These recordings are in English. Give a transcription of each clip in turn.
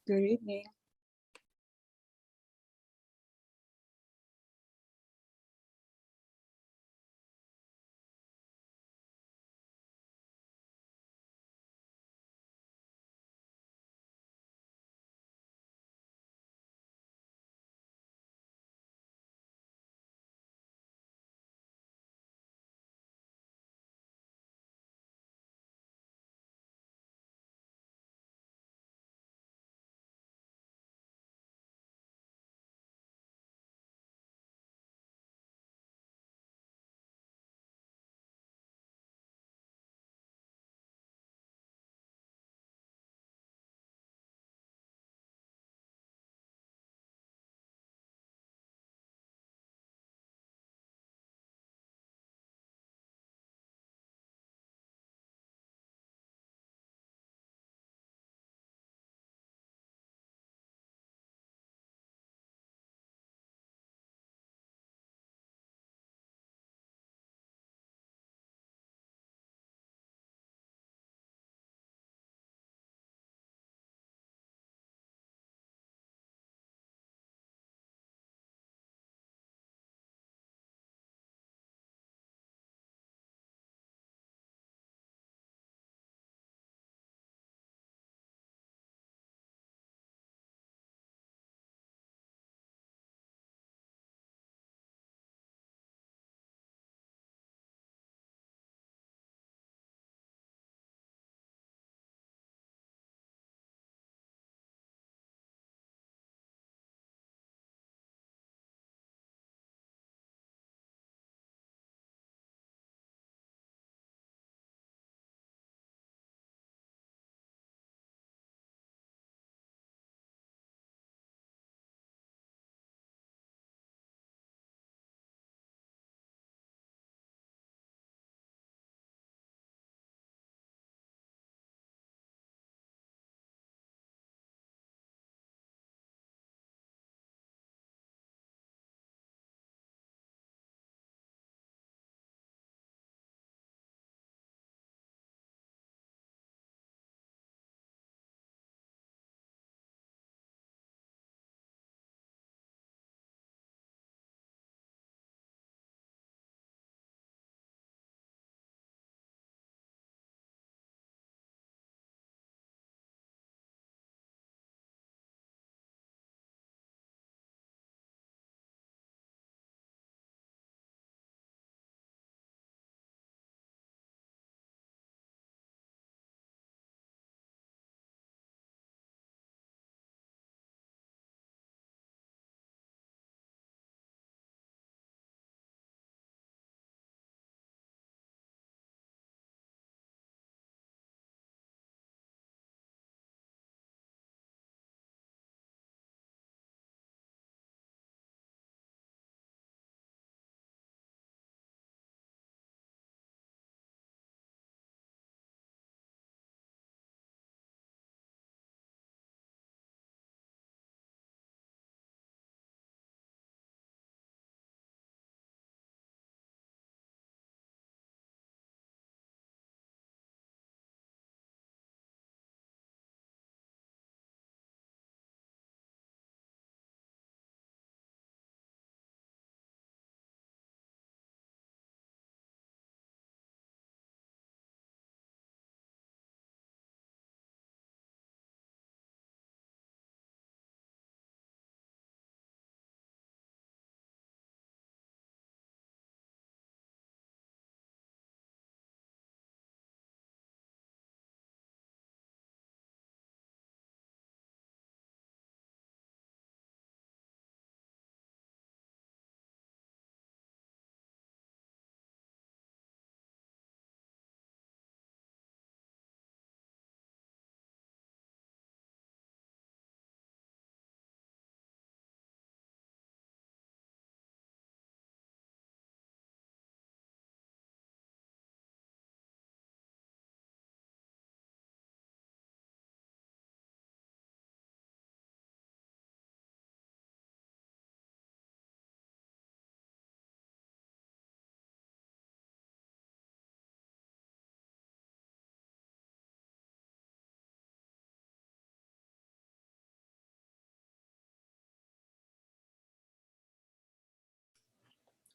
Good evening.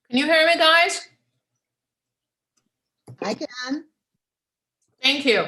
Can you hear me, guys? I can. Thank you.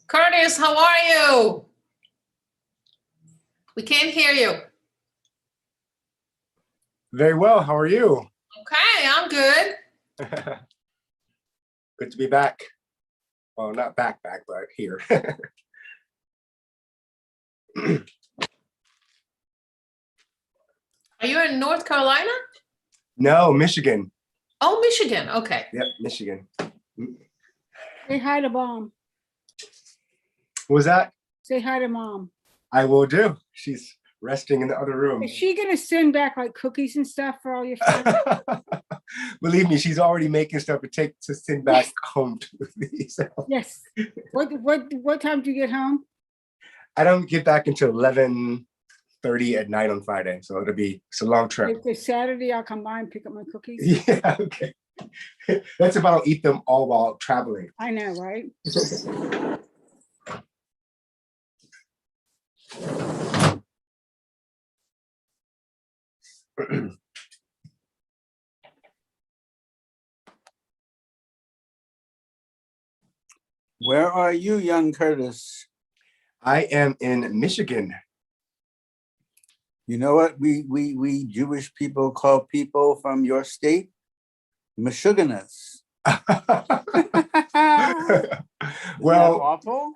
Curtis, how are you? We can't hear you. Very well. How are you? Okay, I'm good. Good to be back. Well, not back, but here. Are you in North Carolina? No, Michigan. Oh, Michigan. Okay. Yep, Michigan. Say hi to mom. What was that? Say hi to mom. I will do. She's resting in the other room. Is she gonna send back like cookies and stuff for all your friends? Believe me, she's already making stuff to send back home to me. So. Yes. What time do you get home? I don't get back until 11:30 at night on Friday, so it's a long trip. If it's Saturday, I'll come by and pick up my cookies. Yeah, okay. That's if I don't eat them all while traveling. I know, right? Where are you, young Curtis? I am in Michigan. You know what we Jewish people call people from your state? Meshuggahs. Well, awful?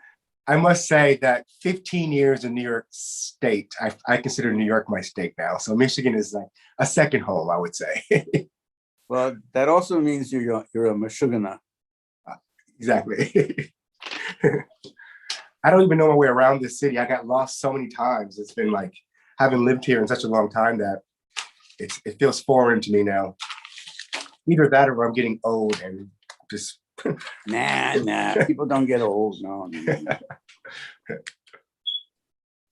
I must say that 15 years in New York State, I consider New York my state now. So Michigan is like a second home, I would say. Well, that also means you're a Meshuggah. Exactly. I don't even know my way around this city. I got lost so many times. It's been like, having lived here in such a long time that it feels foreign to me now. Either that or I'm getting old and just. Nah, people don't get old, no.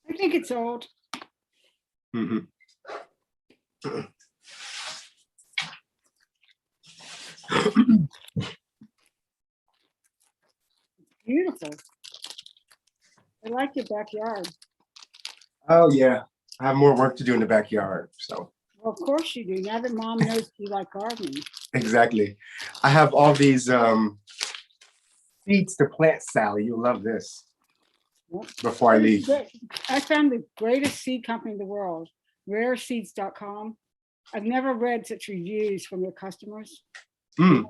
I think it's old. Mhm. Beautiful. I like your backyard. Oh yeah, I have more work to do in the backyard, so. Well, of course you do. Now that mom knows you like gardening. Exactly. I have all these seeds to plant, Sally. You'll love this. Yep. Before I leave. I found the greatest seed company in the world, rareseeds.com. I've never read such reviews from their customers. Mm.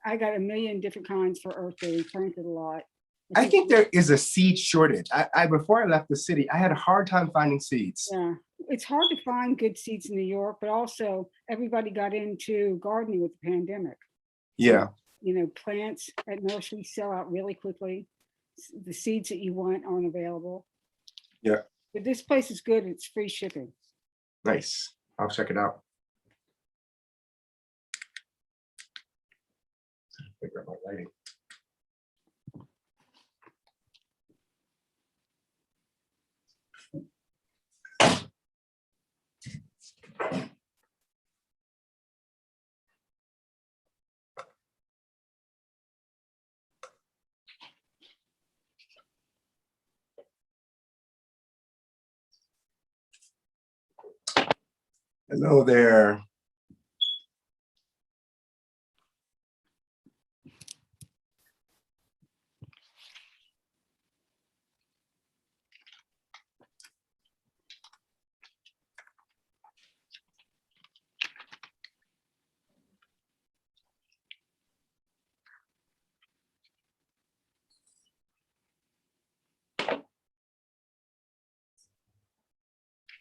I got a million different kinds for Earth Day. We planted a lot. I think there is a seed shortage. Before I left the city, I had a hard time finding seeds. Yeah, it's hard to find good seeds in New York, but also everybody got into gardening with the pandemic. Yeah. You know, plants at nurseries sell out really quickly. The seeds that you want aren't available. Yeah. But this place is good. It's free shipping. Nice. I'll check it out. Figure out my lighting. Hello there.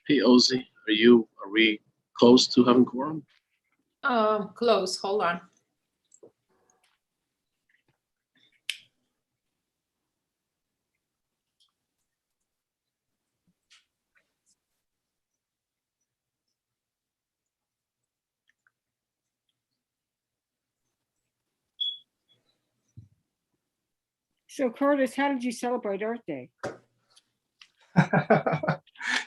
Hey, Ozzy, are we close to having quorum? Close, hold on. So Curtis, how did you celebrate Earth Day?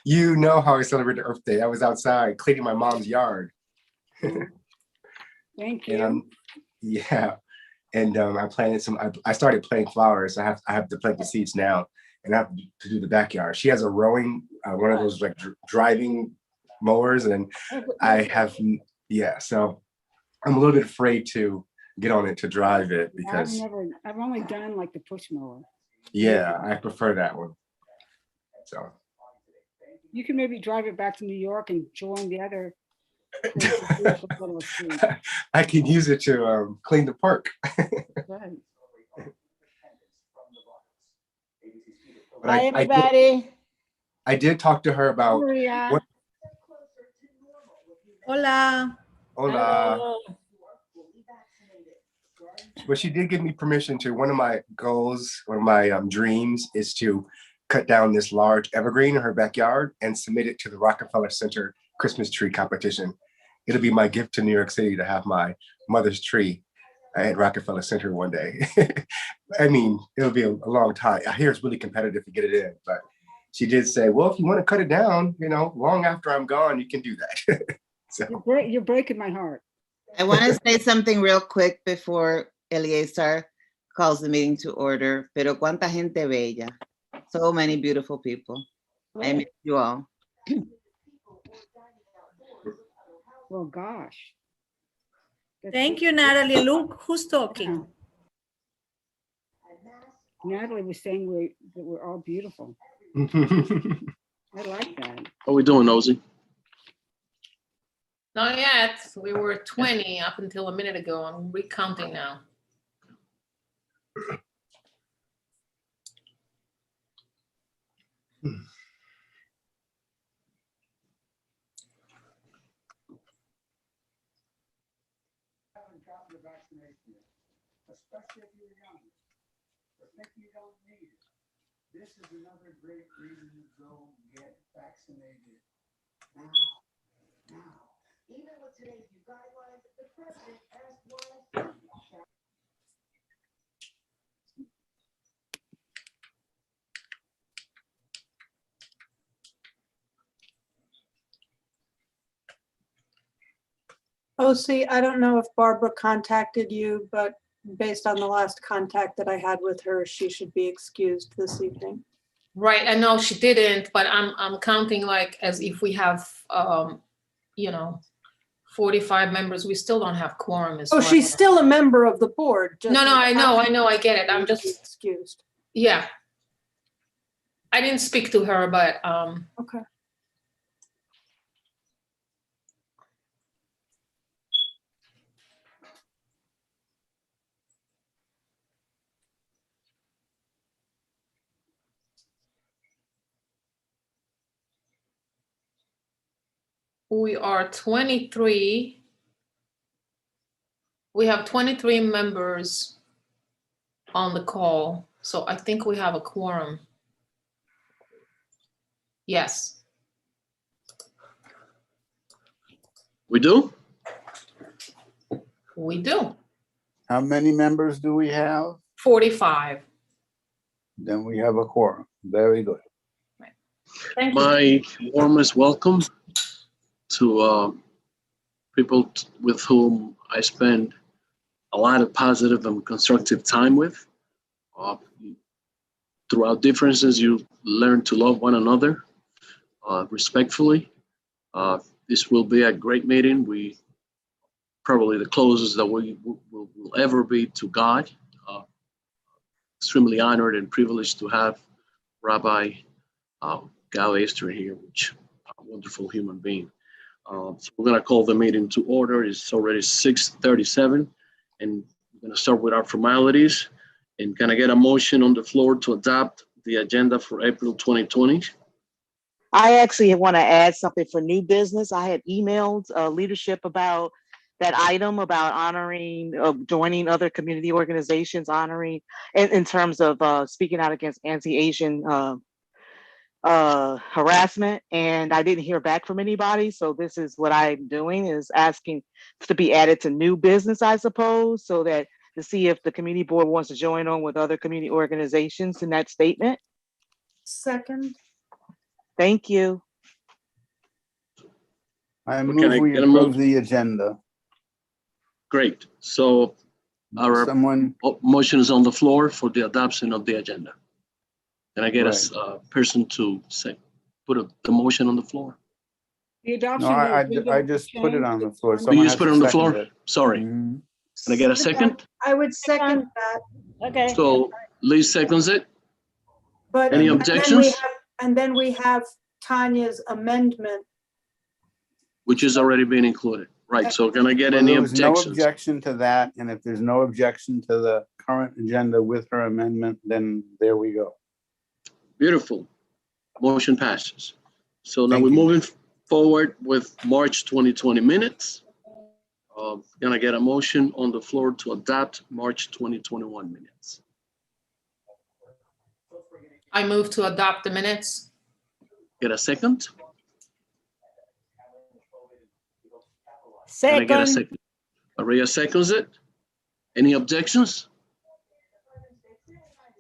You know how I celebrated Earth Day. I was outside cleaning my mom's yard. Thank And you. yeah, and I planted some. I started planting flowers. I have to plant the seeds now, and I have to do the backyard. She has a rowing, one of those like driving mowers, and I have yeah. So I'm a little bit afraid to get on it to drive it because I've only done like the push mower. yeah, I prefer that one. So You can maybe drive it back to New York and join the other. I can use it to clean the park. Right. But Hi, everybody. I did talk to her about Maria. what. Hola. Hola. But she did give me permission to. One of my goals, one of my dreams, is to cut down this large evergreen in her backyard and submit it to the Rockefeller Center Christmas tree competition. It'll be my gift to New York City to have my mother's tree at Rockefeller Center one day. I mean, it'll be a long time. I hear it's really competitive to get it in, but she did say, well, if you want to cut it down, you know, long after I'm gone, you can do that. So You're breaking my heart. I want to say something real quick before Eleazar calls the meeting to order. Pero cuánta gente bella. So many beautiful people. I miss you all. Well, gosh. Thank you, Natalie. Luke, who's talking? Natalie was saying that we're all beautiful. I like that. How we doing, Nosy? Not yet. We were 20 up until a minute ago. I'm recounting now. Especially if you're young, but think you don't need it. This is another great reason to go get vaccinated. Now. Even with today's new guidelines, the president asked one. Oh, see, I don't know if Barbara contacted you, but based on the last contact that I had with her, she should be excused this evening. Right, I know she didn't, but I'm counting like as if we have, you know, 45 members. We still don't have quorum as Oh, well. she's still a member of the board. No, I know, I get it. I'm just, excused. yeah. I didn't speak to her, but Okay. we are 23. We have 23 members on the call, so I think we have a quorum. Yes. We do? We do. How many members do we have? 45. Then we have a quorum. Very good. Thank you. My warmest welcome to people with whom I spend a lot of positive and constructive time with. Throughout differences, you learn to love one another respectfully. This will be a great meeting. We probably the closest that we will ever be to God. Extremely honored and privileged to have Rabbi Gal Aster here, which a wonderful human being. So we're going to call the meeting to order. It's already 6:37, and we're going to start with our formalities. And can I get a motion on the floor to adopt the agenda for April 2020? I actually want to add something for new business. I had emailed leadership about that item about honoring, joining other community organizations, honoring in terms of speaking out against anti-Asian harassment, and I didn't hear back from anybody. So this is what I'm doing, is asking to be added to new business, I suppose, so that to see if the community board wants to join on with other community organizations in that statement. Second, Thank you. I Can move I we get a approve the agenda. Great. So our Someone, motion is on the floor for the adoption of the agenda. Can I get Right. a person to say, the motion on the floor? The adoption. no, of the agenda I with the just put it change on the that's floor. You Someone just has put it to on the second floor? it. Sorry. Mhm. Can I get a second? I would second that, Okay. So Liz seconds it. but. Any and then we objections? have- And then we have Tanya's amendment. Which is already been included. Right, so can I get Well, any there was no objections? objection to that, and if there's no objection to the current agenda with her amendment, then there we go. Beautiful. Motion passes. So now Thank we're you. moving forward with March 2020 minutes. Can I get a motion on the floor to adopt March 2021 minutes? I move to adopt the minutes. Get a second? Can I get a Second. second? Maria seconds it. Any objections?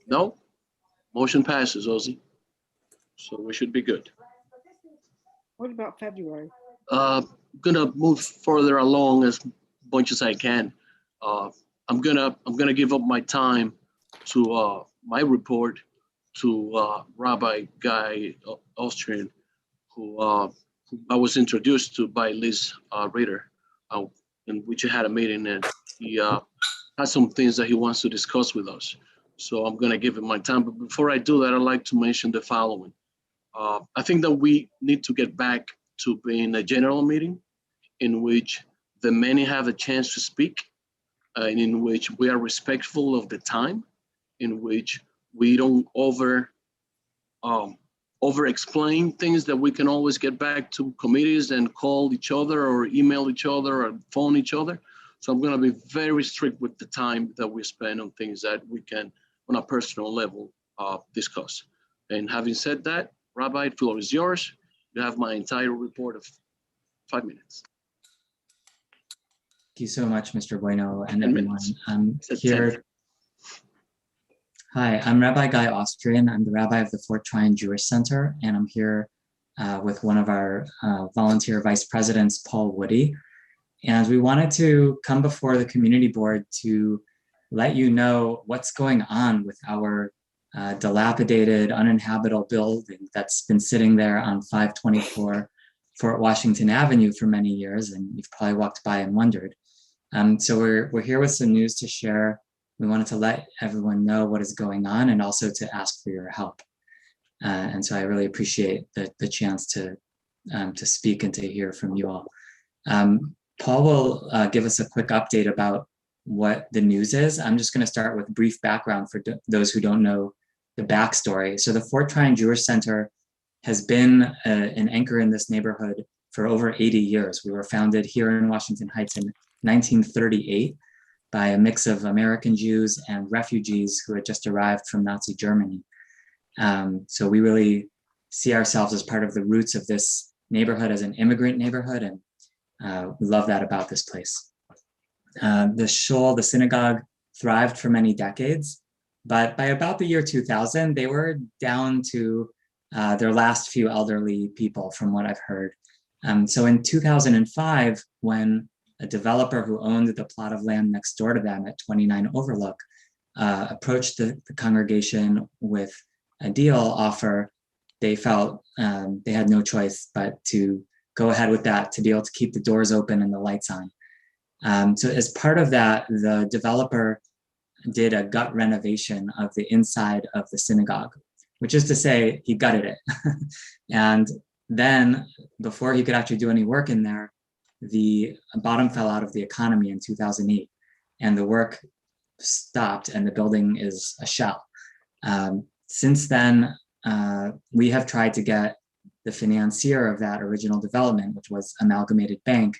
No? Motion passes, Ozzy. So we should be good. What about February? Gonna move further along as much as I can. I'm gonna give up my time to my report to Rabbi Guy Austrian, who I was introduced to by Liz Ritter, in which I had a meeting, and he has some things that he wants to discuss with us. So I'm gonna give him my time. But before I do that, I'd like to mention the following. I think that we need to get back to being a general meeting in which the many have a chance to speak, and in which we are respectful of the time, in which we don't over explain things that we can always get back to committees and call each other or email each other or phone each other. So I'm gonna be very strict with the time that we spend on things that we can, on a personal level, discuss. And having said that, Rabbi, the floor is yours. You have my entire report of 5 minutes. Thank you so much, Mr. Bueno, and 10 everyone. minutes. I'm Said here. 10. Hi, I'm Rabbi Guy Austrian. I'm the rabbi of the Fort Tryon Jewish Center, and I'm here with one of our volunteer vice presidents, Paul Woody. And we wanted to come before the community board to let you know what's going on with our dilapidated, uninhabitable building that's been sitting there on 524 Fort Washington Avenue for many years, and you've probably walked by and wondered. So we're here with some news to share. We wanted to let everyone know what is going on and also to ask for your help. And so I really appreciate the chance to speak and to hear from you all. Paul will give us a quick update about what the news is. I'm just going to start with brief background for those who don't know the backstory. So the Fort Tryon Jewish Center has been an anchor in this neighborhood for over 80 years. We were founded here in Washington Heights in 1938 by a mix of American Jews and refugees who had just arrived from Nazi Germany. So we really see ourselves as part of the roots of this neighborhood as an immigrant neighborhood, and we love that about this place. The shul, the synagogue, thrived for many decades, but by about the year 2000, they were down to their last few elderly people, from what I've heard. So in 2005, when a developer who owned the plot of land next door to them at 29 Overlook approached the congregation with a deal offer, they felt they had no choice but to go ahead with that, to be able to keep the doors open and the lights on. So as part of that, the developer did a gut renovation of the inside of the synagogue, which is to say he gutted it. And then before he could actually do any work in there, the bottom fell out of the economy in 2008 and the work stopped and the building is a shell. Since then, we have tried to get the financier of that original development, which was Amalgamated Bank,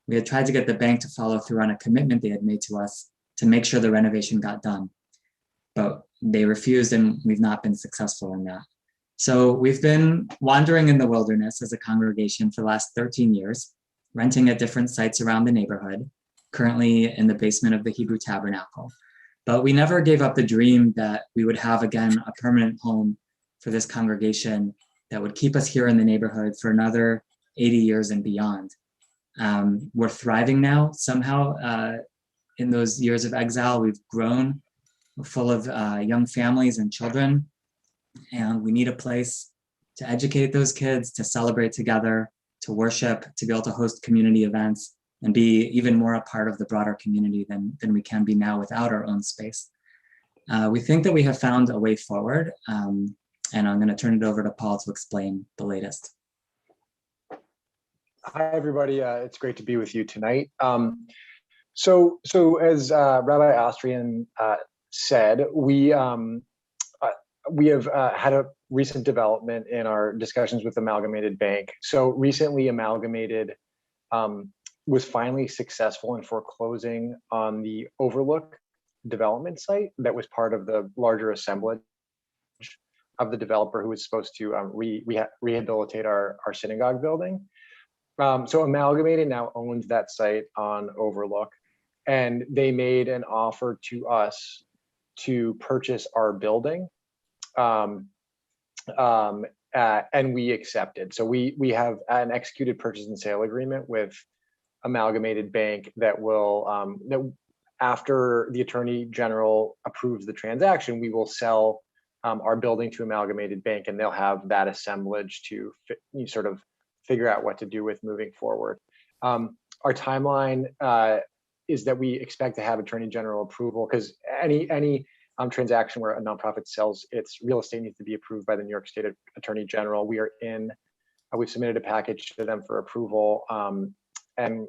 We had tried to get the bank to follow through on a commitment they had made to us to make sure the renovation got done, but they refused, and we've not been successful in that. So we've been wandering in the wilderness as a congregation for the last 13 years, renting at different sites around the neighborhood, currently in the basement of the Hebrew Tabernacle. But we never gave up the dream that we would have, again, a permanent home for this congregation that would keep us here in the neighborhood for another 80 years and beyond. We're thriving now somehow. In those years of exile, we've grown. We're full of young families and children, and we need a place to educate those kids, to celebrate together, to worship, to be able to host community events, and be even more a part of the broader community than we can be now without our own space. We think that we have found a way forward, and I'm going to turn it over to Paul to explain the latest. Hi, everybody. It's great to be with you tonight. So as Rabbi Austrian said, we have had a recent development in our discussions with Amalgamated Bank. So recently, Amalgamated was finally successful in foreclosing on the Overlook development site that was part of the larger assemblage of the developer who was supposed to rehabilitate our synagogue building. So Amalgamated now owns that site on Overlook, and they made an offer to us to purchase our building, and we accepted. So we have an executed purchase and sale agreement with Amalgamated Bank that will, that after the Attorney General approves the transaction, we will sell our building to Amalgamated Bank, and they'll have that assemblage to sort of figure out what to do with moving forward. Our timeline is that we expect to have Attorney General approval, because any transaction where a nonprofit sells its real estate needs to be approved by the New York State Attorney General. We've submitted a package to them for approval, and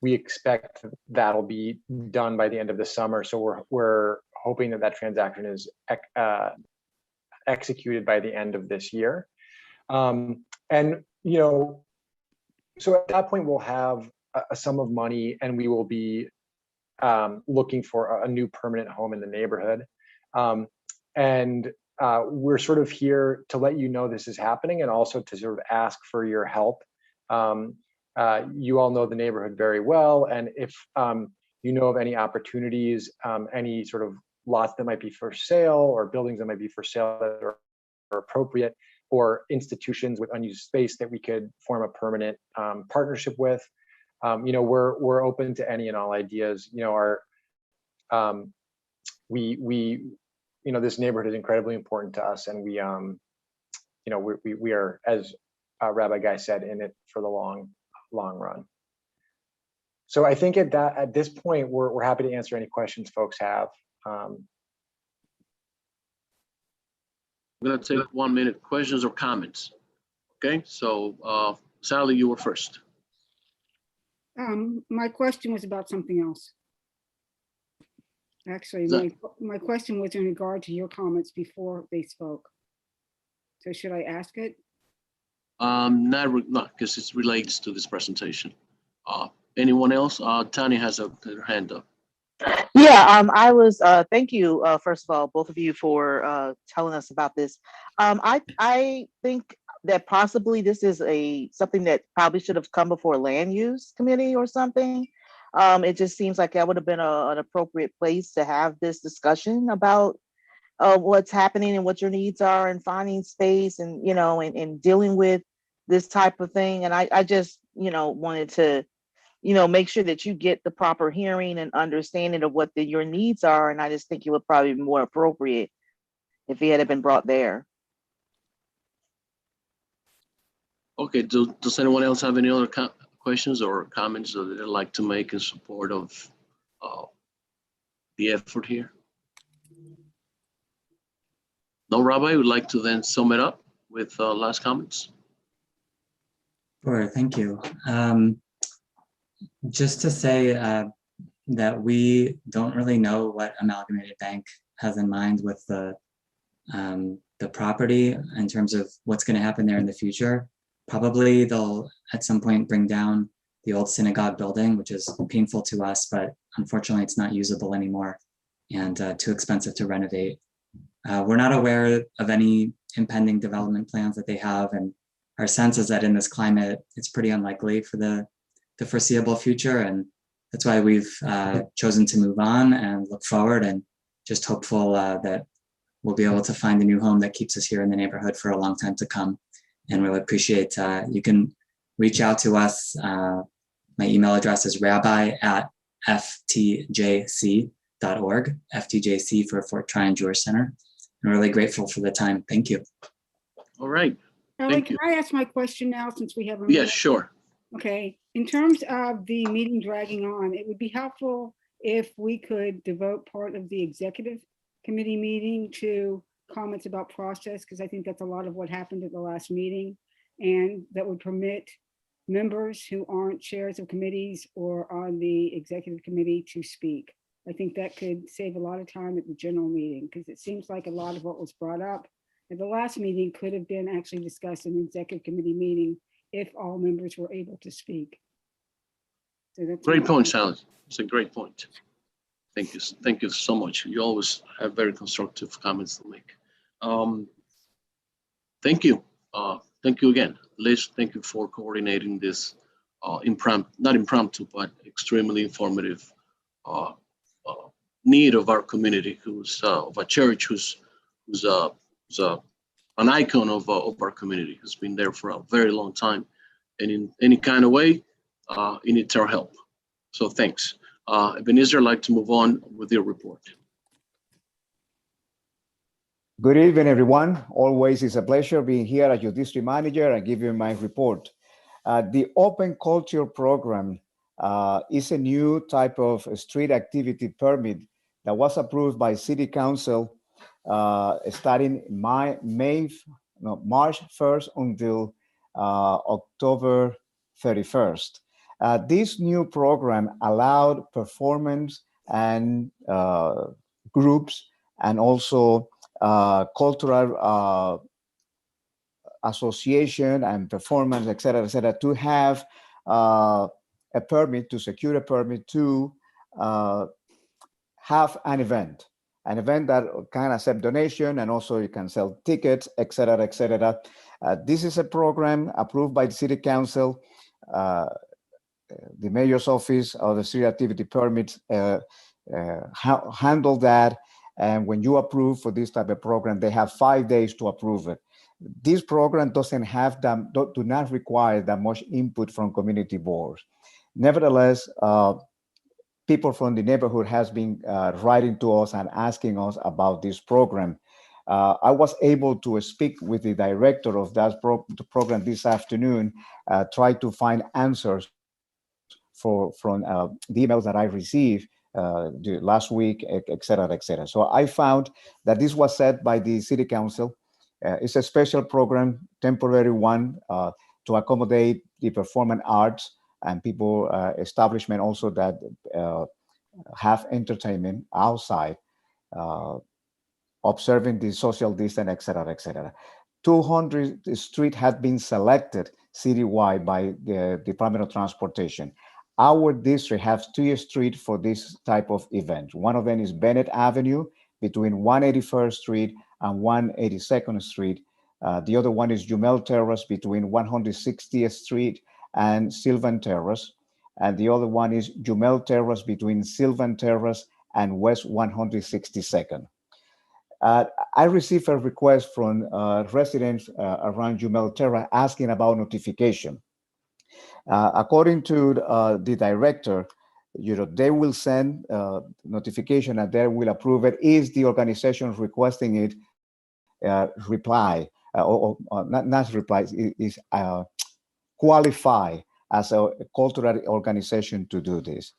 we expect that'll be done by the end of the summer. So we're hoping that transaction is executed by the end of this year. And so at that point we'll have a sum of money, and we will be looking for a new permanent home in the neighborhood. And we're sort of here to let you know this is happening, and also to sort of ask for your help. You all know the neighborhood very well, and if you know of any opportunities, any sort of lots that might be for sale, or buildings that might be for sale that are appropriate, or institutions with unused space that we could form a permanent partnership with, we're open to any and all ideas. This neighborhood is incredibly important to us, and we are, as Rabbi Guy said, in it for the long run. So I think at this point, we're happy to answer any questions folks have. I'm going to take 1 minute, questions or comments. Okay, so Sally, you were first. My question was about something else. Actually, my question was in regard to your comments before they spoke. So should I ask it? Not because it relates to this presentation. Anyone else? Tanya has her hand up. Yeah, I was, thank you, first of all, both of you for telling us about this. I think that possibly this is something that probably should have come before land use committee or something. It just seems like that would have been an appropriate place to have this discussion about what's happening and what your needs are, and finding space, and and dealing with this type of thing. And I just wanted to make sure that you get the proper hearing and understanding of what your needs are. And I just think it would probably be more appropriate if it had been brought there. Okay, does anyone else have any other questions or comments that they'd like to make in support of the effort here? No, Rabbi, would like to then sum it up with last comments? Sure, thank you. Just to say that we don't really know what Amalgamated Bank has in mind with the property in terms of what's going to happen there in the future. Probably they'll at some point bring down the old synagogue building, which is painful to us, but unfortunately it's not usable anymore and too expensive to renovate. We're not aware of any impending development plans that they have, and our sense is that in this climate, it's pretty unlikely for the foreseeable future, and that's why we've chosen to move on and look forward, and just hopeful that we'll be able to find a new home that keeps us here in the neighborhood for a long time to come. And we'll appreciate, you can reach out to us. My email address is rabbi@ftjc.org, FTJC for Fort Tryon Jewish Center. I'm really grateful for the time. Thank you. All right. Ellie, Thank can you. I ask my question now since we have a Yes, minute? sure. Okay, in terms of the meeting dragging on, it would be helpful if we could devote part of the executive committee meeting to comments about process, because I think that's a lot of what happened at the last meeting. And that would permit members who aren't chairs of committees or on the executive committee to speak. I think that could save a lot of time at the general meeting, because it seems like a lot of what was brought up at the last meeting could have been actually discussed in the executive committee meeting if all members were able to speak. So that's Great my- point, Sally. It's a great point. Thank you. Thank you so much. You always have very constructive comments to make. Thank you. Thank you again. Liz, thank you for coordinating this not impromptu, but extremely informative need of our community, who's of a church who's an icon of our community, who's been there for a very long time. And in any kind of way, it needs our help. So thanks. Ebenezer, I'd like to move on with your report. Good evening, everyone. Always is a pleasure being here as your district manager and give you my report. The Open Culture Program is a new type of street activity permit that was approved by City Council starting March 1st until October 31st. This new program allowed performance and groups and also cultural association and performance, et cetera, to have a permit, to secure a permit to have an event that can accept donation, and also you can sell tickets, et cetera, et cetera. This is a program approved by the City Council. The mayor's office or the street activity permits handle that. And when you approve for this type of program, they have 5 days to approve it. This program doesn't have do not require that much input from community boards. Nevertheless, people from the neighborhood has been writing to us and asking us about this program. I was able to speak with the director of that program this afternoon, try to find answers from the emails that I received last week, et cetera, et cetera. So I found that this was set by the City Council. It's a special program, temporary one, to accommodate the performing arts and people, establishment also that have entertainment outside, observing the social distance, et cetera, et cetera. 200 streets have been selected citywide by the Department of Transportation. Our district has 2 streets for this type of event. One of them is Bennett Avenue between 181st Street and 182nd Street. The other one is Jumel Terrace between 160th Street and Sylvan Terrace. And the other one is Jumel Terrace between Sylvan Terrace and West 162nd. I received a request from residents around Jumel Terrace asking about notification. According to the director, they will send notification and they will approve it. Is the organization requesting it reply or not reply, is qualify as a cultural organization to do this?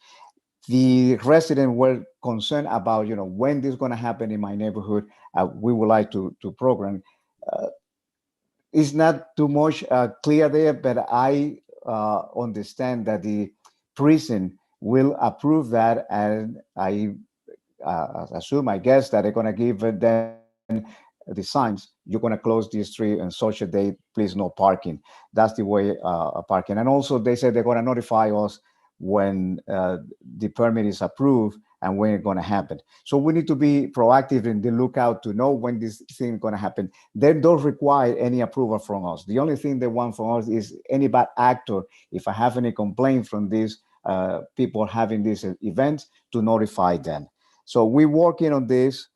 The residents were concerned about, when this is going to happen in my neighborhood. We would like to program. It's not too much clear there, but I understand that the prison will approve that, and I guess that they're going to give them the signs, you're going to close this street on such a date, please no parking. That's the way parking. And also they said they're going to notify us when the permit is approved and when it's going to happen. So we need to be proactive in the lookout to know when this thing is going to happen. They don't require any approval from us. The only thing they want from us is any bad actor, if I have any complaint from these people having these events, to notify them. So we're working on this.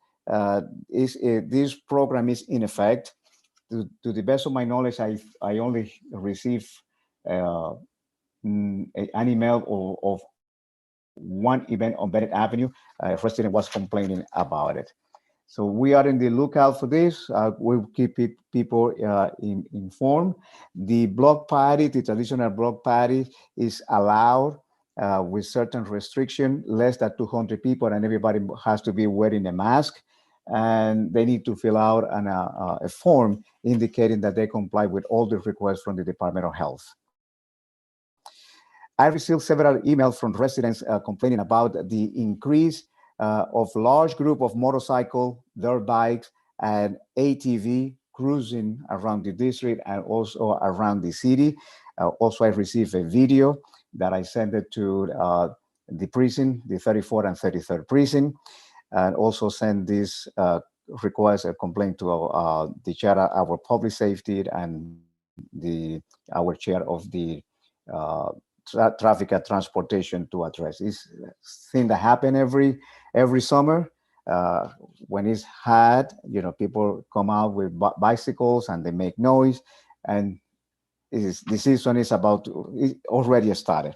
This program is in effect. To the best of my knowledge, I only received an email of one event on Bennett Avenue. A resident was complaining about it. So we are in the lookout for this. We'll keep people informed. The block party, the traditional block party, is allowed with certain restriction, less than 200 people, and everybody has to be wearing a mask. And they need to fill out a form indicating that they comply with all the requests from the Department of Health. I received several emails from residents complaining about the increase of large group of motorcycle, dirt bikes, and ATV cruising around the district and also around the city. Also, I received a video that I sent it to the precinct, the 34th and 33rd precinct, and also send this request, a complaint to the chair of our public safety and our chair of the traffic and transportation to address. It's a thing that happen every summer. When it's hot, people come out with bicycles and they make noise, and the season is already started.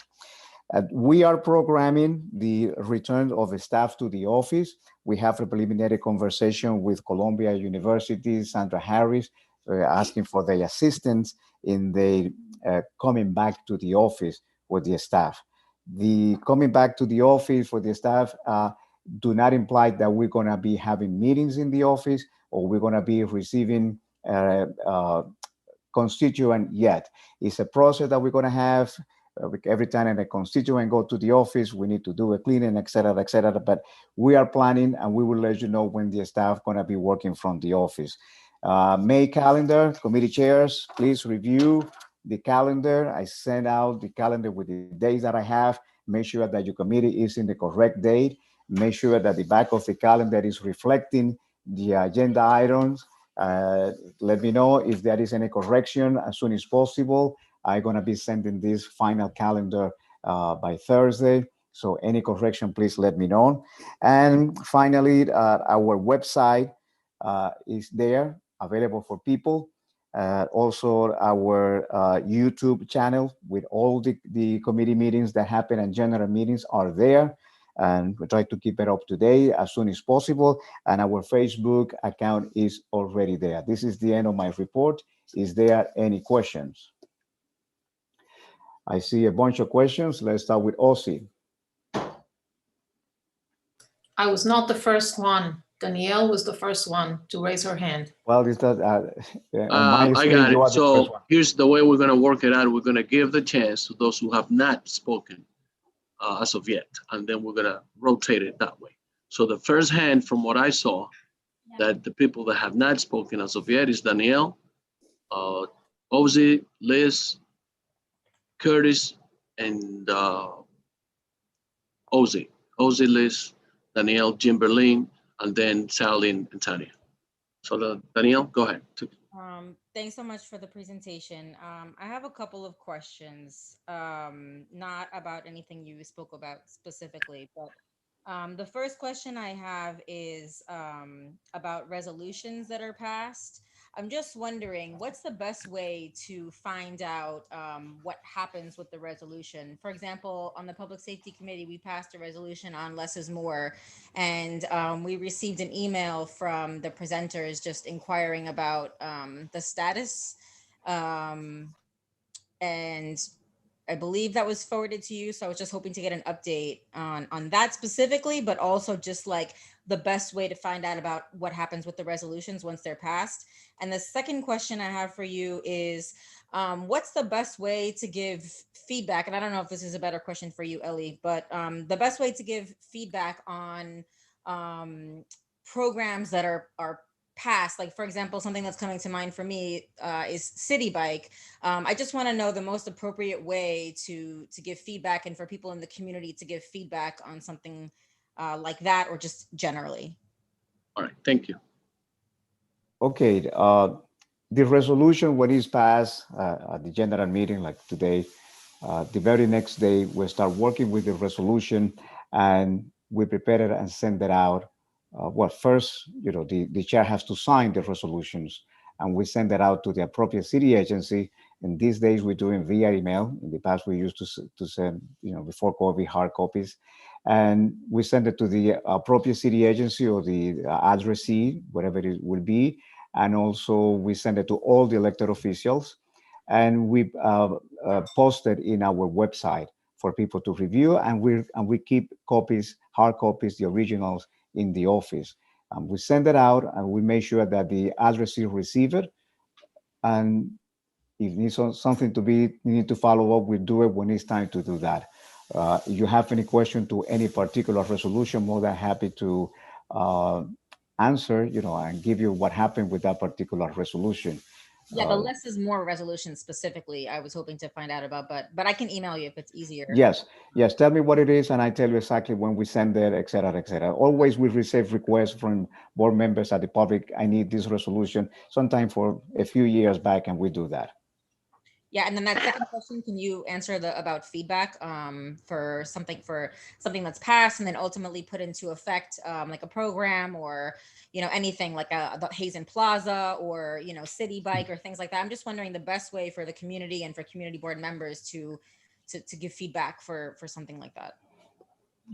We are programming the return of the staff to the office. We have a preliminary conversation with Columbia University, Sandra Harris, asking for their assistance in the coming back to the office with the staff. The coming back to the office for the staff do not imply that we're going to be having meetings in the office or we're going to be receiving constituent yet. It's a process that we're going to have. Every time a constituent go to the office, we need to do a cleaning, et cetera, et cetera. But we are planning, and we will let you know when the staff going to be working from the office. May calendar, committee chairs, please review the calendar. I sent out the calendar with the days that I have. Make sure that your committee is in the correct date. Make sure that the back of the calendar is reflecting the agenda items. Let me know if there is any correction as soon as possible. I'm going to be sending this final calendar by Thursday. So any correction, please let me know. And finally, our website is there, available for people. Also, our YouTube channel with all the committee meetings that happen and general meetings are there. And we try to keep it up to date as soon as possible. And our Facebook account is already there. This is the end of my report. Is there any questions? I see a bunch of questions. Let's start with Ossie. I was not the first one. Danielle was the first one to raise her hand. Well, is that I got it. So here's the way we're going to work it out. We're going to give the chance to those who have not spoken as of yet, and then we're going to rotate it that way. So the first hand, from what I saw, that the people that have not spoken as of yet is Danielle, Ozzy, Liz, Curtis, and Ozzy, Liz, Danielle, Jimberlin, and then Sally and Tanya. So Danielle, go ahead. Thanks so much for the presentation. I have a couple of questions, not about anything you spoke about specifically, but the first question I have is about resolutions that are passed. I'm just wondering, what's the best way to find out what happens with the resolution? For example, on the Public Safety Committee, we passed a resolution on less is more, and we received an email from the presenters just inquiring about the status, and I believe that was forwarded to you. So I was just hoping to get an update on that specifically, but also just like the best way to find out about what happens with the resolutions once they're passed. And the second question I have for you is, what's the best way to give feedback? And I don't know if this is a better question for you, Ellie, but the best way to give feedback on programs that are passed, like for example, something that's coming to mind for me is City Bike. I just want to know the most appropriate way to give feedback and for people in the community to give feedback on something like that, or just generally. All right, thank you. Okay, the resolution, when it's passed at the general meeting like today, the very next day, we start working with the resolution and we prepare it and send it out. Well, first, the chair has to sign the resolutions and we send it out to the appropriate city agency. And these days we're doing via email. In the past, we used to send, before COVID, hard copies. And we send it to the appropriate city agency or the addressee, whatever it will be. And also we send it to all the elected officials. And we post it in our website for people to review. And we keep copies, hard copies, the originals in the office. We send it out and we make sure that the addressee receive it. And if needs something to be, you need to follow up, we do it when it's time to do that. If you have any question to any particular resolution, more than happy to answer, and give you what happened with that particular resolution. Yeah, the less is more resolution specifically I was hoping to find out about, but I can email you if it's easier. Yes, tell me what it is and I tell you exactly when we send it, et cetera, et cetera. Always we receive requests from board members at the public, I need this resolution, sometime for a few years back, and we do that. Yeah, and then that second question, can you answer about feedback for something that's passed and then ultimately put into effect, like a program or anything like the Hazen Plaza or City Bike or things like that? I'm just wondering the best way for the community and for community board members to give feedback for something like that.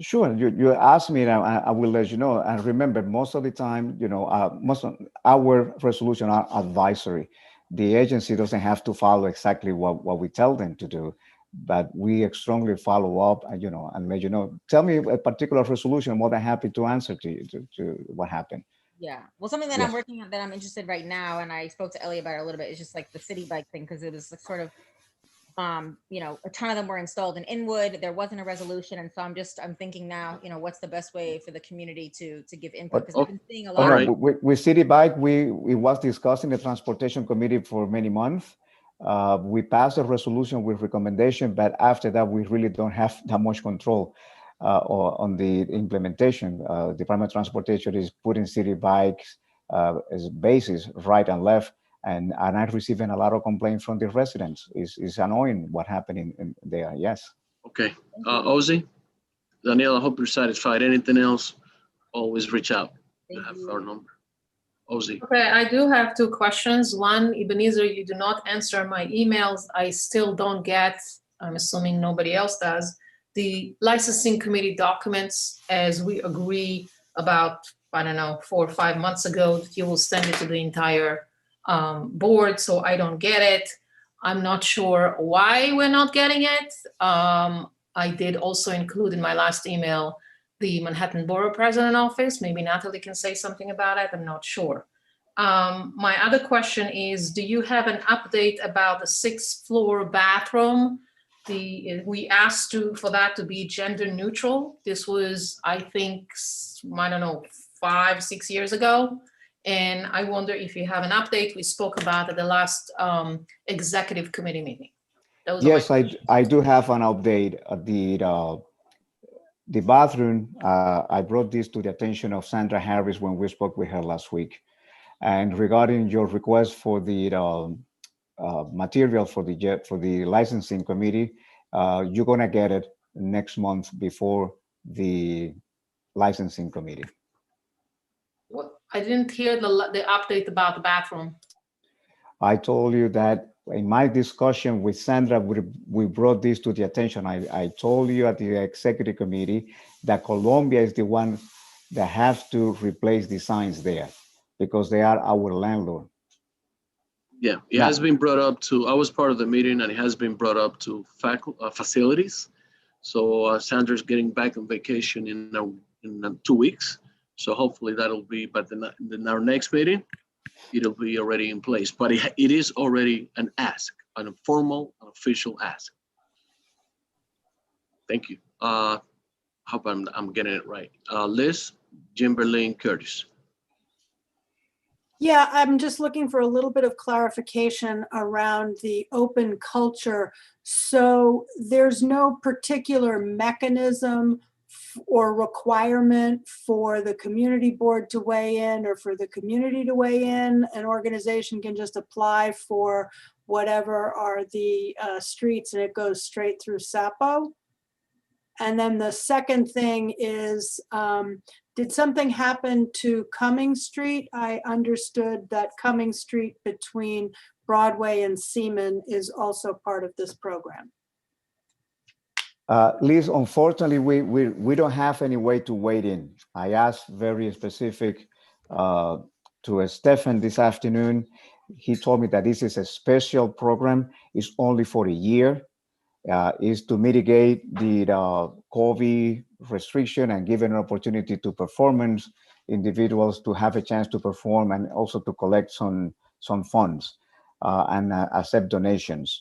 Sure, you asked me, and I will let you know. And remember, most of the time, most of our resolution are advisory. The agency doesn't have to follow exactly what we tell them to do, but we strongly follow up and and let you know. Tell me a particular resolution. I'm more than happy to answer to you to what happened. Yeah, well, something that Yes. I'm working on that I'm interested right now, and I spoke to Ellie about it a little bit, is just like the City Bike thing, because it was like sort of a ton of them were installed in Inwood. There wasn't a resolution, and so I'm thinking now, what's the best way for the community to give input? Because I've been seeing a lot. All right. With City Bike, it was discussed in the Transportation Committee for many months. We passed a resolution with recommendation, but after that, we really don't have that much control on the implementation. Department of Transportation is putting City Bikes as bases right and left. And I'm receiving a lot of complaints from the residents. It's annoying what happened in there. Yes. Okay, Ozzy, Danielle, I hope you're satisfied. Anything else, always reach out. You have our number. Ozzy. Okay, I do have two questions. One, Ebenezer, you do not answer my emails. I still don't get, I'm assuming nobody else does, the licensing committee documents as we agree about, I don't know, 4 or 5 months ago, that you will send it to the entire board, so I don't get it. I'm not sure why we're not getting it. I did also include in my last email the Manhattan Borough President Office. Maybe Natalie can say something about it. I'm not sure. My other question is, do you have an update about the 6th floor bathroom? We asked for that to be gender neutral. This was, I think, I don't know, 5, 6 years ago. And I wonder if you have an update. We spoke about at the last executive committee meeting. Yes, I do have an update. The bathroom, I brought this to the attention of Sandra Harris when we spoke with her last week. And regarding your request for the material for the licensing committee, you're gonna get it next month before the licensing committee. What? I didn't hear the update about the bathroom. I told you that in my discussion with Sandra, we brought this to the attention. I told you at the executive committee that Colombia is the one that have to replace the signs there because they are our landlord. Yeah, it has been brought up to, I was part of the meeting and it has been brought up to facilities. So Sandra's getting back on vacation in 2 weeks. So hopefully that'll be, but in our next meeting, it'll be already in place. But it is already an ask, an informal, an official ask. Thank you. Hope I'm getting it right. Liz Jimberlin Curtis. Yeah, I'm just looking for a little bit of clarification around the open culture. So there's no particular mechanism or requirement for the community board to weigh in or for the community to weigh in. An organization can just apply for whatever are the streets and it goes straight through SAPO. And then the second thing is, did something happen to Cumming Street? I understood that Cumming Street between Broadway and Seaman is also part of this program. Liz, unfortunately, we don't have any way to wait in. I asked very specific to Stefan this afternoon. He told me that this is a special program. It's only for a year. Is to mitigate the COVID restriction and give an opportunity to performance individuals to have a chance to perform and also to collect some funds and accept donations.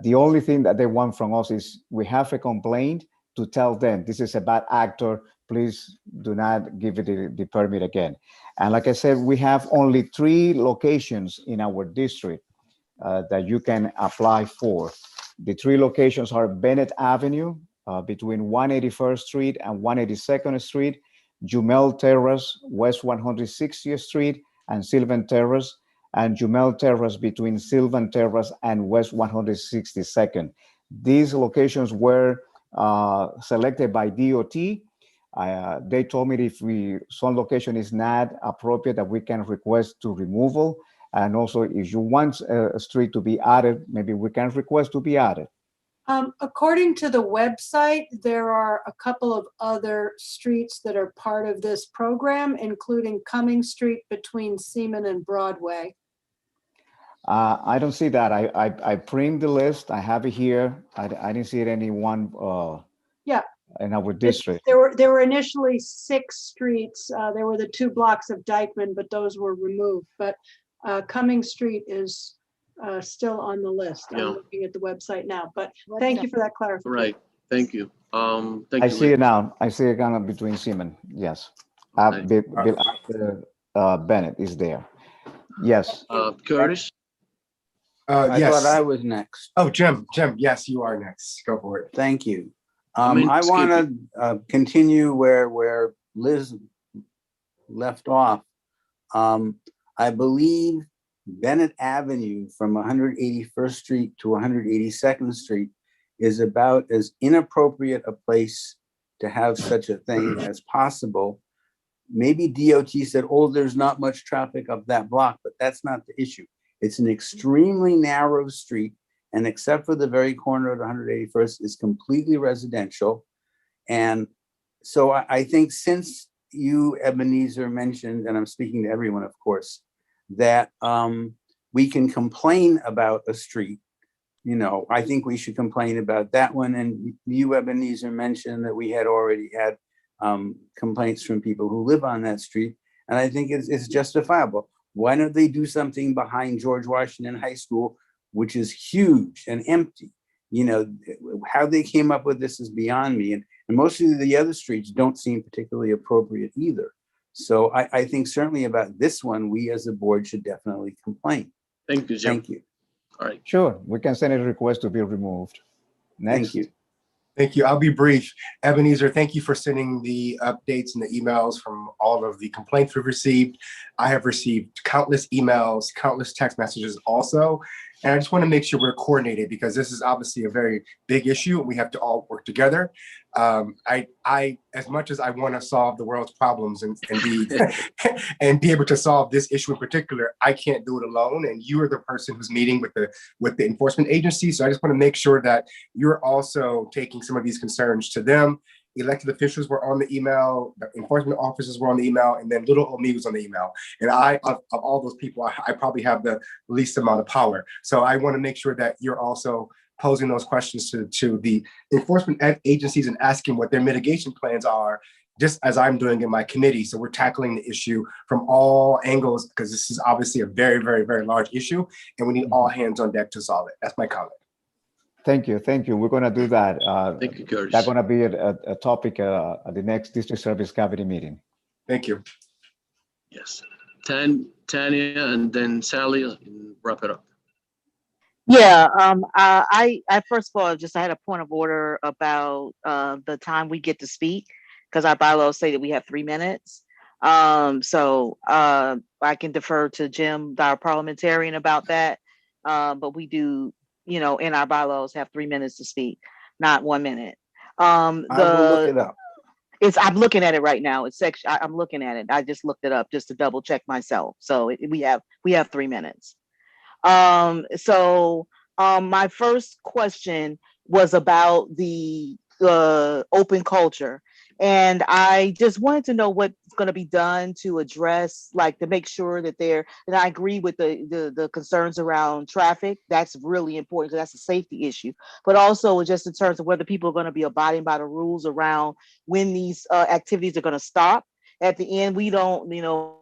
The only thing that they want from us is we have a complaint to tell them this is a bad actor, please do not give it the permit again. And like I said, we have only 3 locations in our district that you can apply for. The 3 locations are Bennett Avenue between 181st Street and 182nd Street, Jumel Terrace, West 160th Street and Sylvan Terrace, and Jumel Terrace between Sylvan Terrace and West 162nd. These locations were selected by DOT. They told me if some location is not appropriate, that we can request to removal. And also, if you want a street to be added, maybe we can request to be added. According to the website, there are a couple of other streets that are part of this program, including Cumming Street between Seaman and Broadway. I don't see that. I print the list. I have it here. I didn't see it anyone Yeah. in our district. There were initially 6 streets. There were the 2 blocks of Dykeman, but those were removed. But Cumming Street is still on the list. Yeah. I'm looking at the website now, but thank you for that clarification. Right, thank you. Thank I you. see it now. I see it kind of between Seaman. Yes. Bennett is there. Yes. Curtis? I Yes. thought I was next. Oh, Jim, yes, you are next. Go for it. Thank you. I mean, I skip want to continue where Liz left off. I believe Bennett Avenue from 181st Street to 182nd Street is about as inappropriate a place to have such a thing as possible. Maybe DOT said, oh, there's not much traffic up that block, but that's not the issue. It's an extremely narrow street, and except for the very corner of 181st, is completely residential. And so I think since you, Ebenezer, mentioned, and I'm speaking to everyone, of course, that we can complain about a street, you know, I think we should complain about that one. And you, Ebenezer, mentioned that we had already had complaints from people who live on that street. And I think it's justifiable. Why don't they do something behind George Washington High School, which is huge and empty? You know, how they came up with this is beyond me. And most of the other streets don't seem particularly appropriate either. So I think certainly about this one, we as a board should definitely complain. Thank you, Jim. Thank you. All right. Sure, we can send a request to be removed. Next. Thank you. Thank you. I'll be brief. Ebenezer, thank you for sending the updates and the emails from all of the complaints we've received. I have received countless emails, countless text messages also. And I just want to make sure we're coordinated because this is obviously a very big issue and we have to all work together. I as much as I want to solve the world's problems and be and be able to solve this issue in particular, I can't do it alone. And you are the person who's meeting with the enforcement agency. So I just want to make sure that you're also taking some of these concerns to them. Elected officials were on the email, the enforcement officers were on the email, and then little old me was on the email. And of all those people, I probably have the least amount of power. So I want to make sure that you're also posing those questions to the enforcement agencies and asking what their mitigation plans are, just as I'm doing in my committee. So we're tackling the issue from all angles because this is obviously a very, very, very large issue, and we need all hands on deck to solve it. That's my comment. Thank you. We're going to do that. Thank you, Curtis. That's going to be a topic at the next District Service Committee meeting. Thank you. Yes. 10 Tanya, and then Sally, and wrap it up. Yeah, I first of all, I had a point of order about the time we get to speak, because our bylaws say that we have 3 minutes. So I can defer to Jim, our parliamentarian, about that. But we do, in our bylaws have 3 minutes to speak, not 1 minute. I will look it up. I'm looking at it right now. It's section. I'm looking at it. I just looked it up just to double check myself. So we have 3 minutes. My first question was about the open culture, and I just wanted to know what's going to be done to address, like, to make sure that and I agree with the concerns around traffic. That's really important because that's a safety issue, but also just in terms of whether people are going to be abiding by the rules around when these activities are going to stop. At the end, we don't,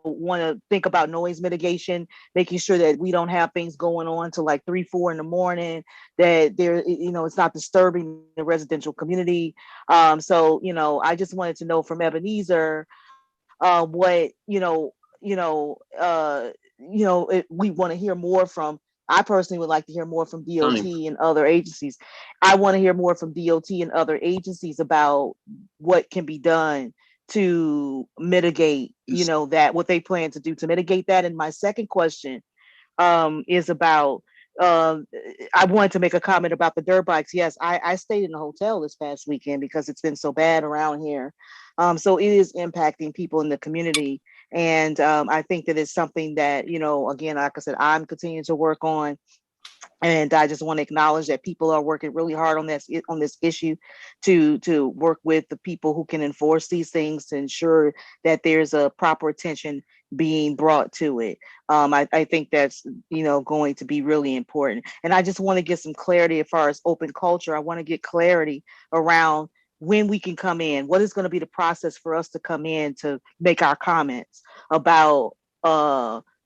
want to think about noise mitigation, making sure that we don't have things going on till like 3, 4 in the morning, that it's not disturbing the residential community. I just wanted to know from Ebenezer what, we want to hear more from. I personally would like to hear more from DOT and other agencies. I want to hear more from DOT and other agencies about what can be done to mitigate, that, what they plan to do to mitigate that. And my second question is about, I wanted to make a comment about the dirt bikes. Yes, I stayed in a hotel this past weekend because it's been so bad around here. So it is impacting people in the community. And I think that it's something that, again, like I said, I'm continuing to work on. And I just want to acknowledge that people are working really hard on this issue to work with the people who can enforce these things to ensure that there's a proper attention being brought to it. I think that's, going to be really important. And I just want to get some clarity as far as open culture. I want to get clarity around when we can come in. What is going to be the process for us to come in to make our comments about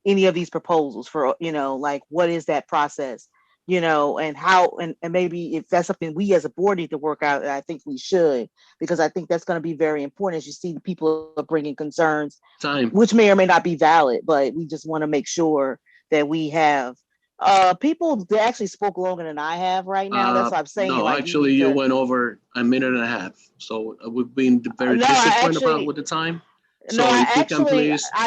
any of these proposals for, like, what is that process? And how, and maybe if that's something we as a board need to work out, I think we should, because I think that's going to be very important as you see the people are bringing concerns, which may or may not be valid, but we just want to make sure that we have people that actually spoke longer than I have right now. That's what I'm saying. No, actually, you went over 1.5 minutes. So we've been very disciplined about with the time. So I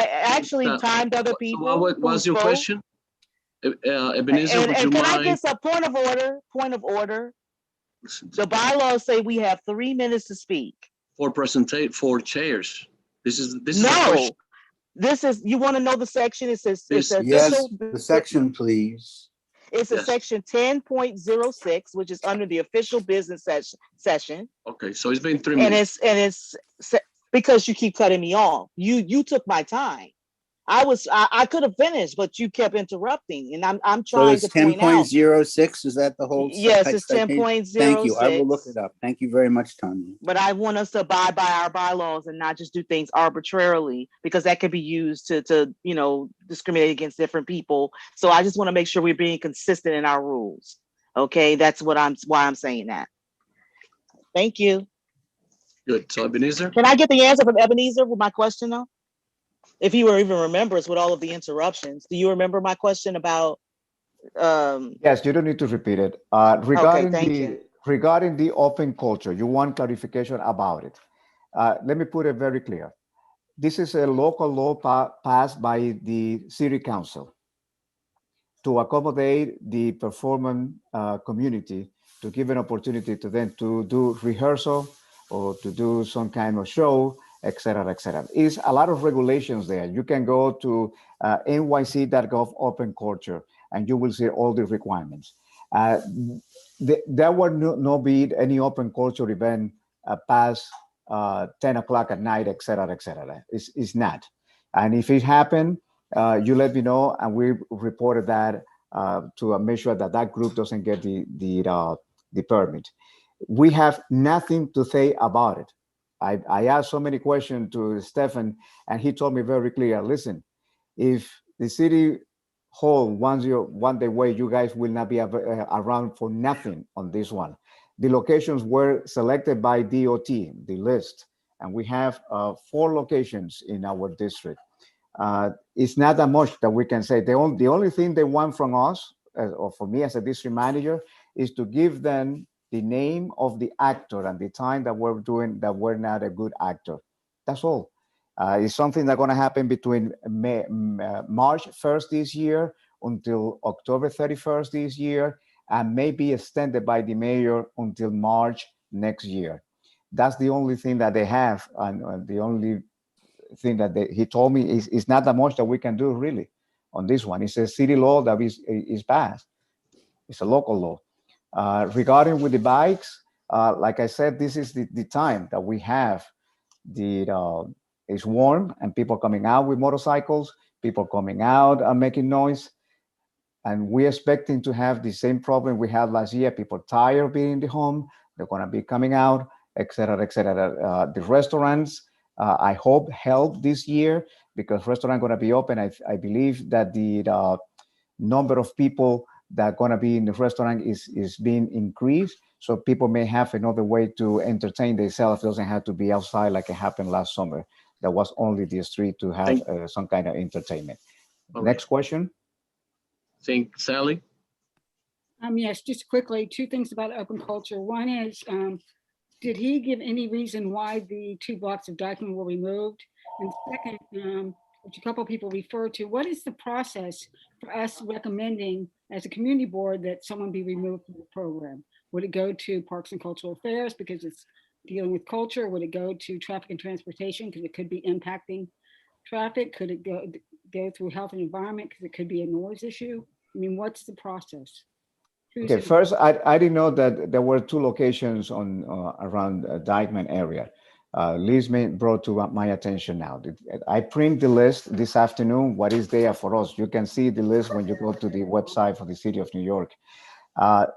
actually timed other people. So what was your question? Ebenezer, would you can mind? I get a point of order? The bylaws say we have 3 minutes to speak. For chairs. This is no. This is, you want to know the section? It says yes, the section, please. It's a section 10.06, which is under the official business session. Okay, so it's been 3 minutes. And it's because you keep cutting me off. You took my time. I could have finished, but you kept interrupting, and I'm trying to point out. So it's 10.06. Is that the whole? Yes, it's 10.06. Thank you. I will look it up. Thank you very much, Tanya. But I want us to abide by our bylaws and not just do things arbitrarily, because that could be used to discriminate against different people. So I just want to make sure we're being consistent in our rules. Okay, that's why I'm saying that. Thank you. Good. So Ebenezer, can I get the answer from Ebenezer with my question though? If he even remembers with all of the interruptions, do you remember my question about? Yes, you don't need to repeat it. Regarding the open culture, you want clarification about it. Let me put it very clear. This is a local law passed by the city council to accommodate the performing community, to give an opportunity to them to do rehearsal or to do some kind of show, et cetera, et cetera. It's a lot of regulations there. You can go to nyc.gov open culture and you will see all the requirements. There will no be any open culture event past 10 o'clock at night, et cetera, et cetera. It's not. And if it happened, you let me know and we reported that to make sure that group doesn't get the permit. We have nothing to say about it. I asked so many questions to Stephen, and he told me very clear, listen, if the city hall wants the way, you guys will not be around for nothing on this one. The locations were selected by DOT, the list, and we have 4 locations in our district. it's not that much that we can say. The only thing they want from us, or for me as a district manager, is to give them the name of the actor and the time that we're doing that we're not a good actor. That's all. It's something that's going to happen between March 1st this year until October 31st this year, and maybe extended by the mayor until March next year. That's the only thing that they have, and the only thing that he told me is not that much that we can do really on this one. It's a city law that is passed. It's a local law. Regarding with the bikes, like I said, this is the time that we have. It's warm and people coming out with motorcycles, people coming out and making noise. And we're expecting to have the same problem we had last year. People tired of being in the home, they're going to be coming out, et cetera, et cetera. The restaurants, I hope, help this year because restaurants are going to be open. I believe that the number of people that are going to be in the restaurant is being increased. So people may have another way to entertain themselves. It doesn't have to be outside like it happened last summer. That was only the street to have some kind of entertainment. Next question. Think Sally? Yes, just quickly, two things about open culture. One is, did he give any reason why the 2 blocks of Dyckman were removed? And second, which a couple of people referred to, what is the process for us recommending as a community board that someone be removed from the program? Would it go to Parks and Cultural Affairs because it's dealing with culture? Would it go to Traffic and Transportation because it could be impacting traffic? Could it go through Health and Environment because it could be a noise issue? I mean, what's the process? Okay, first, I didn't know that there were 2 locations on around Dyckman area. Liz brought to my attention now. I print the list this afternoon, what is there for us. You can see the list when you go to the website for the City of New York.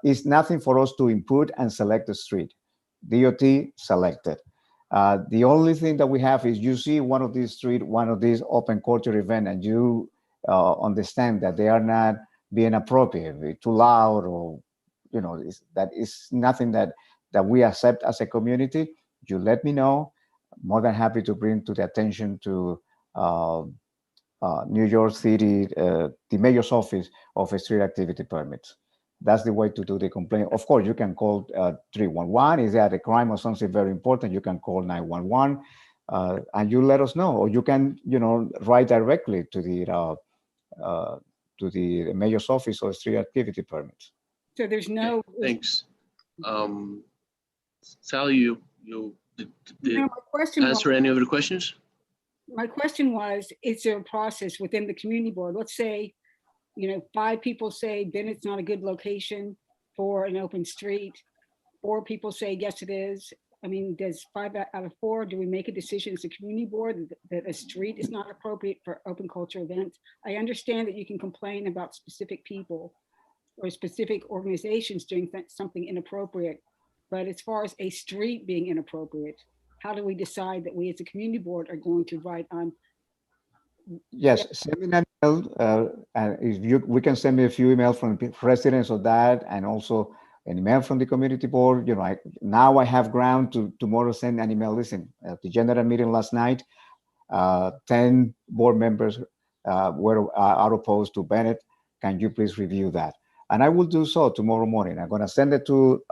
It's nothing for us to input and select the street. DOT selected. The only thing that we have is you see one of these street, one of these open culture event, and you understand that they are not being appropriate, too loud, or that is nothing that we accept as a community. You let me know. More than happy to bring to the attention to New York City, the mayor's office of street activity permits. That's the way to do the complaint. Of course, you can call 311. Is that a crime or something very important? You can call 911, and you let us know. Or you can, write directly to the mayor's office of street activity permits. So there's no. Thanks. Sally, you did answer any of the questions? My question was, is there a process within the community board? Let's say, 5 people say Bennett's not a good location for an open street. 4 people say, yes, it is. I mean, does 5 out of 4, do we make a decision as a community board that a street is not appropriate for open culture events? I understand that you can complain about specific people or specific organizations doing something inappropriate, but as far as a street being inappropriate, how do we decide that we as a community board are going to write on? Yes, send me an email, and we can send me a few emails from the residents of that, and also an email from the community board. Now I have ground to tomorrow send an email. Listen, at the general meeting last night, 10 board members are opposed to Bennett. Can you please review that? And I will do so tomorrow morning. I'm going to send it to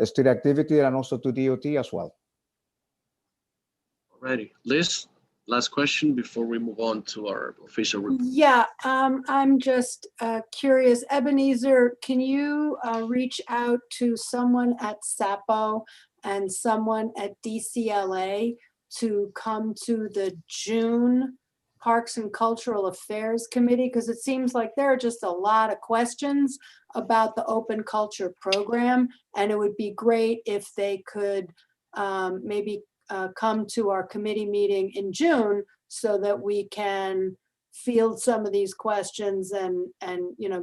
street activity and also to DOT as well. Alrighty, Liz, last question before we move on to our official report. Yeah, I'm just curious. Ebenezer, can you reach out to someone at SAPO and someone at DCLA to come to the June Parks and Cultural Affairs Committee? Because it seems like there are just a lot of questions about the open culture program, and it would be great if they could maybe come to our committee meeting in June so that we can field some of these questions and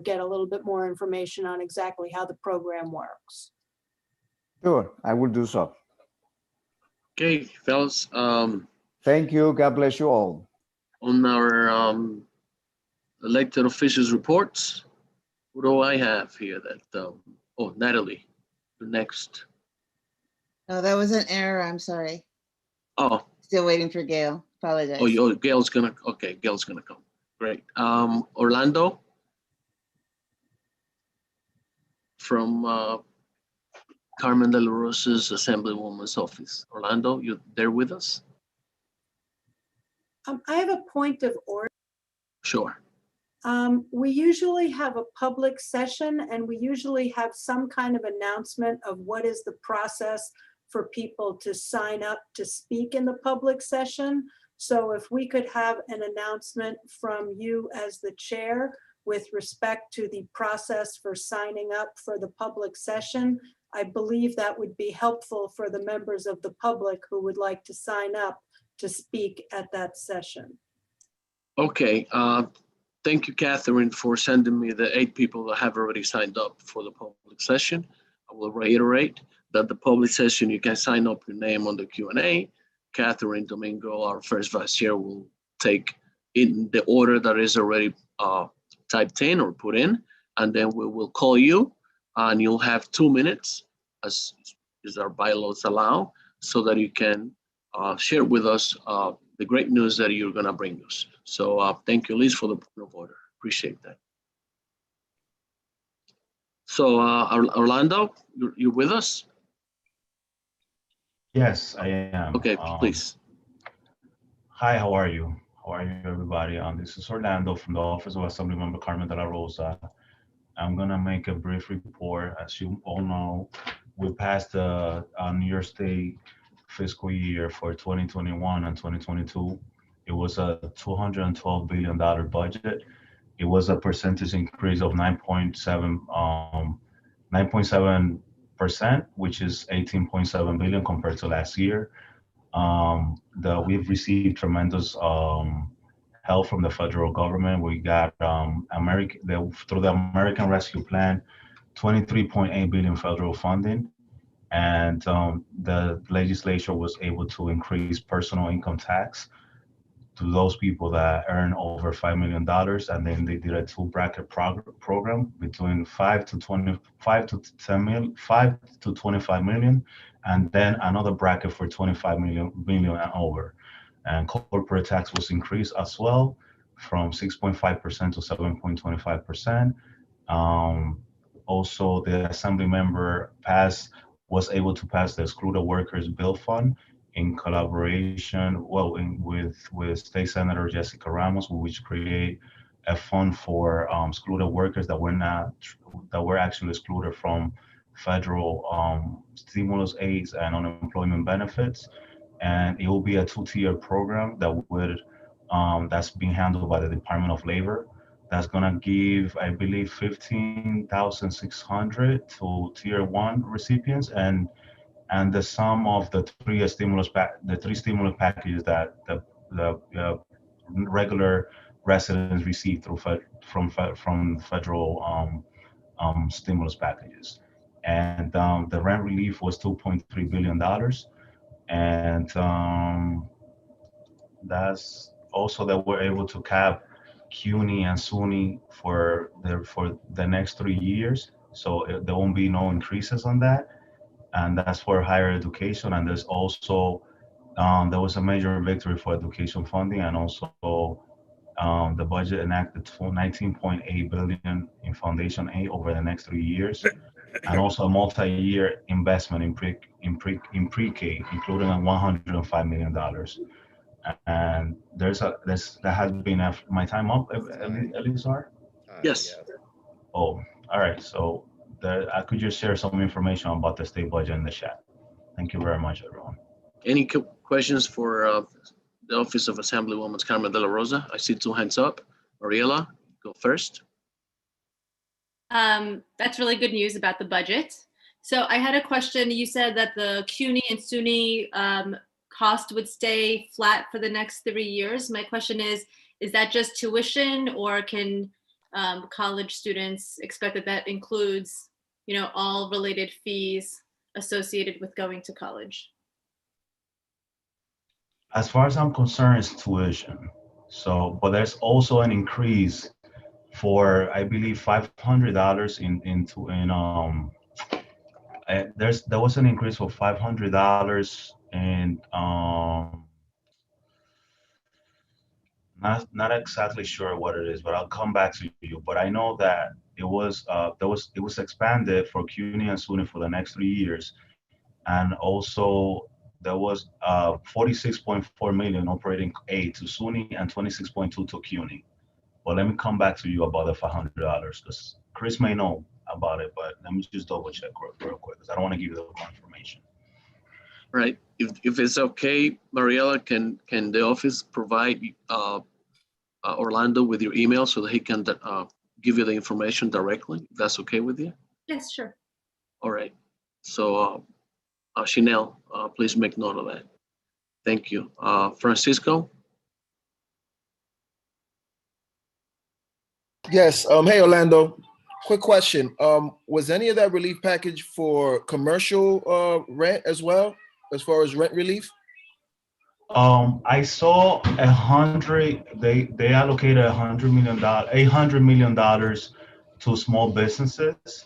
get a little bit more information on exactly how the program works. Sure, I will do so. Okay, fellas. Thank you. God bless you all. On our elected officials reports, what do I have here? That oh, Natalie, the next. No, that was an error. I'm sorry. Oh. Still waiting for Gail. Apologize. Oh, Gail's gonna, okay, Gail's gonna come. Great. Orlando? From Carmen de la Rosa's Assemblywoman's office. Orlando, you there with us? I have a point of order. Sure. We usually have a public session and we usually have some kind of announcement of what is the process for people to sign up to speak in the public session. So if we could have an announcement from you as the chair with respect to the process for signing up for the public session, I believe that would be helpful for the members of the public who would like to sign up to speak at that session. Okay. Thank you, Catherine, for sending me the 8 people that have already signed up for the public session. I will reiterate that the public session, you can sign up your name on the Q&A. Catherine Domingo, our first vice chair, will take in the order that is already typed in or put in, and then we will call you, and you'll have 2 minutes, as our bylaws allow, so that you can share with us the great news that you're gonna bring us. So thank you, Liz, for the point of order. Appreciate that. So Orlando, you're with us? Yes, I am. Okay, please. Hi, how are you? How are you, everybody? This is Orlando from the Office of Assemblymember Carmen de la Rosa. I'm gonna make a brief report. As you all know, we passed the New York State fiscal year for 2021 and 2022. It was a $212 billion budget. It was a percentage increase of 9.7%, which is 18.7 billion compared to last year. We've received tremendous help from the federal government. We got through the American Rescue Plan, 23.8 billion federal funding. And the legislature was able to increase personal income tax to those people that earn over $5 million. And then they did a 2-bracket program between 5 to 25 million, and then another bracket for 25 million and over. And corporate tax was increased as well from 6.5% to 7.25%. Also, the assembly member was able to pass the Excluded Workers Bill Fund in collaboration, with State Senator Jessica Ramos, which create a fund for excluded workers that were actually excluded from federal stimulus aids and unemployment benefits. And it will be a 2-tier program that's being handled by the Department of Labor. That's gonna give, I believe, 15,600 to Tier 1 recipients, and the sum of the 3 stimulus packages that the regular residents receive from federal stimulus packages. And the rent relief was $2.3 billion, and that's also that we're able to cap CUNY and SUNY for the next 3 years, so there won't be no increases on that. And that's for higher education. And there's also there was a major victory for education funding, and also the budget enacted 19.8 billion in foundation aid over the next 3 years, and also a multi-year investment in pre-K, including $105 million. And that has been my time up, Elizar? Yes. Oh, all right. So I could just share some information about the state budget in the chat. Thank you very much, everyone. Any questions for the Office of Assemblywoman Carmen de la Rosa? I see 2 hands up. Mariela, go first. That's really good news about the budget. So I had a question. You said that the CUNY and SUNY cost would stay flat for the next 3 years. My question is that just tuition, or can college students expect that includes, all related fees associated with going to college? As far as I'm concerned, it's tuition. So, but there's also an increase for, I believe, $500 there was an increase for $500 in Not exactly sure what it is, but I'll come back to you. But I know that it was it was expanded for CUNY and SUNY for the next 3 years, and also there was 46.4 million operating aid to SUNY and 26.2 to CUNY. But let me come back to you about the $500 because Chris may know about it, but let me just double check real quick because I don't want to give you the wrong information. Right. If it's okay, Mariela, can the office provide Orlando with your email so that he can give you the information directly? If that's okay with you? Yes, sure. All right. So Chanel, please make note of that. Thank you. Francisco? Yes. Hey, Orlando. Quick question. Was any of that relief package for commercial rent as well, as far as rent relief? I saw 100. They allocated $800 million to small businesses.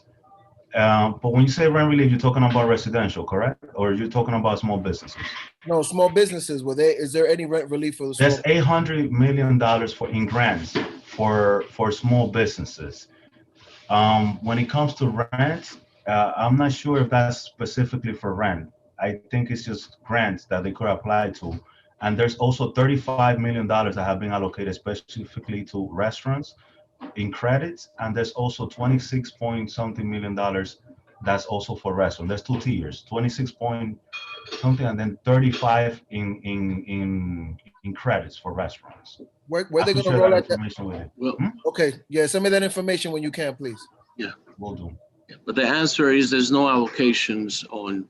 But when you say rent relief, you're talking about residential, correct? Or you're talking about small businesses? No, small businesses. Is there any rent relief for the small? There's $800 million in grants for small businesses. When it comes to rent, I'm not sure if that's specifically for rent. I think it's just grants that they could apply to. And there's also $35 million that have been allocated specifically to restaurants in credits. And there's also 26 point something million dollars that's also for restaurants. There's two tiers, 26 point something, and then 35 in credits for restaurants. Where I they can gonna share roll that that? information with you. Well, Okay, yeah, send me that information when you can, please. Yeah, will do. Yeah, but the answer is there's no allocations on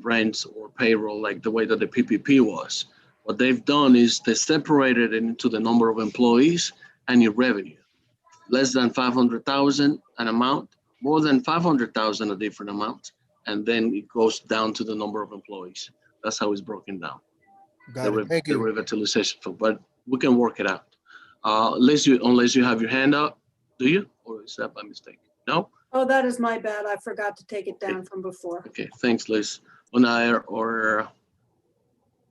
rents or payroll like the way that the PPP was. What they've done is they separated it into the number of employees and your revenue. Less than 500,000 an amount, more than 500,000 a different amount, and then it goes down to the number of employees. That's how it's broken down. Got it. Thank The you. revitalization fund, but we can work it out. Unless you have your hand up, do you? Or is that by mistake? No? Oh, that is my bad. I forgot to take it down from before. Okay, thanks, Liz.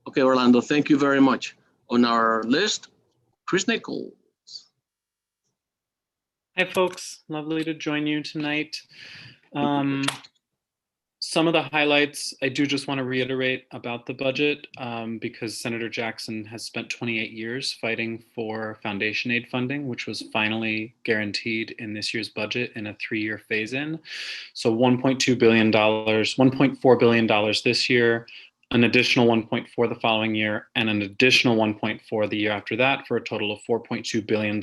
Okay, Orlando, thank you very much. On our list, Chris Nichols. Hi, folks. Lovely to join you tonight. Some of the highlights I do just want to reiterate about the budget because Senator Jackson has spent 28 years fighting for foundation aid funding, which was finally guaranteed in this year's budget in a 3-year phase-in. So $1.2 billion, $1.4 billion this year, an additional 1.4 the following year, and an additional 1.4 the year after that, for a total of $4.2 billion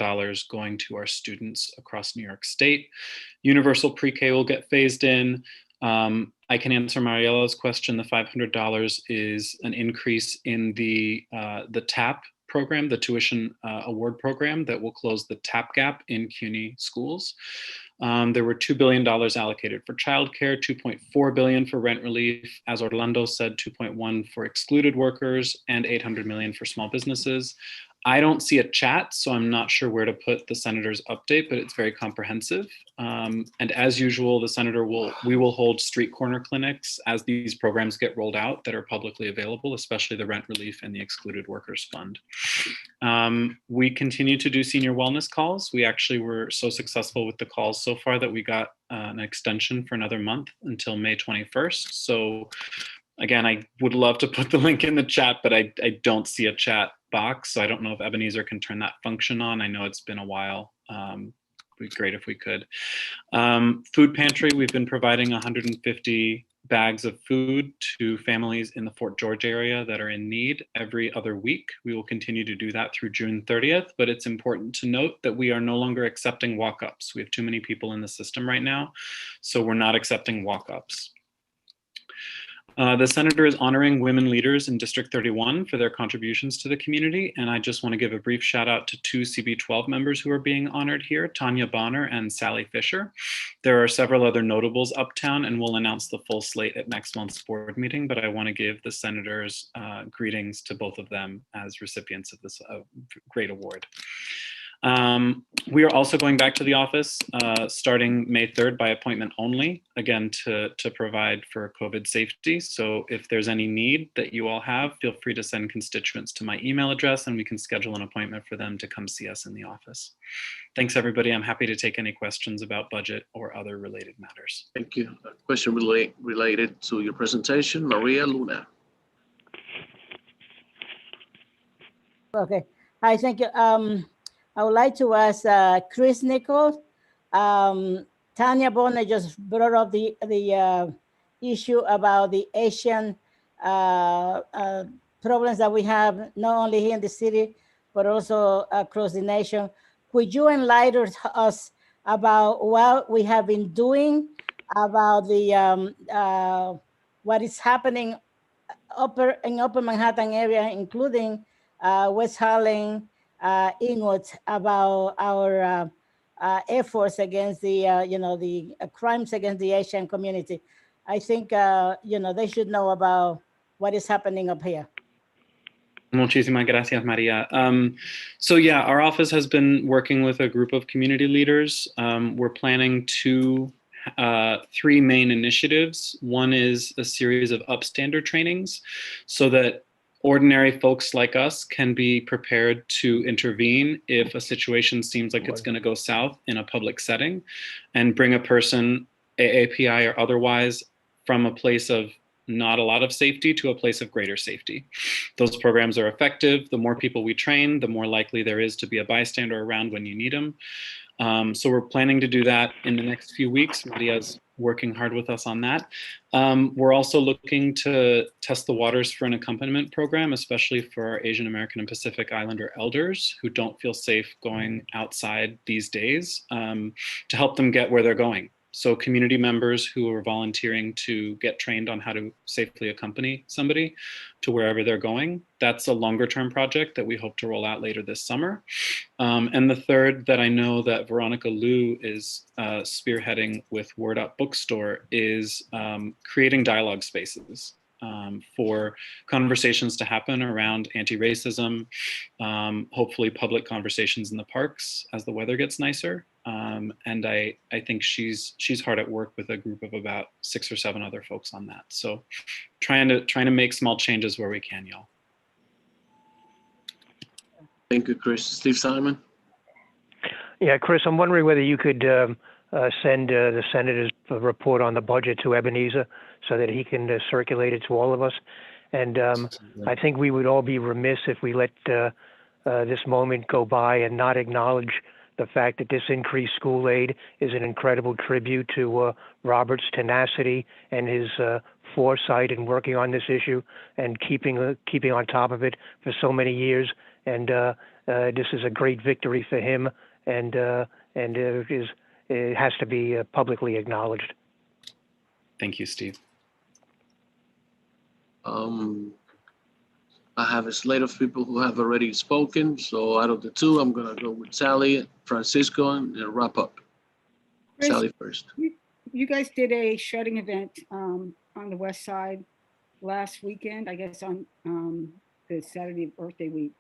going to our students across New York State. Universal pre-K will get phased in. I can answer Mariela's question. The $500 is an increase in the TAP program, the tuition award program that will close the TAP gap in CUNY schools. There were $2 billion allocated for childcare, $2.4 billion for rent relief, as Orlando said, $2.1 for excluded workers, and $800 million for small businesses. I don't see a chat, so I'm not sure where to put the senator's update, but it's very comprehensive. And as usual, the senator we will hold street corner clinics as these programs get rolled out that are publicly available, especially the rent relief and the excluded workers fund. We continue to do senior wellness calls. We actually were so successful with the calls so far that we got an extension for another month until May 21st. So again, I would love to put the link in the chat, but I don't see a chat box. So I don't know if Ebenezer can turn that function on. I know it's been a while. It'd be great if we could. Food pantry, we've been providing 150 bags of food to families in the Fort George area that are in need every other week. We will continue to do that through June 30th, but it's important to note that we are no longer accepting walk-ups. We have too many people in the system right now, so we're not accepting walk-ups. The senator is honoring women leaders in District 31 for their contributions to the community, and I just want to give a brief shout out to 2 CB12 members who are being honored here, Tanya Bonner and Sally Fisher. There are several other notables uptown, and we'll announce the full slate at next month's board meeting, but I want to give the senators greetings to both of them as recipients of this great award. We are also going back to the office starting May 3rd by appointment only, again, to provide for COVID safety. So if there's any need that you all have, feel free to send constituents to my email address and we can schedule an appointment for them to come see us in the office. Thanks, everybody. I'm happy to take any questions about budget or other related matters. Thank you. A question related to your presentation, Maria Luna. Okay. Hi, thank you. I would like to ask Chris Nichols. Tanya Bonner just brought up the issue about the Asian problems that we have, not only here in the city, but also across the nation. Could you enlighten us about what we have been doing about the what is happening in Upper Manhattan area, including West Harlem, Inwood, about our efforts against the the crimes against the Asian community? I think they should know about what is happening up here. Muchísimas gracias, Maria. So yeah, our office has been working with a group of community leaders. We're planning three main initiatives. One is a series of upstander trainings so that ordinary folks like us can be prepared to intervene if a situation seems like it's going to go south in a public setting, and bring a person, AAPI or otherwise, from a place of not a lot of safety to a place of greater safety. Those programs are effective. The more people we train, the more likely there is to be a bystander around when you need them. So we're planning to do that in the next few weeks. Maria's working hard with us on that. We're also looking to test the waters for an accompaniment program, especially for our Asian American and Pacific Islander elders who don't feel safe going outside these days, to help them get where they're going. So community members who are volunteering to get trained on how to safely accompany somebody to wherever they're going. That's a longer term project that we hope to roll out later this summer. And the third that I know that Veronica Liu is spearheading with Word Up Bookstore is creating dialogue spaces for conversations to happen around anti-racism, hopefully public conversations in the parks as the weather gets nicer. And I think she's hard at work with a group of about 6 or 7 other folks on that. So trying to make small changes where we can, y'all. Thank you, Chris. Steve Simon. Yeah, Chris, I'm wondering whether you could send the senator's report on the budget to Ebenezer so that he can circulate it to all of us. And I think we would all be remiss if we let this moment go by and not acknowledge the fact that this increased school aid is an incredible tribute to Robert's tenacity and his foresight in working on this issue and keeping on top of it for so many years. And this is a great victory for him, and it has to be publicly acknowledged. Thank you, Steve. I have a slate of people who have already spoken. So out of the 2, I'm going to go with Sally, Francisco, and wrap up. Chris, Sally first. You guys did a shredding event on the West Side last weekend, I guess on the Saturday of Earth Day week.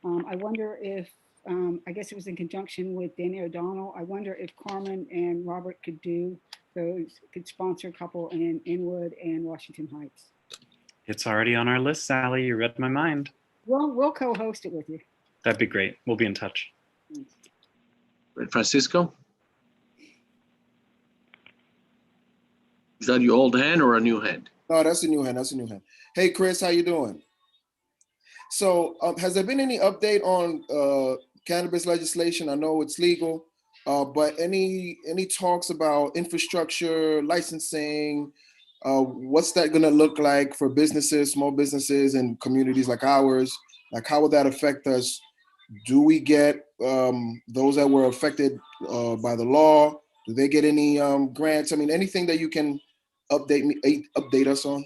I wonder if, I guess it was in conjunction with Danny O'Donnell. I wonder if Carmen and Robert could sponsor a couple in Inwood and Washington Heights. It's already on our list, Sally. You read my mind. We'll co-host it with you. That'd be great. We'll be in touch. Francisco? Is that your old hand or a new hand? No, that's a new hand. That's a new hand. Hey, Chris, how you doing? So has there been any update on cannabis legislation? I know it's legal, but any talks about infrastructure, licensing? What's that going to look like for businesses, small businesses, and communities like ours? Like, how will that affect us? Do we get those that were affected by the law? Do they get any grants? I mean, anything that you can update us on?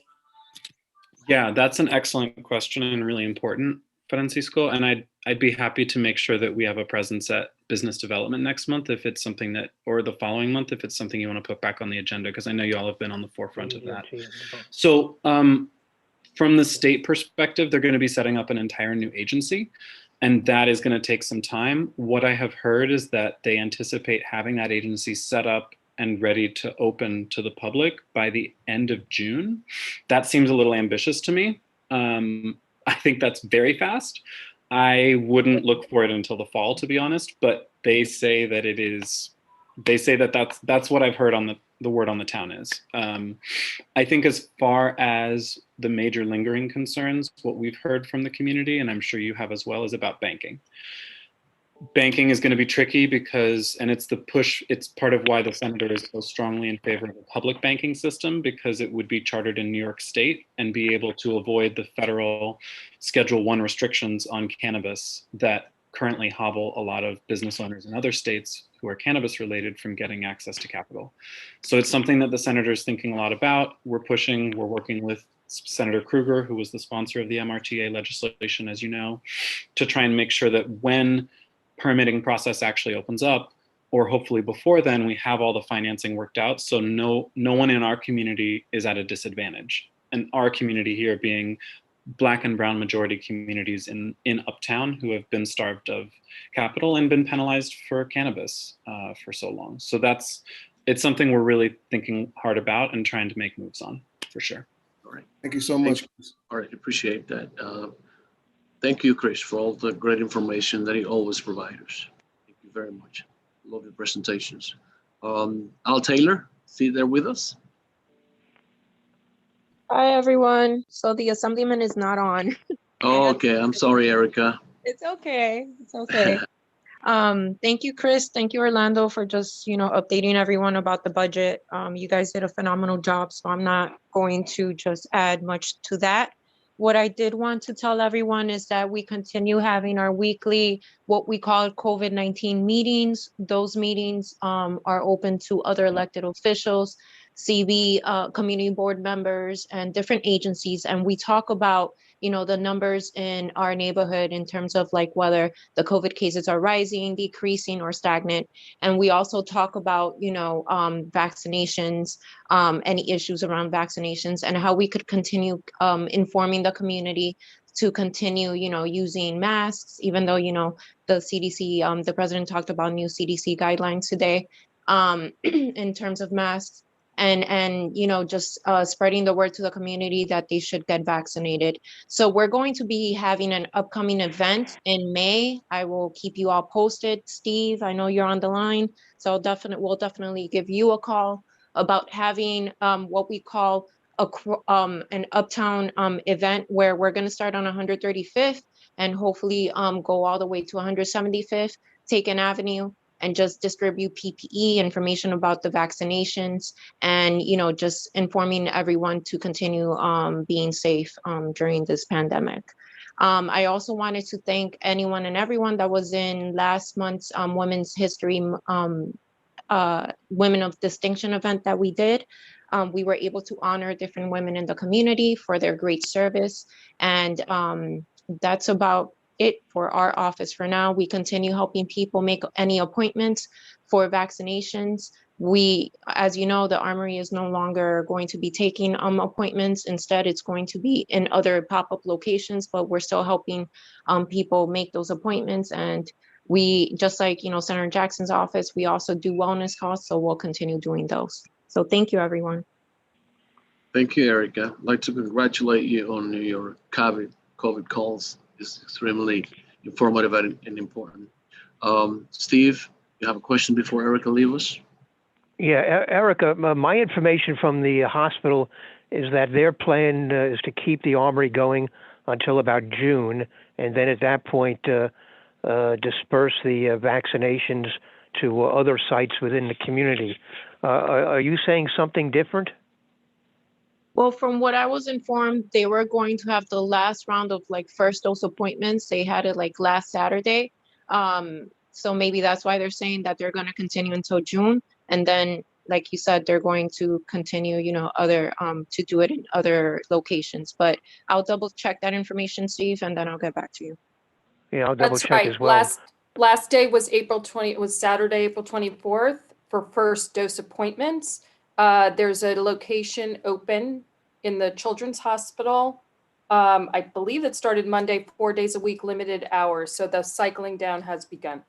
Yeah, that's an excellent question and really important, Francisco. And I'd be happy to make sure that we have a presence at business development next month if it's something that, or the following month if it's something you want to put back on the agenda, because I know you all have been on the forefront of that. So from the state perspective, they're going to be setting up an entire new agency. And that is going to take some time. What I have heard is that they anticipate having that agency set up and ready to open to the public by the end of June. That seems a little ambitious to me. I think that's very fast. I wouldn't look for it until the fall, to be honest, but they say that it is, they say that that's what I've heard on the word on the town is. I think as far as the major lingering concerns, what we've heard from the community, and I'm sure you have as well, is about banking. Banking is going to be tricky because, and it's the push, it's part of why the senator is so strongly in favor of a public banking system, because it would be chartered in New York State and be able to avoid the federal Schedule I restrictions on cannabis that currently hobble a lot of business owners in other states who are cannabis related from getting access to capital. So it's something that the senator is thinking a lot about. We're pushing, we're working with Senator Krueger, who was the sponsor of the MRTA legislation, as you know, to try and make sure that when permitting process actually opens up, or hopefully before then, we have all the financing worked out, so no one in our community is at a disadvantage. And our community here being Black and brown majority communities in Uptown who have been starved of capital and been penalized for cannabis for so long. So it's something we're really thinking hard about and trying to make moves on, for sure. All right. Thank you so much. All right, appreciate that. Thank you, Chris, for all the great information that he always provides us. Thank you very much. Love your presentations. Al Taylor, see there with us? Hi, everyone. So the assemblyman is not on. Oh, okay, I'm sorry, Erica. It's okay. It's okay. Thank you, Chris. Thank you, Orlando, for just, updating everyone about the budget. You guys did a phenomenal job, so I'm not going to just add much to that. What I did want to tell everyone is that we continue having our weekly, what we call COVID-19 meetings. Those meetings are open to other elected officials, CB community board members, and different agencies. And we talk about, the numbers in our neighborhood in terms of like whether the COVID cases are rising, decreasing, or stagnant. And we also talk about, vaccinations, any issues around vaccinations, and how we could continue informing the community to continue, using masks, even though, the CDC, the president talked about new CDC guidelines today in terms of masks. And just spreading the word to the community that they should get vaccinated. So we're going to be having an upcoming event in May. I will keep you all posted. Steve, I know you're on the line, so we'll definitely give you a call about having what we call an uptown event where we're going to start on 135th and hopefully go all the way to 175th, Taken Avenue, and just distribute PPE information about the vaccinations and, just informing everyone to continue being safe during this pandemic. I also wanted to thank anyone and everyone that was in last month's Women's History Women of Distinction event that we did. We were able to honor different women in the community for their great service. And that's about it for our office for now. We continue helping people make any appointments for vaccinations. We, as you know, the Armory is no longer going to be taking appointments. Instead, it's going to be in other pop-up locations, but we're still helping people make those appointments. And we, just like, Senator Jackson's office, we also do wellness calls, so we'll continue doing those. So thank you, everyone. Thank you, Erica. I'd like to congratulate you on your COVID calls. It's extremely informative and important. Steve, you have a question before Erica leaves us? Yeah, Erica, my information from the hospital is that their plan is to keep the Armory going until about June, and then at that point disperse the vaccinations to other sites within the community. Are you saying something different? Well, from what I was informed, they were going to have the last round of first dose appointments. They had it last Saturday. So maybe that's why they're saying that they're going to continue until June. And then, like you said, they're going to continue, other to do it in other locations. But I'll double check that information, Steve, and then I'll get back to you. Yeah, I'll double That's check right. as well. Last day was it was Saturday, April 24th for first dose appointments. There's a location open in the Children's Hospital I believe it started Monday, 4 days a week, limited hours. So the cycling down has begun.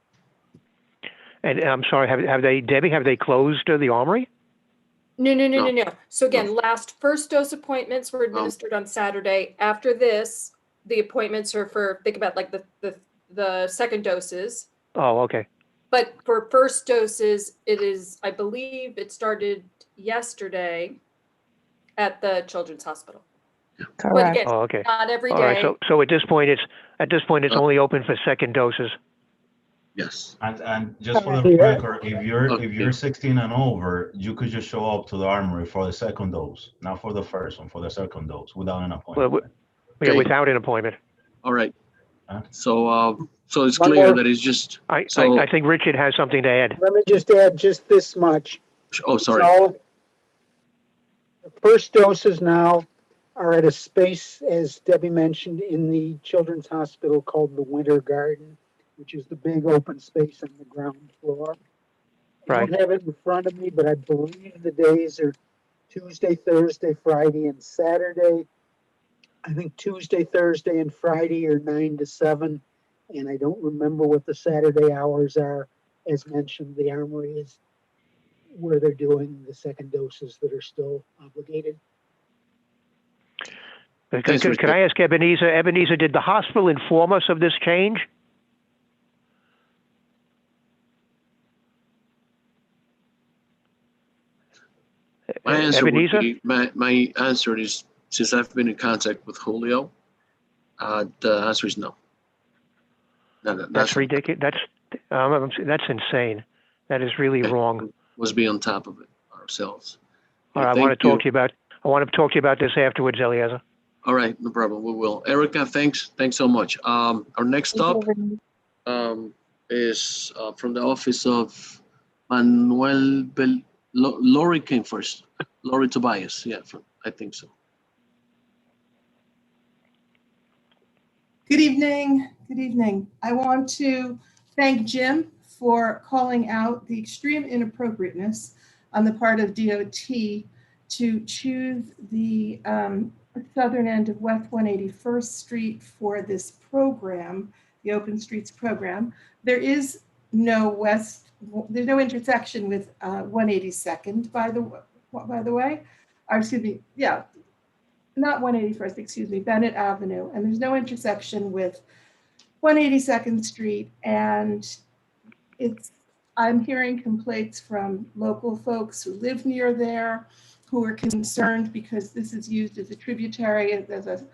And I'm sorry, have they, Debbie, have they closed the Armory? No. So again, first dose appointments were administered on Saturday. After this, the appointments are for, think about like the second doses. Oh, okay. But for first doses, it is, I believe it started yesterday at the Children's Hospital. But again, Oh, okay. not every All right. day. So at this point, it's only open for second doses. Yes. And just for the record, if you're 16 and over, you could just show up to the Armory for the second dose, not for the first one, for the second dose, without an appointment. Well, yeah, without an appointment. All right. So it's One clear more- that it's just. I think Richard has something to add. Let me just add just this much. Oh, sorry. So the first doses now are at a space, as Debbie mentioned, in the Children's Hospital called the Winter Garden, which is the big open space on the ground floor. I don't have it in front of me, but I believe the days are Tuesday, Thursday, Friday, and Saturday. I think Tuesday, Thursday, and Friday are 9 to 7. And I don't remember what the Saturday hours are. As mentioned, the Armory is where they're doing the second doses that are still obligated. Could I ask Ebenezer? Ebenezer, did the hospital inform us of this change? My answer would Ebenezer? be, my answer is, since I've been in contact with Julio, the answer is no. That's ridiculous. That's insane. That is really wrong. Let's be on top of it ourselves. All right, I want to talk to you about this afterwards, Eliezer. All right, no problem. We will. Erica, thanks so much. Our next stop is from the office of Manuel Lori came first. Lori Tobias, yeah, I think so. Good evening. Good evening. I want to thank Jim for calling out the extreme inappropriateness on the part of DOT to choose the southern end of West 181st Street for this program, the Open Streets program. There is there's no intersection with 182nd, by the way. Or excuse me, yeah, not 181st, excuse me, Bennett Avenue. And there's no intersection with 182nd Street. And I'm hearing complaints from local folks who live near there, who are concerned because this is used as a tributary, as a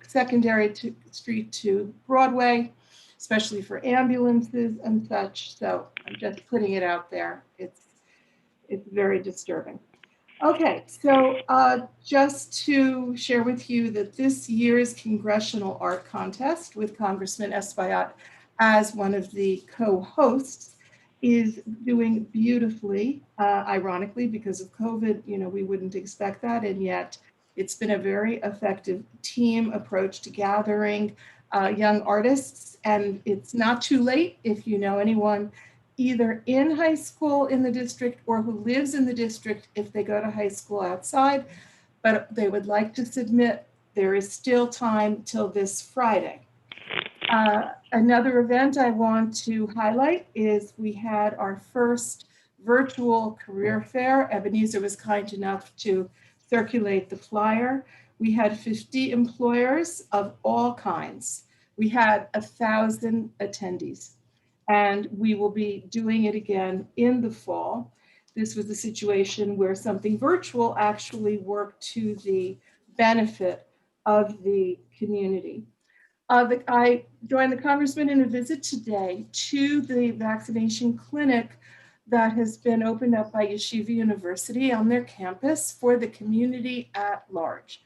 secondary street to Broadway, especially for ambulances and such. So I'm just putting it out there. It's very disturbing. Okay, so just to share with you that this year's Congressional Art Contest with Congressman Espaillat as one of the co-hosts is doing beautifully, ironically, because of COVID, we wouldn't expect that. And yet it's been a very effective team approach to gathering young artists. And it's not too late if you know anyone either in high school in the district or who lives in the district if they go to high school outside, but they would like to submit. There is still time till this Friday. Another event I want to highlight is we had our first virtual career fair. Ebenezer was kind enough to circulate the flyer. We had 50 employers of all kinds. We had 1,000 attendees, and we will be doing it again in the fall. This was a situation where something virtual actually worked to the benefit of the community. I joined the congressman in a visit today to the vaccination clinic that has been opened up by Yeshiva University on their campus for the community at large.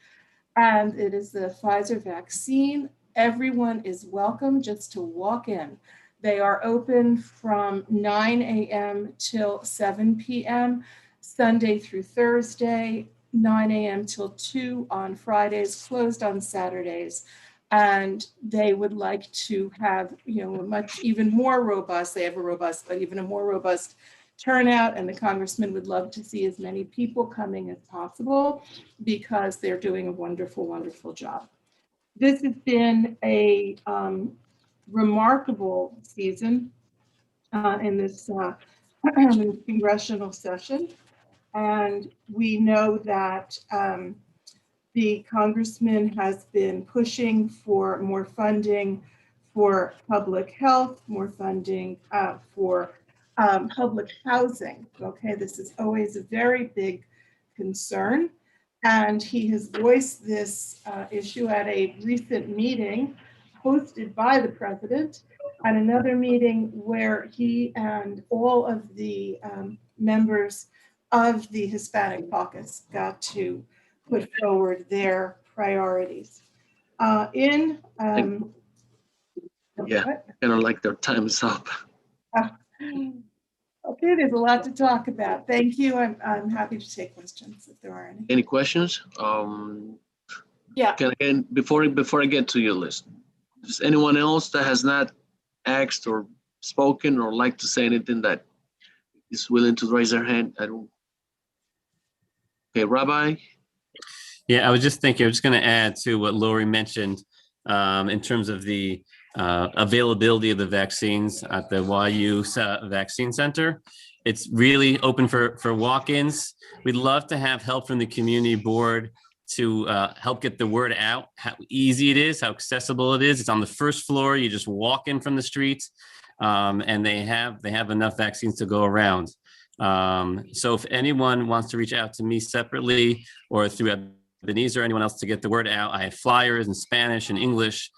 And it is the Pfizer vaccine. Everyone is welcome just to walk in. They are open from 9 a.m. till 7 p.m., Sunday through Thursday, 9 a.m. till 2 on Fridays, closed on Saturdays. And they would like to have, a much even more robust, they have a robust, but even a more robust turnout. And the congressman would love to see as many people coming as possible because they're doing a wonderful, wonderful job. This has been a remarkable season in this congressional session. And we know that the congressman has been pushing for more funding for public health, more funding for public housing. Okay, this is always a very big concern. And he has voiced this issue at a recent meeting hosted by the president, at another meeting where he and all of the members of the Hispanic caucus got to put forward their priorities. Yeah, kind of like their time's up. Okay, there's a lot to talk about. Thank you. I'm happy to take questions if there are any. Any questions? Yeah. Can again, before I get to your list, is anyone else that has not asked or spoken or like to say anything that is willing to raise their hand? I don't. Okay, Rabbi. Yeah, I was just thinking, I was just going to add to what Lori mentioned in terms of the availability of the vaccines at the YU Vaccine Center. It's really open for walk-ins. We'd love to have help from the community board to help get the word out, how easy it is, how accessible it is. It's on the first floor. You just walk in from the streets, and they have enough vaccines to go around. So if anyone wants to reach out to me separately or through Ebenezer or anyone else to get the word out, I have flyers in Spanish and English.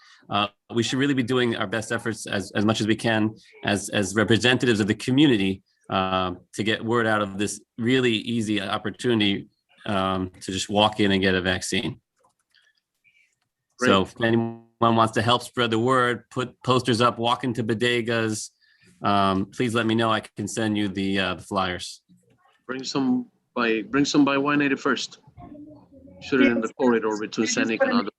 We should really be doing our best efforts as much as we can as representatives of the community to get word out of this really easy opportunity to just walk in and get a vaccine. Great. So if anyone wants to help spread the word, put posters up, walk into bodegas, please let me know. I can send you the flyers. Bring some by 181st. Shoot it in the corridor between Seneca and other.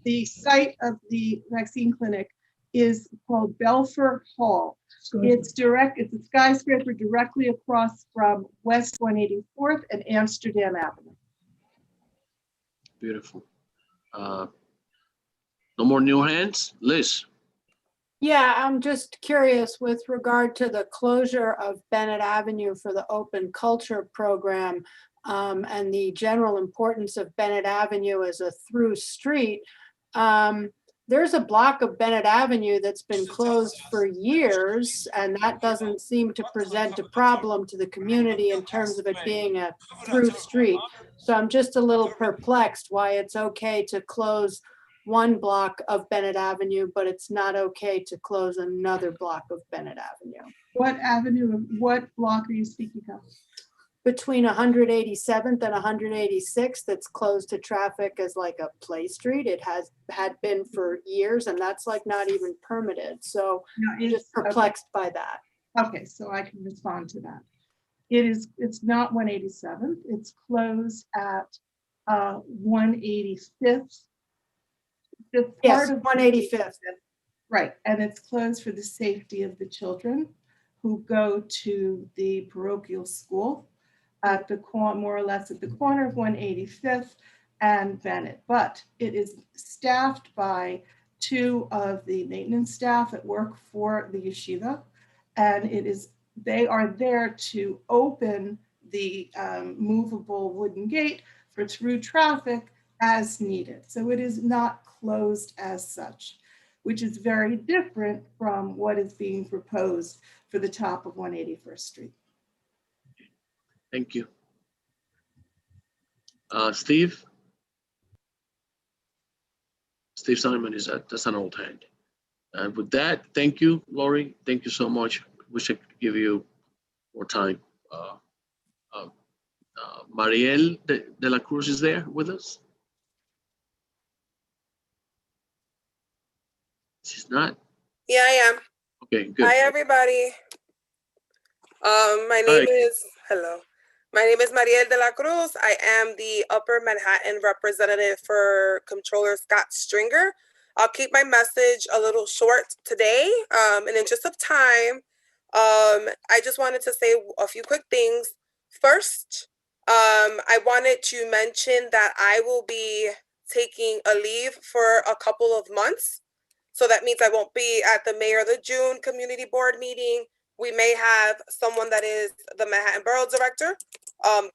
The site of the vaccine clinic is called Belfer Hall. It's a skyscraper directly across from West 184th and Amsterdam Avenue. Beautiful. No more new hands? Liz. Yeah, I'm just curious with regard to the closure of Bennett Avenue for the open culture program and the general importance of Bennett Avenue as a through street. There's a block of Bennett Avenue that's been closed for years, and that doesn't seem to present a problem to the community in terms of it being a through street. So I'm just a little perplexed why it's okay to close one block of Bennett Avenue, but it's not okay to close another block of Bennett Avenue. What block are you speaking of? Between 187th and 186th, that's closed to traffic as like a play street. It had been for years, and that's like not even permitted. So I'm just perplexed by that. Okay, so I can respond to that. It's not 187th. It's closed at 185th. Yes, 185th. Right, and it's closed for the safety of the children who go to the parochial school at the more or less at the corner of 185th and Bennett. But it is staffed by two of the maintenance staff that work for the yeshiva, and they are there to open the movable wooden gate for through traffic as needed. So it is not closed as such, which is very different from what is being proposed for the top of 181st Street. Thank you. Steve? Steve Simon that's an old hand. And with that, thank you, Lori. Thank you so much. Wish I could give you more time. Mariel de la Cruz is there with us? She's not? Yeah, I am. Okay, good. Hi, everybody. My name is Mariel de la Cruz. I am the Upper Manhattan representative for Comptroller Scott Stringer. I'll keep my message a little short today. In the interest of time, I just wanted to say a few quick things. First, I wanted to mention that I will be taking a leave for a couple of months. So that means I won't be at the May or the June community board meeting. We may have someone that is the Manhattan Borough Director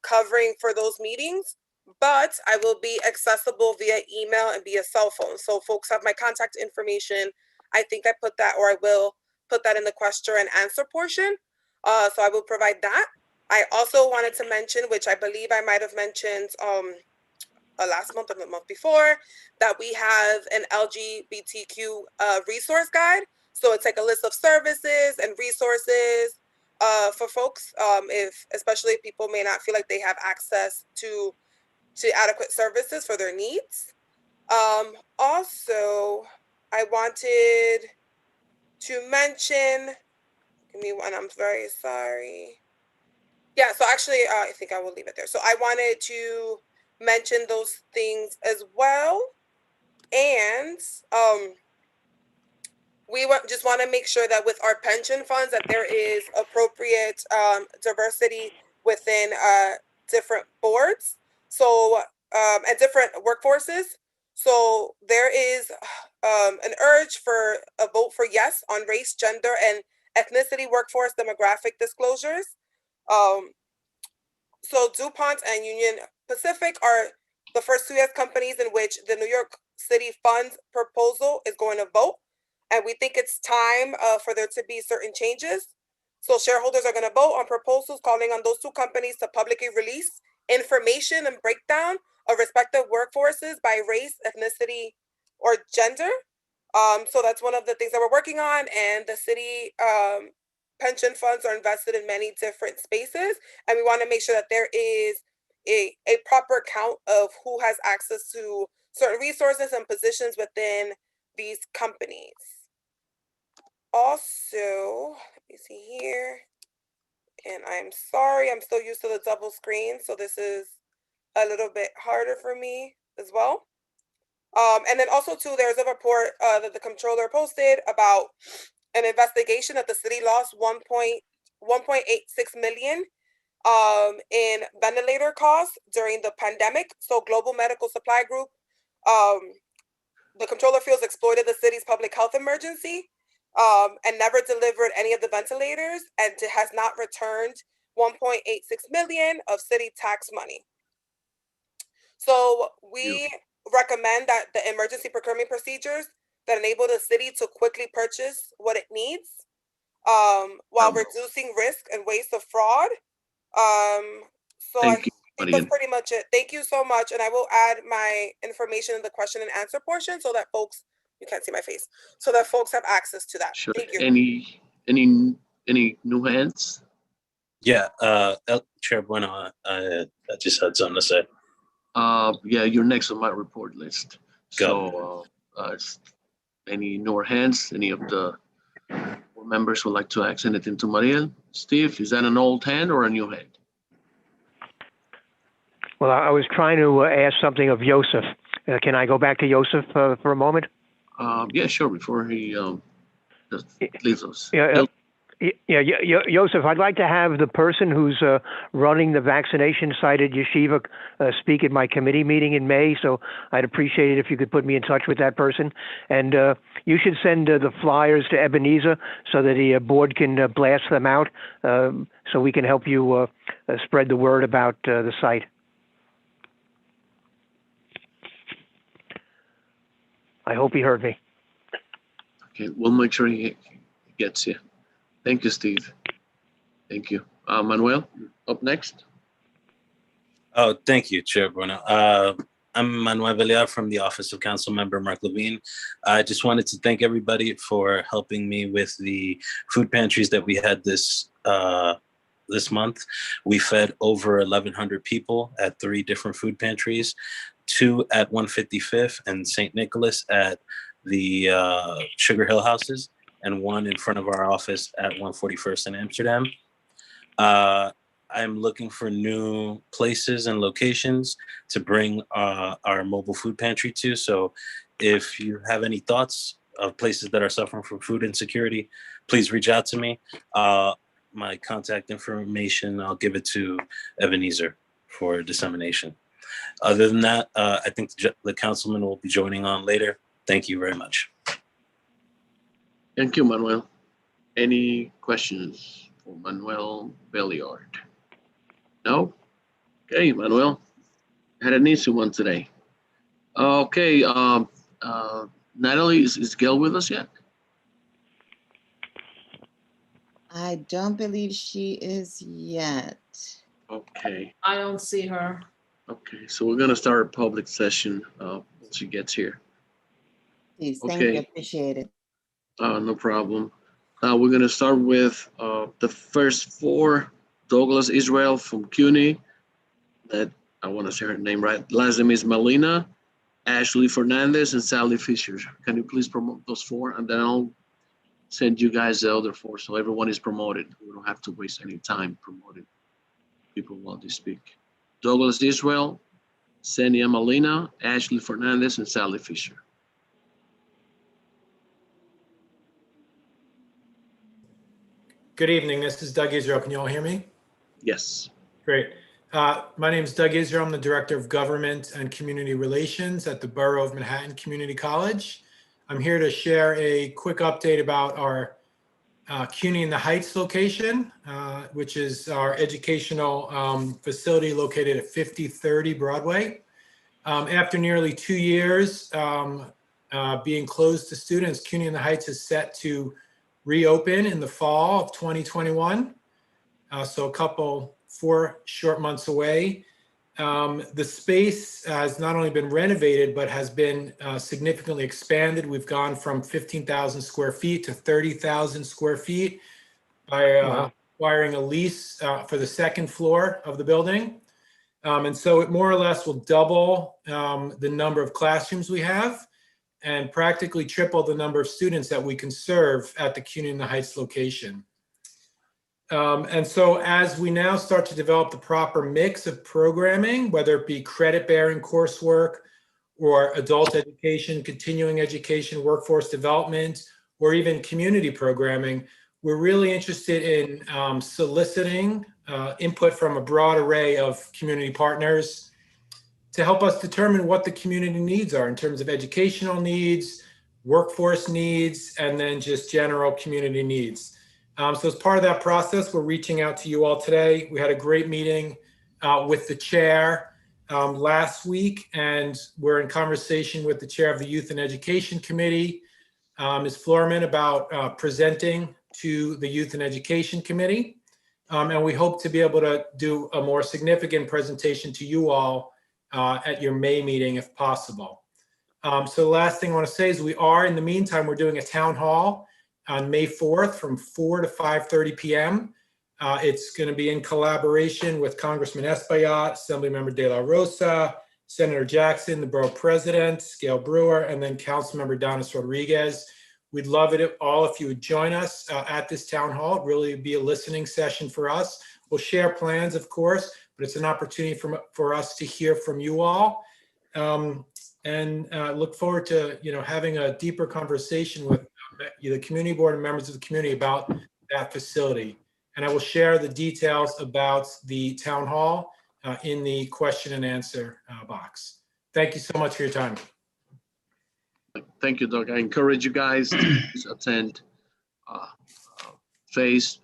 covering for those meetings, but I will be accessible via email and via cell phone. So folks have my contact information. I think I put that, or I will put that in the question and answer portion. So I will provide that. I also wanted to mention, which I believe I might have mentioned last month or the month before, that we have an LGBTQ resource guide. So it's like a list of services and resources for folks, especially if people may not feel like they have access to adequate services for their needs. Also, I wanted to mention, give me one, I'm very sorry. Yeah, so actually, I think I will leave it there. So I wanted to mention those things as well. And we just want to make sure that with our pension funds that there is appropriate diversity within different boards, so and different workforces. So there is an urge for a vote for yes on race, gender, and ethnicity workforce demographic disclosures. So DuPont and Union Pacific are the first two U.S. companies in which the New York City Fund's proposal is going to vote. And we think it's time for there to be certain changes. So shareholders are going to vote on proposals calling on those two companies to publicly release information and breakdown of respective workforces by race, ethnicity, or gender. So that's one of the things that we're working on. And the city pension funds are invested in many different spaces. And we want to make sure that there is a proper count of who has access to certain resources and positions within these companies. Also, let me see here. And I'm sorry, I'm still used to the double screen, so this is a little bit harder for me as well. And then also too, there's a report that the controller posted about an investigation that the city lost 1.86 million in ventilator costs during the pandemic. So Global Medical Supply Group, the controller feels exploited the city's public health emergency and never delivered any of the ventilators, and has not returned 1.86 million of city tax money. So we recommend that the emergency procurement procedures that enable the city to quickly purchase what it needs while reducing risk and waste of fraud. So I think that's pretty much it. Thank you so much. And I will add my information in the question and answer portion so that folks, you can't see my face, so that folks have access to that. Sure. Thank you. Any new hands? Yeah, Chair Bueno, I just had something to say. Yeah, you're next on my report list. So any newer hands, any of the board members would like to ask anything to Mariel? Steve, is that an old hand or a new hand? Well, I was trying to ask something of Joseph. Can I go back to Joseph for a moment? Yeah, sure, before he just leaves us. Yeah, Joseph, I'd like to have the person who's running the vaccination site at Yeshiva speak at my committee meeting in May, so I'd appreciate it if you could put me in touch with that person. And you should send the flyers to Ebenezer so that the board can blast them out so we can help you spread the word about the site. I hope he heard me. Okay, we'll make sure he gets you. Thank you, Steve. Thank you. Manuel, up next. Oh, thank you, Chair Bruno. I'm Manuel Villar from the Office of Council Member Mark Levine. I just wanted to thank everybody for helping me with the food pantries that we had this month. We fed over 1,100 people at 3 different food pantries, 2 at 155th and St. Nicholas at the Sugar Hill houses, and 1 in front of our office at 141st in Amsterdam. I'm looking for new places and locations to bring our mobile food pantry to. So if you have any thoughts of places that are suffering from food insecurity, please reach out to me. My contact information, I'll give it to Ebenezer for dissemination. Other than that, I think the councilman will be joining on later. Thank you very much. Thank you, Manuel. Any questions for Manuel Belliard? No? Okay, Manuel. Had an easy one today. Okay, Natalie, is Gail with us yet? I don't believe she is yet. Okay. I don't see her. Okay, so we're gonna start a public session when she gets here. Please, thank you, Okay. appreciate it. No problem. We're gonna start with the first four. Douglas Israel from CUNY. That I want to say her name right. Last name is Melina, Ashley Fernandez, and Sally Fisher. Can you please promote those four, and then I'll send you guys the other four so everyone is promoted. We don't have to waste any time promoting people while they speak. Douglas Israel, Senia Molina, Ashley Fernandez, and Sally Fisher. Good evening. This is Doug Israel. Can you all hear me? Yes. Great. My name is Doug Israel. I'm the Director of Government and Community Relations at the Borough of Manhattan Community College. I'm here to share a quick update about our CUNY in the Heights location, which is our educational facility located at 5030 Broadway. After nearly 2 years being closed to students, CUNY in the Heights is set to reopen in the fall of 2021. So 4 short months away. The space has not only been renovated, but has been significantly expanded. We've gone from 15,000 square feet to 30,000 square feet by acquiring a lease for the second floor of the building. And so it more or less will double the number of classrooms we have and practically triple the number of students that we can serve at the CUNY in the Heights location. And so as we now start to develop the proper mix of programming, whether it be credit-bearing coursework or adult education, continuing education, workforce development, or even community programming, we're really interested in soliciting input from a broad array of community partners to help us determine what the community needs are in terms of educational needs, workforce needs, and then just general community needs. So as part of that process, we're reaching out to you all today. We had a great meeting with the chair last week, and we're in conversation with the chair of the Youth and Education Committee, Ms. Floorman, about presenting to the Youth and Education Committee. And we hope to be able to do a more significant presentation to you all at your May meeting if possible. So the last thing I want to say is in the meantime, we're doing a town hall on May 4th from 4 to 5:30 p.m. It's going to be in collaboration with Congressman Espaillat, Assemblymember De La Rosa, Senator Jackson, the borough president, Gail Brewer, and then Councilmember Donis Rodriguez. We'd love it all if you would join us at this town hall. It really would be a listening session for us. We'll share plans, of course, but it's an opportunity for us to hear from you all. And look forward to having a deeper conversation with the community board and members of the community about that facility. And I will share the details about the town hall in the question and answer box. Thank you so much for your time. Thank you, Doug. I encourage you guys to attend phase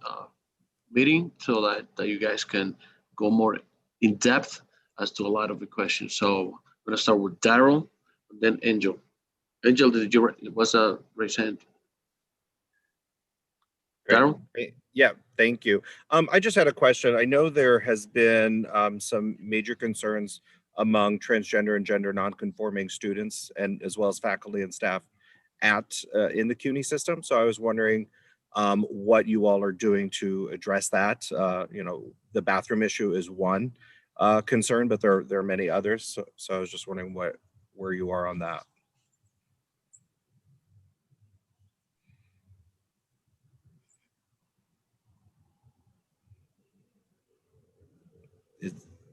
meeting so that you guys can go more in depth as to a lot of the questions. So I'm going to start with Daryl, and then Angel. Angel, was a raise hand? Daryl? Yeah, thank you. I just had a question. I know there has been some major concerns among transgender and gender nonconforming students, and as well as faculty and staff in the CUNY system. So I was wondering what you all are doing to address that. The bathroom issue is one concern, but there are many others. So I was just wondering where you are on that.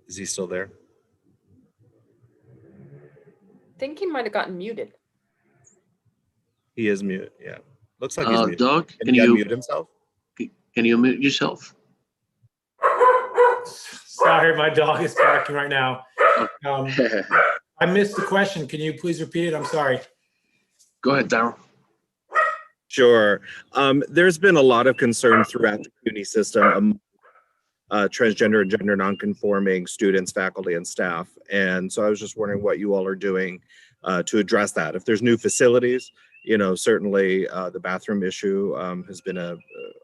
Is he still there? I think he might have gotten muted. He is mute. Yeah, looks like he's muted. Doug, can you unmute himself? Can you unmute yourself? Sorry, my dog is barking right now. I missed the question. Can you please repeat it? I'm sorry. Go ahead, Darryl. Sure. There's been a lot of concern throughout the CUNY system transgender and gender nonconforming students, faculty, and staff. And so I was just wondering what you all are doing to address that. If there's new facilities, you know, certainly the bathroom issue has been a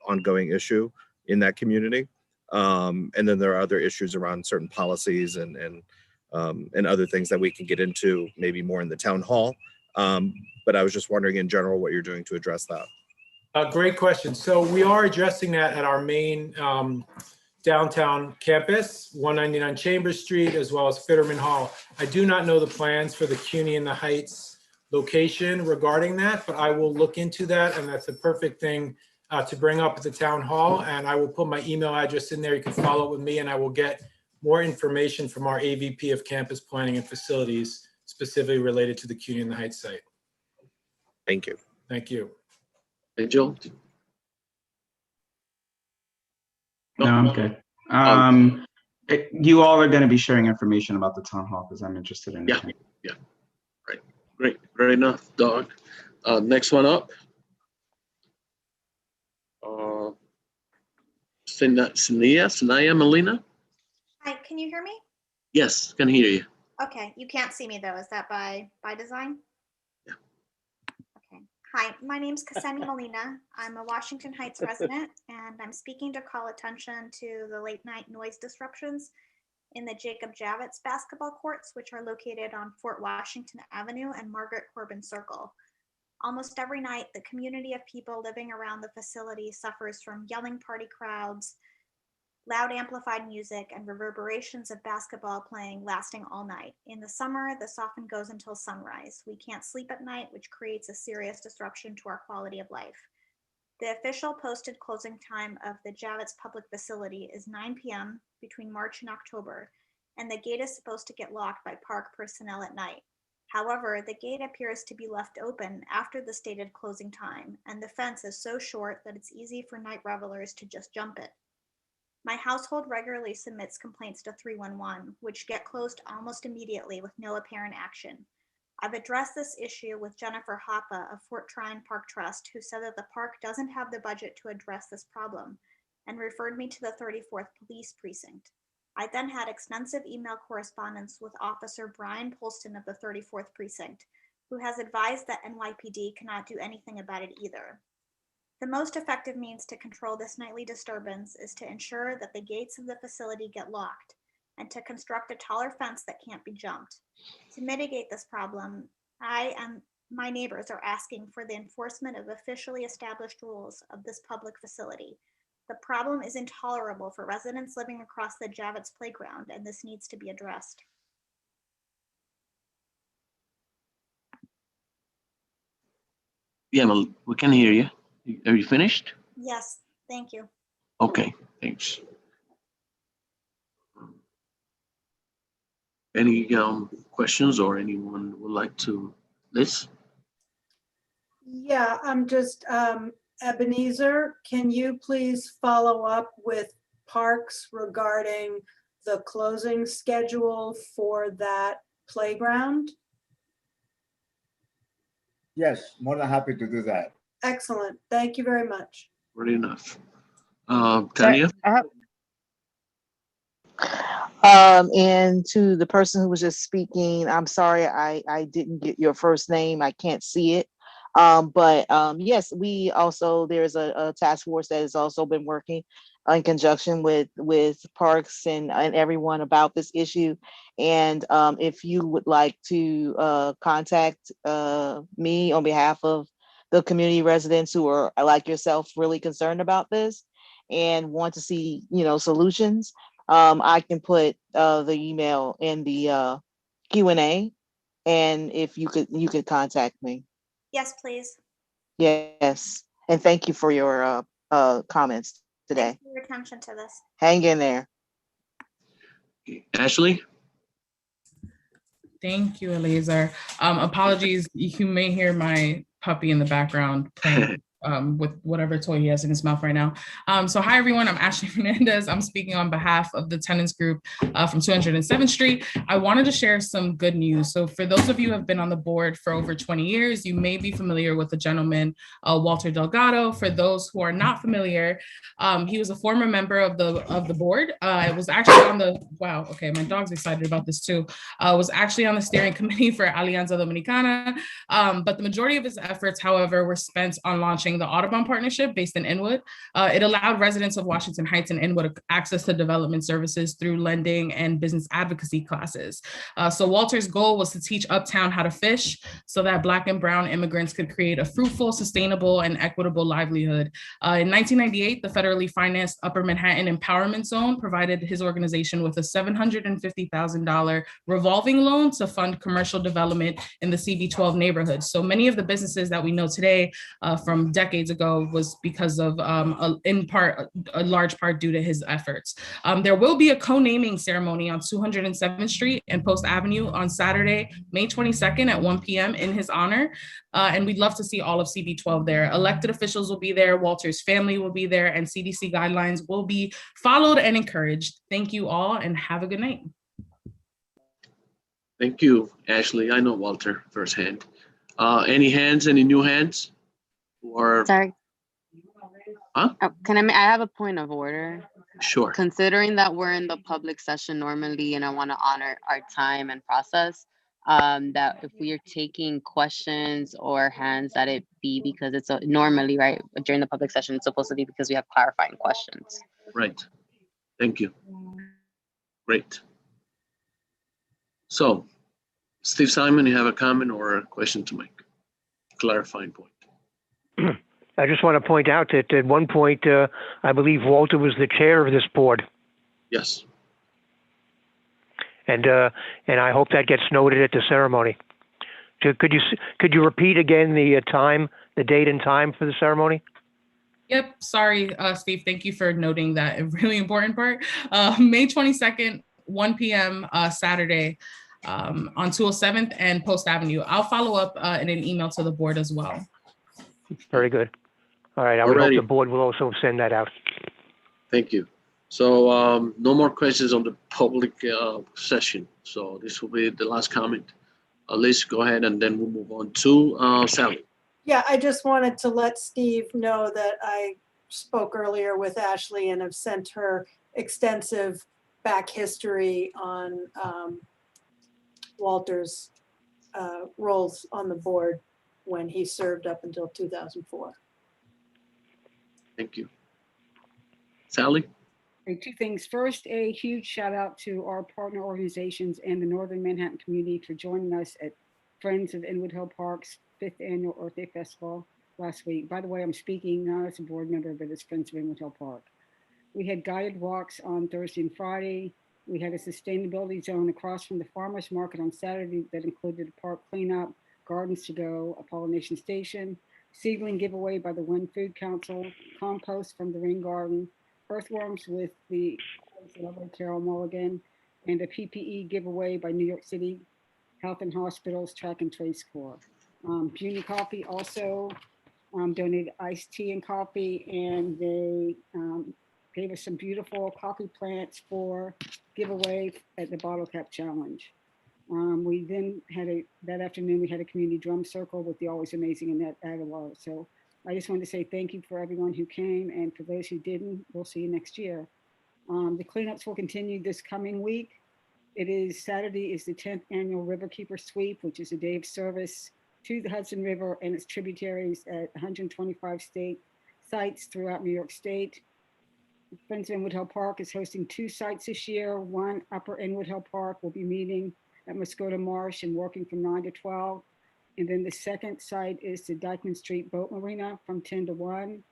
ongoing issue in that community. And then there are other issues around certain policies and other things that we can get into maybe more in the town hall. But I was just wondering in general what you're doing to address that. Great question. So we are addressing that at our main downtown campus, 199 Chambers Street, as well as Fitterman Hall. I do not know the plans for the CUNY in the Heights location regarding that, but I will look into that, and that's a perfect thing to bring up at the town hall. And I will put my email address in there. You can follow up with me, and I will get more information from our AVP of Campus Planning and Facilities, specifically related to the CUNY in the Heights site. Thank you. Thank you. Hey, Joe. No, I'm good. You all are going to be sharing information about the town hall because I'm interested in it. Yeah. Right. Great enough, Doug. Next one up. Sanaya Molina. Hi, can you hear me? Yes, can hear you. Okay, you can't see me though. Is that by design? Yeah. Okay. Hi, my name's Kasemi Molina. I'm a Washington Heights resident, and I'm speaking to call attention to the late night noise disruptions in the Jacob Javits basketball courts, which are located on Fort Washington Avenue and Margaret Corbin Circle. Almost every night, the community of people living around the facility suffers from yelling party crowds, loud amplified music, and reverberations of basketball playing lasting all night. In the summer, this often goes until sunrise. We can't sleep at night, which creates a serious disruption to our quality of life. The official posted closing time of the Javits public facility is 9 p.m. between March and October, and the gate is supposed to get locked by park personnel at night. However, the gate appears to be left open after the stated closing time, and the fence is so short that it's easy for night revelers to just jump it. My household regularly submits complaints to 311, which get closed almost immediately with no apparent action. I've addressed this issue with Jennifer Hoppe of Fort Tryon Park Trust, who said that the park doesn't have the budget to address this problem, and referred me to the 34th Police Precinct. I then had extensive email correspondence with Officer Brian Polston of the 34th Precinct, who has advised that NYPD cannot do anything about it either. The most effective means to control this nightly disturbance is to ensure that the gates of the facility get locked and to construct a taller fence that can't be jumped. To mitigate this problem, I and my neighbors are asking for the enforcement of officially established rules of this public facility. The problem is intolerable for residents living across the Javits playground, and this needs to be addressed. Yeah, we can hear you. Are you finished? Yes, thank you. Okay, thanks. Any questions or anyone would like to list? Yeah, I'm just, Ebenezer, can you please follow up with Parks regarding the closing schedule for that playground? Yes, more than happy to do that. Excellent. Thank you very much. Good enough. Tanya? And to the person who was just speaking, I'm sorry, I didn't get your first name. I can't see it. But yes, we also, there's a task force that has also been working in conjunction with Parks and everyone about this issue. And if you would like to contact me on behalf of the community residents who are like yourself really concerned about this and want to see, solutions, I can put the email in the Q&A, and if you could contact me. Yes, please. Yes, and thank you for your comments today. Thanks for your attention to this. Hang in there. Ashley? Thank you, Eliezer. Apologies, you may hear my puppy in the background playing with whatever toy he has in his mouth right now. So hi everyone, I'm Ashley Fernandez. I'm speaking on behalf of the tenants group from 207th Street. I wanted to share some good news. So for those of you who have been on the board for over 20 years, you may be familiar with the gentleman, Walter Delgado. For those who are not familiar, he was a former member of the board. It was actually on the, wow, okay, my dog's excited about this too. Was actually on the steering committee for Alianza Dominicana. But the majority of his efforts, however, were spent on launching the Audubon Partnership based in Inwood. It allowed residents of Washington Heights and Inwood access to development services through lending and business advocacy classes. So Walter's goal was to teach Uptown how to fish so that Black and Brown immigrants could create a fruitful, sustainable, and equitable livelihood. In 1998, the federally financed Upper Manhattan Empowerment Zone provided his organization with a $750,000 revolving loan to fund commercial development in the CB12 neighborhood. So many of the businesses that we know today from decades ago was because of, in part, a large part due to his efforts. There will be a co-naming ceremony on 207th Street and Post Avenue on Saturday, May 22nd at 1 p.m. in his honor. And we'd love to see all of CB12 there. Elected officials will be there, Walter's family will be there, and CDC guidelines will be followed and encouraged. Thank you all and have a good night. Thank you, Ashley. I know Walter firsthand. Any new hands? Or sorry. Huh? Oh, I have a point of order. Sure. Considering that we're in the public session normally, and I want to honor our time and process, that if we are taking questions or hands, that it be because it's normally, right, during the public session, it's supposed to be because we have clarifying questions. Right. Thank you. Great. So, Steve Simon, you have a comment or a question to make? Clarifying point. I just want to point out that at one point, I believe Walter was the chair of this board. Yes. And I hope that gets noted at the ceremony. Could you repeat again the time, the date and time for the ceremony? Yep, sorry, Steve, thank you for noting that a really important part. May 22nd, 1 p.m. Saturday on 207th and Post Avenue. I'll follow up in an email to the board as well. Very good. All right, I would hope the board will also send that out. Thank you. So no more questions on the public session. So this will be the last comment. Liz, go ahead, and then we'll move on to Sally. Yeah, I just wanted to let Steve know that I spoke earlier with Ashley and have sent her extensive back history on Walter's roles on the board when he served up until 2004. Thank you. Sally? Two things. First, a huge shout out to our partner organizations and the Northern Manhattan community for joining us at Friends of Inwood Hill Park's 5th Annual Earth Day Festival last week. By the way, I'm speaking not as a board member, but as Friends of Inwood Hill Park. We had guided walks on Thursday and Friday. We had a sustainability zone across from the farmers market on Saturday that included a park cleanup, gardens to go, a pollination station, seedling giveaway by the Wind Food Council, compost from the Rain Garden, earthworms with the lovely Carol Mulligan, and a PPE giveaway by New York City Health and Hospitals Track and Trace Corps. Puny Coffee also donated iced tea and coffee, and they gave us some beautiful coffee plants for giveaway at the Bottle Cap Challenge. We then had that afternoon, we had a community drum circle with the always amazing Annette Aguilar. So I just wanted to say thank you for everyone who came, and for those who didn't, we'll see you next year. The cleanups will continue this coming week. Saturday is the 10th annual Riverkeeper sweep, which is a day of service to the Hudson River and its tributaries at 125 state sites throughout New York State. Friends of Inwood Hill Park is hosting 2 sites this year. One, Upper Inwood Hill Park, will be meeting at Muscota Marsh and working from 9 to 12. And then the second site is the Dyckman Street Boat Marina from 10 to 1.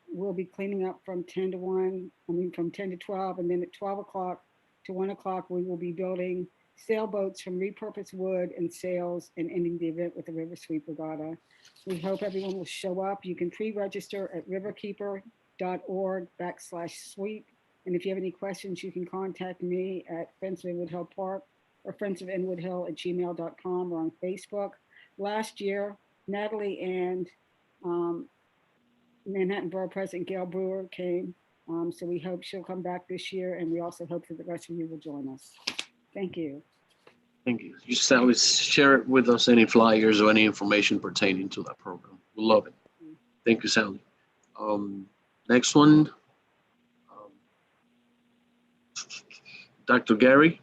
We'll be cleaning up from 10 to 12. And then at 12 o'clock to 1 o'clock, we will be building sailboats from repurposed wood and sails and ending the event with a river sweep regatta. We hope everyone will show up. You can pre-register at riverkeeper.org/sweep. And if you have any questions, you can contact me at Friends of Inwood Hill Park or friendsofinwoodhill@gmail.com or on Facebook. Last year, Natalie and Manhattan Borough President Gail Brewer came. So we hope she'll come back this year, and we also hope that the rest of you will join us. Thank you. Thank you. You just always share it with us, any flyers or any information pertaining to that program. We love it. Thank you, Sally. Next one, Dr. Gary,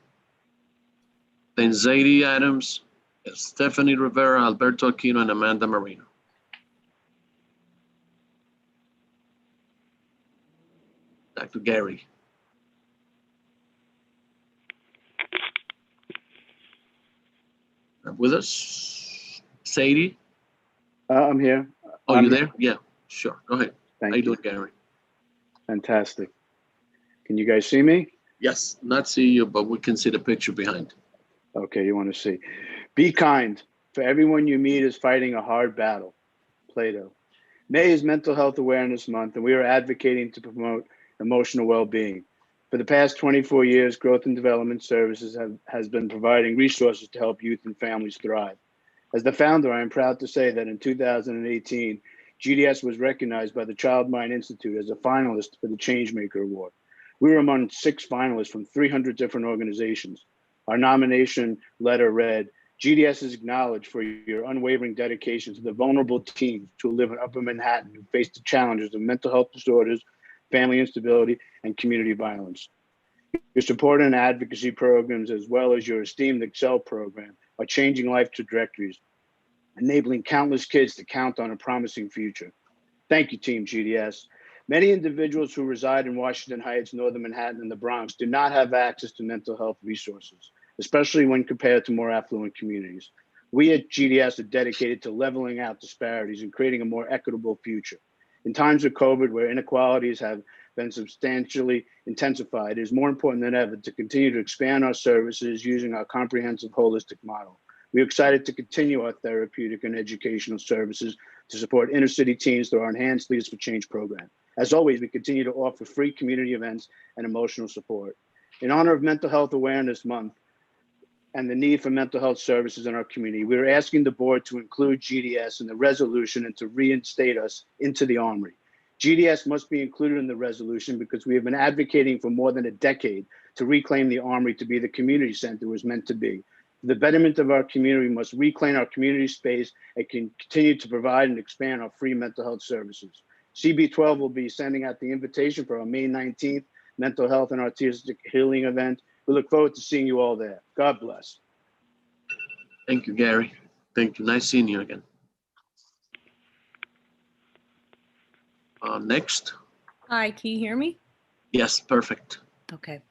then Zadie Adams, Stephanie Rivera, Alberto Aquino, and Amanda Marino. Dr. Gary. With us? Sadie? I'm here. Oh, I'm you here. there? Yeah, sure. Go ahead. Thank How you you. doing, Gary? Fantastic. Can you guys see me? Yes, not see you, but we can see the picture behind. Okay, you want to see. Be kind, for everyone you meet is fighting a hard battle. Plato. May is Mental Health Awareness Month, and we are advocating to promote emotional well-being. For the past 24 years, Growth and Development Services has been providing resources to help youth and families thrive. As the founder, I am proud to say that in 2018, GDS was recognized by the Child Mind Institute as a finalist for the Changemaker Award. We were among 6 finalists from 300 different organizations. Our nomination letter read, GDS is acknowledged for your unwavering dedication to the vulnerable teens who live in Upper Manhattan who face the challenges of mental health disorders, family instability, and community violence. Your support and advocacy programs, as well as your esteemed Excel program, are changing life trajectories, enabling countless kids to count on a promising future. Thank you, Team GDS. Many individuals who reside in Washington Heights, Northern Manhattan, and the Bronx do not have access to mental health resources, especially when compared to more affluent communities. We at GDS are dedicated to leveling out disparities and creating a more equitable future. In times of COVID, where inequalities have been substantially intensified, it is more important than ever to continue to expand our services using our comprehensive holistic model. We're excited to continue our therapeutic and educational services to support inner city teens through our Enhanced Leaders for Change program. As always, we continue to offer free community events and emotional support. In honor of Mental Health Awareness Month and the need for mental health services in our community, we're asking the board to include GDS in the resolution and to reinstate us into the Armory. GDS must be included in the resolution because we have been advocating for more than a decade to reclaim the Armory to be the community center it was meant to be. For the betterment of our community, we must reclaim our community space and can continue to provide and expand our free mental health services. CB12 will be sending out the invitation for our May 19th Mental Health and Artistic Healing event. We look forward to seeing you all there. God bless. Thank you, Gary. Thank you. Nice seeing you again. Next. Hi, can you hear me? Yes, perfect. Okay.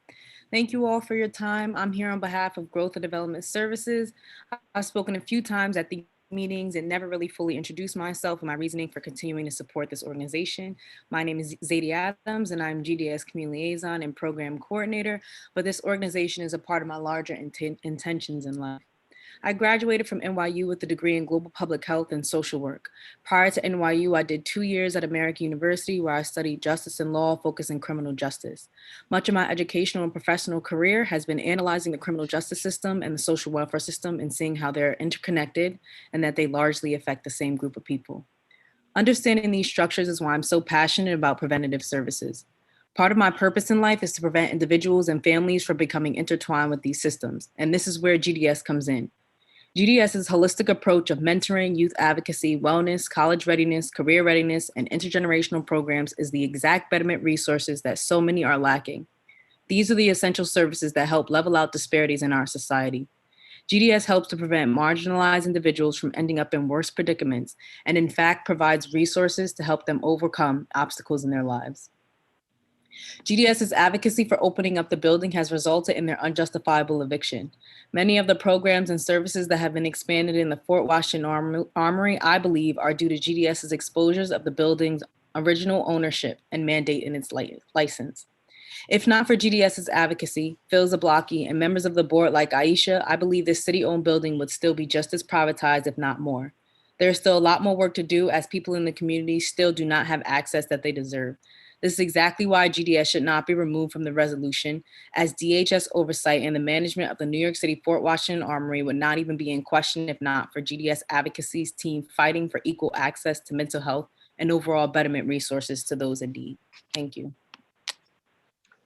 Thank you all for your time. I'm here on behalf of Growth and Development Services. I've spoken a few times at the meetings and never really fully introduced myself and my reasoning for continuing to support this organization. My name is Zadie Adams and I'm GDS Community Liaison and Program Coordinator, but this organization is a part of my larger intentions in life. I graduated from NYU with a degree in Global Public Health and Social Work. Prior to NYU, I did 2 years at American University where I studied justice and law, focused in criminal justice. Much of my educational and professional career has been analyzing the criminal justice system and the social welfare system and seeing how they're interconnected and that they largely affect the same group of people. Understanding these structures is why I'm so passionate about preventative services. Part of my purpose in life is to prevent individuals and families from becoming intertwined with these systems, and this is where GDS comes in. GDS's holistic approach of mentoring, youth advocacy, wellness, college readiness, career readiness, and intergenerational programs is the exact betterment resources that so many are lacking. These are the essential services that help level out disparities in our society. GDS helps to prevent marginalized individuals from ending up in worse predicaments, and in fact provides resources to help them overcome obstacles in their lives. GDS's advocacy for opening up the building has resulted in their unjustifiable eviction. Many of the programs and services that have been expanded in the Fort Washington Armory, I believe, are due to GDS's exposures of the building's original ownership and mandate in its license. If not for GDS's advocacy, Phil Zablocki, and members of the board like Aisha, I believe this city-owned building would still be just as privatized, if not more. There's still a lot more work to do as people in the community still do not have access that they deserve. This is exactly why GDS should not be removed from the resolution, as DHS oversight and the management of the New York City Fort Washington Armory would not even be in question if not for GDS advocacy's team fighting for equal access to mental health and overall betterment resources to those in need. Thank you.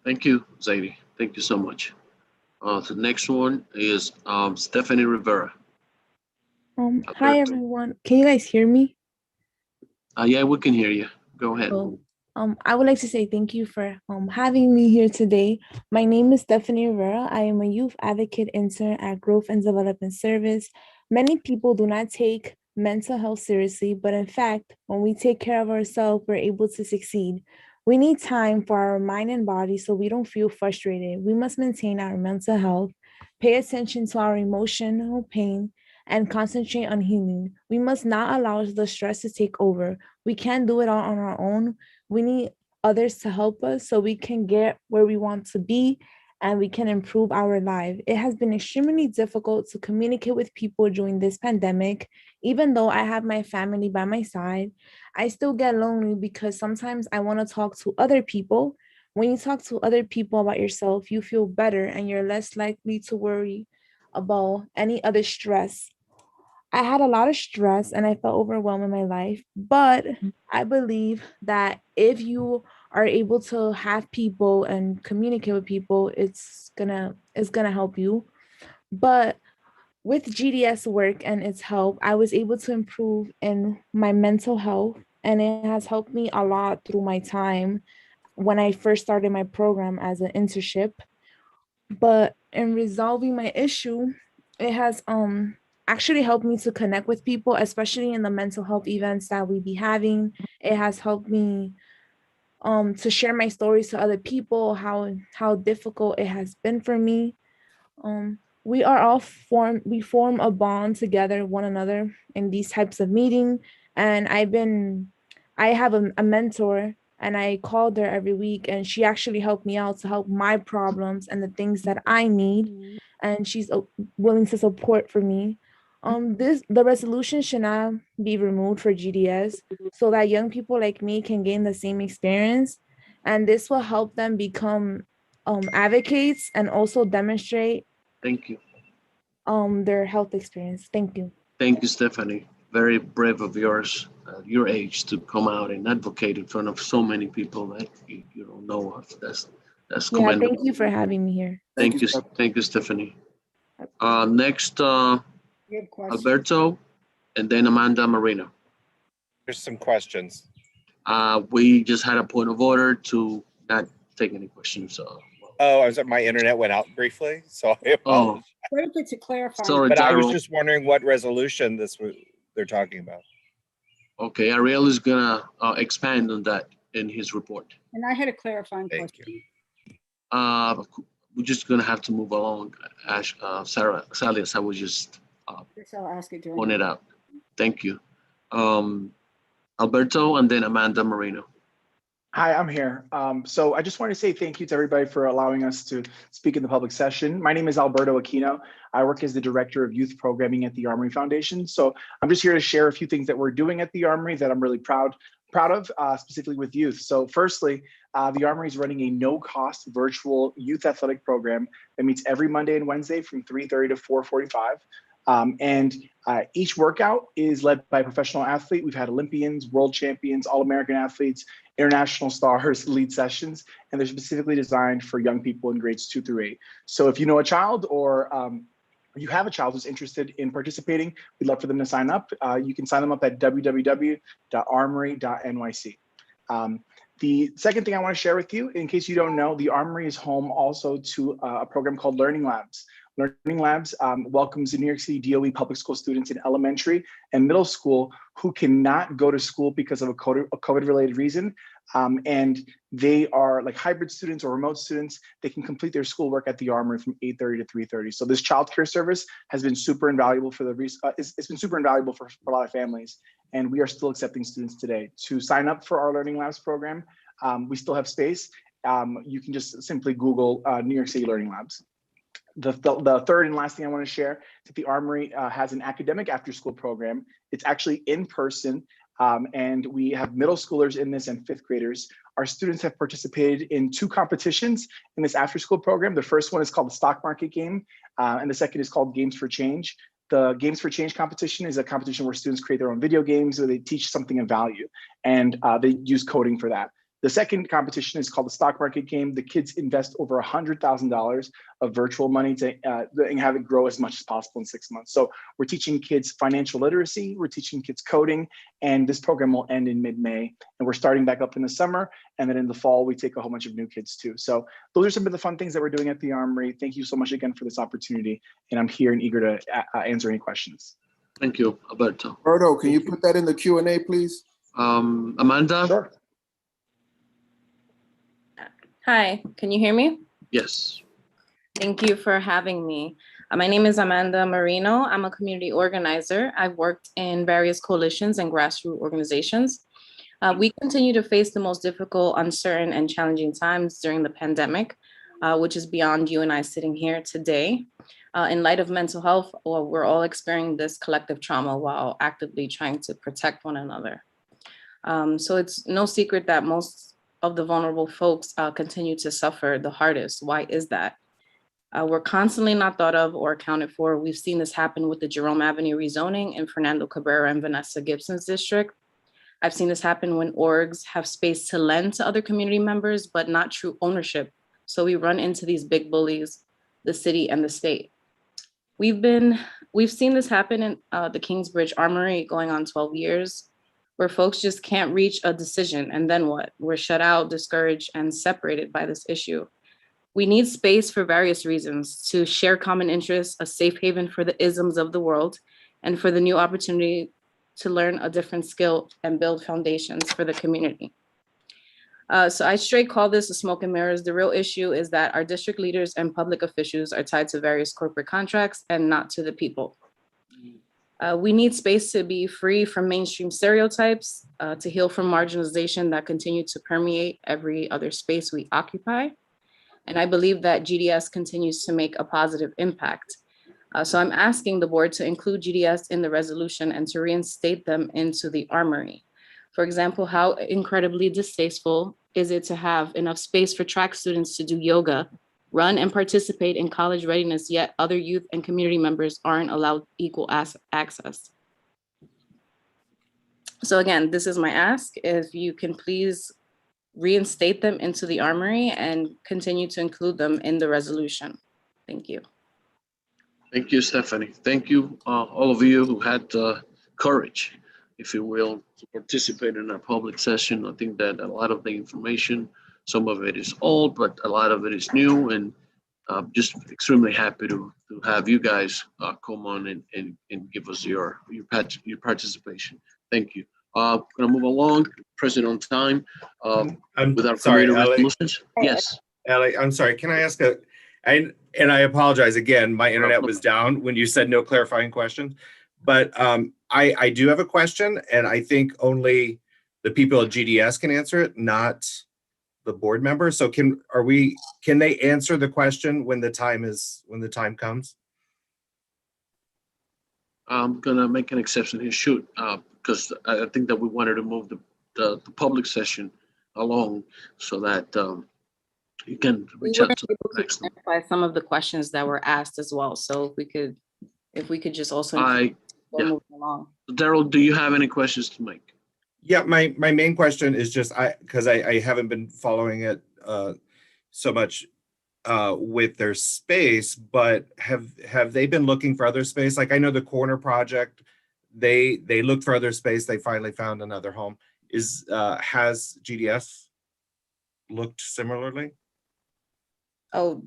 Thank you, Zadie. Thank you so much. The next one is Stephanie Rivera. Hi everyone. Can you guys hear me? Yeah, we can hear you. Go ahead. Oh, I would like to say thank you for having me here today. My name is Stephanie Rivera. I am a youth advocate intern at Growth and Development Service. Many people do not take mental health seriously, but in fact, when we take care of ourselves, we're able to succeed. We need time for our mind and body so we don't feel frustrated. We must maintain our mental health, pay attention to our emotional pain, and concentrate on healing. We must not allow the stress to take over. We can't do it all on our own. We need others to help us so we can get where we want to be and we can improve our life. It has been extremely difficult to communicate with people during this pandemic. Even though I have my family by my side, I still get lonely because sometimes I want to talk to other people. When you talk to other people about yourself, you feel better and you're less likely to worry about any other stress. I had a lot of stress and I felt overwhelmed in my life, but I believe that if you are able to have people and communicate with people, it's gonna help you. But with GDS work and its help, I was able to improve in my mental health, and it has helped me a lot through my time when I first started my program as an internship. But in resolving my issue, it has actually helped me to connect with people, especially in the mental health events that we be having. It has helped me to share my stories to other people, how difficult it has been for me. We form a bond together, one another in these types of meetings. And I have a mentor and I called her every week and she actually helped me out to help my problems and the things that I need. And she's willing to support for me. The resolution should not be removed for GDS so that young people like me can gain the same experience. And this will help them become advocates and also demonstrate Thank you. Their health experience. Thank you. Thank you, Stephanie. Very brave of yours, your age, to come out and advocate in front of so many people that you don't know of. That's commendable. Thank you for having me here. Thank you, Stephanie. Next, Alberto, and then Amanda Marino. There's some questions. We just had a point of order to not take any questions. My internet went out briefly, so I apologize. Very good to clarify. Sorry, but I was Daryl. just wondering what resolution they're talking about. Okay, Ariel is gonna expand on that in his report. And I had a clarifying question. We're just gonna have to move along. Sally, I was just Guess I'll ask it during. point it out. Thank you. Alberto and then Amanda Marino. Hi, I'm here. So I just want to say thank you to everybody for allowing us to speak in the public session. My name is Alberto Aquino. I work as the Director of Youth Programming at the Armory Foundation. So I'm just here to share a few things that we're doing at the Armory that I'm really proud of, specifically with youth. So firstly, the Armory is running a no-cost virtual youth athletic program that meets every Monday and Wednesday from 3:30 to 4:45. Each workout is led by a professional athlete. We've had Olympians, world champions, All-American athletes, international stars lead sessions, and they're specifically designed for young people in grades 2 through 8. So if you know a child or you have a child who's interested in participating, we'd love for them to sign up. You can sign them up at www.armory.nyc. The second thing I want to share with you, in case you don't know, the Armory is home also to a program called Learning Labs. Learning Labs welcomes the New York City DOE public school students in elementary and middle school who cannot go to school because of a COVID-related reason. And they are like hybrid students or remote students. They can complete their schoolwork at the Armory from 8:30 to 3:30. So this childcare service has been super invaluable for it's been super invaluable for a lot of families. And we are still accepting students today. To sign up for our Learning Labs program, we still have space. You can just simply Google New York City Learning Labs. The third and last thing I want to share is that the Armory has an academic after-school program. It's actually in person, and we have middle schoolers in this and fifth graders. Our students have participated in 2 competitions in this after-school program. The first one is called the Stock Market Game, and the second is called Games for Change. The Games for Change competition is a competition where students create their own video games, or they teach something of value, and they use coding for that. The second competition is called the stock market game. The kids invest over $100,000 of virtual money to and have it grow as much as possible in 6 months. So we're teaching kids financial literacy, we're teaching kids coding, and this program will end in mid-May. And we're starting back up in the summer, and then in the fall, we take a whole bunch of new kids too. So those are some of the fun things that we're doing at the Armory. Thank you so much again for this opportunity, and I'm here and eager to answer any questions. Thank you, Alberto. Alberto, can you put that in the Q&A, please? Amanda? Sure. Hi, can you hear me? Yes. Thank you for having me. My name is Amanda Marino. I'm a community organizer. I've worked in various coalitions and grassroots organizations. We continue to face the most difficult, uncertain, and challenging times during the pandemic, which is beyond you and I sitting here today. In light of mental health, we're all experiencing this collective trauma while actively trying to protect one another. So it's no secret that most of the vulnerable folks continue to suffer the hardest. Why is that? We're constantly not thought of or accounted for. We've seen this happen with the Jerome Avenue rezoning in Fernando Cabrera and Vanessa Gibson's district. I've seen this happen when orgs have space to lend to other community members, but not true ownership. So we run into these big bullies, the city and the state. We've seen this happen in the Kingsbridge Armory going on 12 years, where folks just can't reach a decision. And then what? We're shut out, discouraged, and separated by this issue. We need space for various reasons: to share common interests, a safe haven for the isms of the world, and for the new opportunity to learn a different skill and build foundations for the community. So I straight call this a smoke and mirrors. The real issue is that our district leaders and public officials are tied to various corporate contracts and not to the people. We need space to be free from mainstream stereotypes, to heal from marginalization that continue to permeate every other space we occupy. And I believe that GDS continues to make a positive impact. So I'm asking the board to include GDS in the resolution and to reinstate them into the Armory. For example, how incredibly distasteful is it to have enough space for track students to do yoga, run and participate in college readiness, yet other youth and community members aren't allowed equal access. So again, this is my ask. If you can please reinstate them into the Armory and continue to include them in the resolution. Thank you. Thank you, Stephanie. Thank you, all of you who had courage, if you will, to participate in our public session. I think that a lot of the information, some of it is old, but a lot of it is new, and just extremely happy to have you guys come on and give us your participation. Thank you. Gonna move along, present on time. With our sorry, community Ellie. resolutions. Yes. Ellie, I'm sorry. Can I ask and I apologize again, my internet was down when you said no clarifying questions, but I do have a question, and I think only the people at GDS can answer it, not the board members. So can they answer the question when the time comes? I'm gonna make an exception here, shoot, because I think that we wanted to move the public session along so that you can reach out to the next one. Clarify some of the questions that were asked as well. So if we could just also move along. Daryl, do you have any questions to make? Yeah, my main question is just because I haven't been following it so much with their space, but have they been looking for other space? Like I know the corner project, they looked for other space, they finally found another home. Has GDS looked similarly? Oh,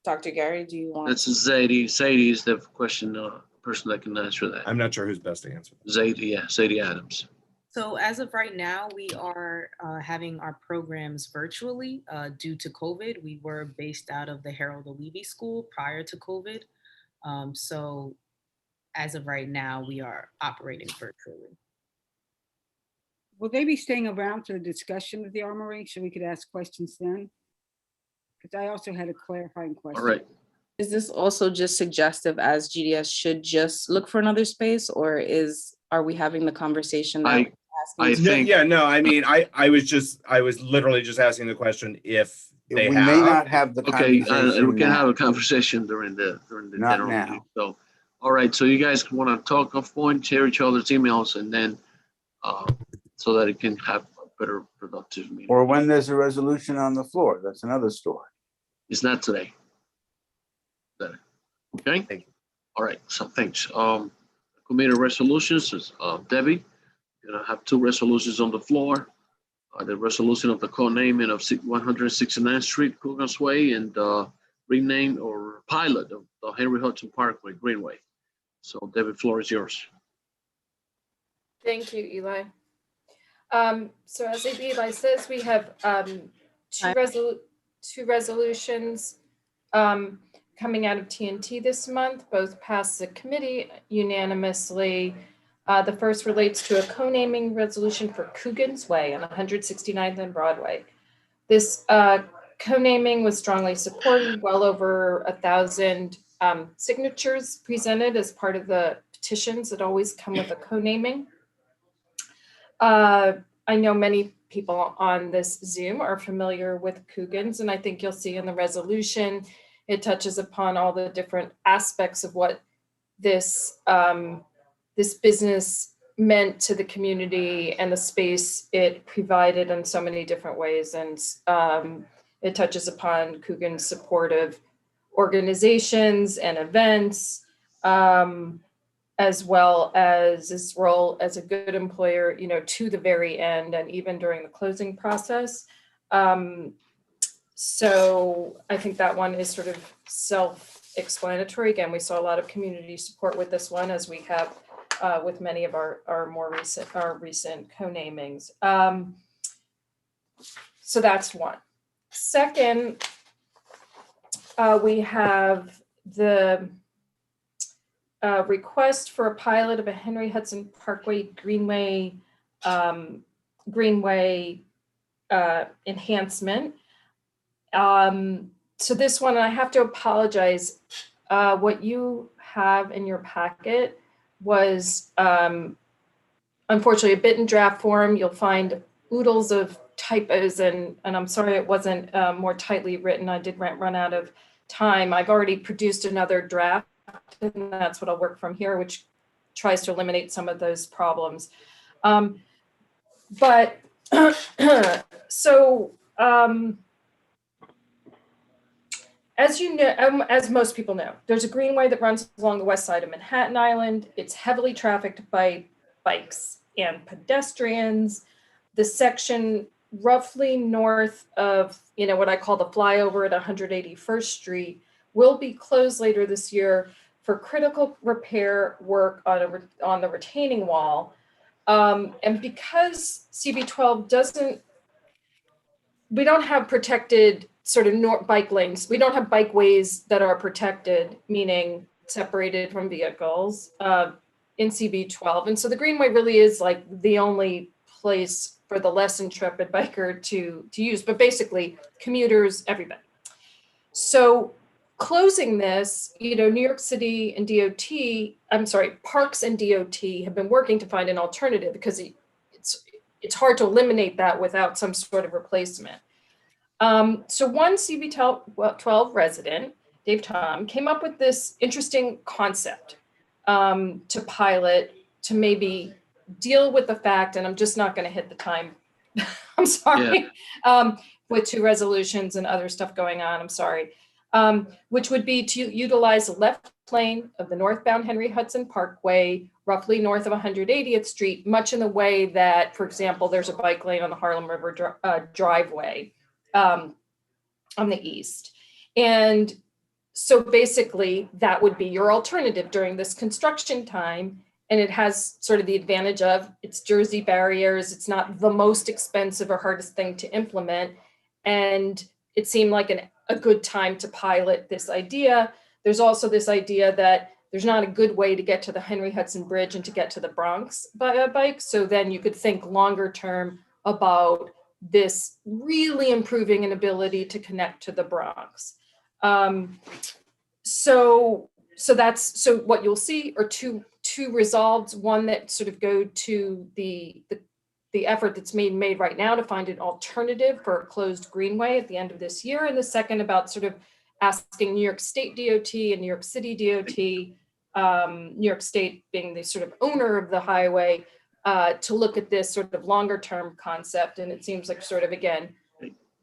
Dr. Gary, do you want? That's Zadie. Zadie is the question, person that can answer that. I'm not sure who's best to answer. Zadie, yeah, Zadie Adams. So as of right now, we are having our programs virtually due to COVID. We were based out of the Harold Levy School prior to COVID. So as of right now, we are operating virtually. Will they be staying around for the discussion of the Armory so we could ask questions then? Because I also had a clarifying question. All right. Is this also just suggestive as GDS should just look for another space, or are we having the conversation that I think, yeah, no, I mean, I was literally just asking the question if they we may not have the okay, conversation we can now. have a conversation during the Not general now. meeting. So All right, so you guys want to talk off point, share each other's emails, and then so that it can have a better productive meeting. Or when there's a resolution on the floor, that's another story. It's not today. Okay. Thank you. All right. So thanks. Committee resolutions is Debbie. You're gonna have 2 resolutions on the floor. The resolution of the co-naming of 169th Street, Coogan's Way, and rename or pilot of the Henry Hudson Parkway Greenway. So Debbie, floor is yours. Thank you, Eli. So as Eli says, we have two resolutions coming out of TNT this month, both passed the committee unanimously. The first relates to a co-naming resolution for Coogan's Way on 169th and Broadway. This co-naming was strongly supported, well over 1,000 signatures presented as part of the petitions that always come with a co-naming. I know many people on this Zoom are familiar with Coogan's, and I think you'll see in the resolution, it touches upon all the different aspects of what this, this business meant to the community and the space it provided in so many different ways. And it touches upon Coogan's supportive organizations and events, as well as his role as a good employer, you know, to the very end and even during the closing process. So I think that one is sort of self-explanatory. Again, we saw a lot of community support with this one, as we have with many of our recent co-namings. So that's one. Second, we have the request for a pilot of a Henry Hudson Parkway Greenway enhancement. So this one, I have to apologize. What you have in your packet was unfortunately a bit in draft form. You'll find oodles of typos, and I'm sorry it wasn't more tightly written. I did run out of time. I've already produced another draft, and that's what I'll work from here, which tries to eliminate some of those problems. As you know, as most people know, there's a greenway that runs along the west side of Manhattan Island. It's heavily trafficked by bikes and pedestrians. The section roughly north of, you know, what I call the flyover at 181st Street will be closed later this year for critical repair work on the retaining wall. And because CB12 doesn't, we don't have protected sort of bike lanes. We don't have bikeways that are protected, meaning separated from vehicles in CB12. And so the Greenway really is like the only place for the less intrepid biker to use, but basically commuters, everybody. So closing this, you know, New York City and Parks and DOT have been working to find an alternative because it's hard to eliminate that without some sort of replacement. So one CB12 resident, Dave Tom, came up with this interesting concept to pilot, to maybe deal with the fact, and I'm just not going to hit the time. I'm sorry, with 2 resolutions and other stuff going on, I'm sorry, which would be to utilize the left lane of the northbound Henry Hudson Parkway, roughly north of 180th Street, much in the way that, for example, there's a bike lane on the Harlem River driveway on the east. And so basically that would be your alternative during this construction time. And it has sort of the advantage of it's Jersey barriers. It's not the most expensive or hardest thing to implement. And it seemed like a good time to pilot this idea. There's also this idea that there's not a good way to get to the Henry Hudson Bridge and to get to the Bronx by a bike. So then you could think longer term about this really improving an ability to connect to the Bronx. So what you'll see are two resolves, one that sort of go to the effort that's made right now to find an alternative for a closed greenway at the end of this year, and the second about sort of asking New York State DOT and New York City DOT New York State being the sort of owner of the highway, to look at this sort of longer term concept. And it seems like sort of, again,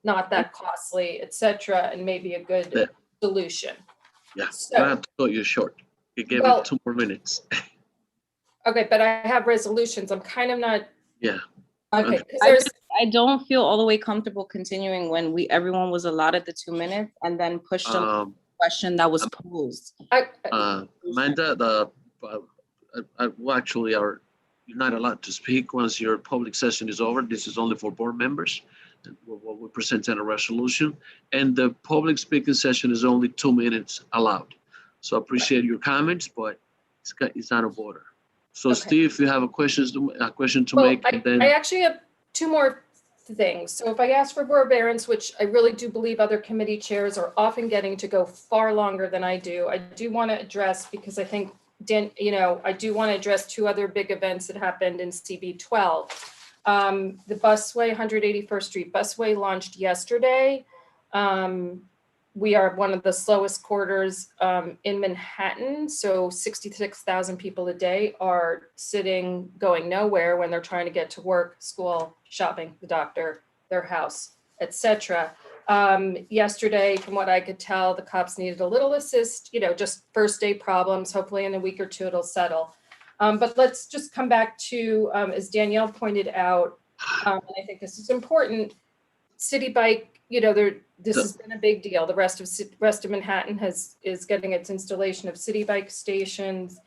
not that costly, et cetera, and maybe a good solution. Yeah, So, I have to cut you short. You gave well, me 2 more minutes. Okay, but I have resolutions. I'm kind of not. Yeah. Okay, because I don't feel all the way comfortable continuing when everyone was allotted the 2 minutes and then pushed a question that was posed. Amanda, well, actually, you're not allowed to speak once your public session is over. This is only for board members. We're presenting a resolution, and the public speaking session is only 2 minutes allowed. So I appreciate your comments, but it's out of order. So Okay. Steve, you have a question to make, and then I actually have 2 more things. So if I ask for forbearance, which I really do believe other committee chairs are often getting to go far longer than I do want to address, because I think, I do want to address 2 other big events that happened in CB12. The busway, 181st Street busway launched yesterday. We are one of the slowest quarters in Manhattan. So 66,000 people a day are sitting, going nowhere when they're trying to get to work, school, shopping, the doctor, their house, etc. Yesterday, from what I could tell, the cops needed a little assist, just first day problems. Hopefully in a week or 2, it'll settle. But let's just come back to, as Danielle pointed out, and I think this is important, City Bike, this has been a big deal. The rest of Manhattan is getting its installation of City Bike stations.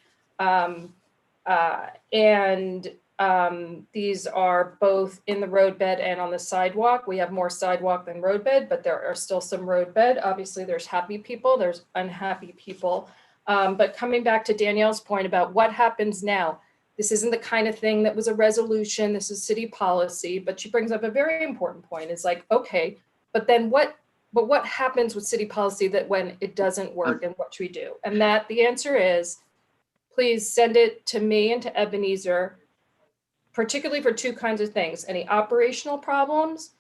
These are both in the roadbed and on the sidewalk. We have more sidewalk than roadbed, but there are still some roadbed. Obviously, there's happy people, there's unhappy people. But coming back to Danielle's point about what happens now, this isn't the kind of thing that was a resolution, this is city policy, but she brings up a very important point. It's like, okay, but then what happens with city policy that when it doesn't work, and what should we do? And the answer is, please send it to me and to Ebenezer, particularly for 2 kinds of things: any operational problems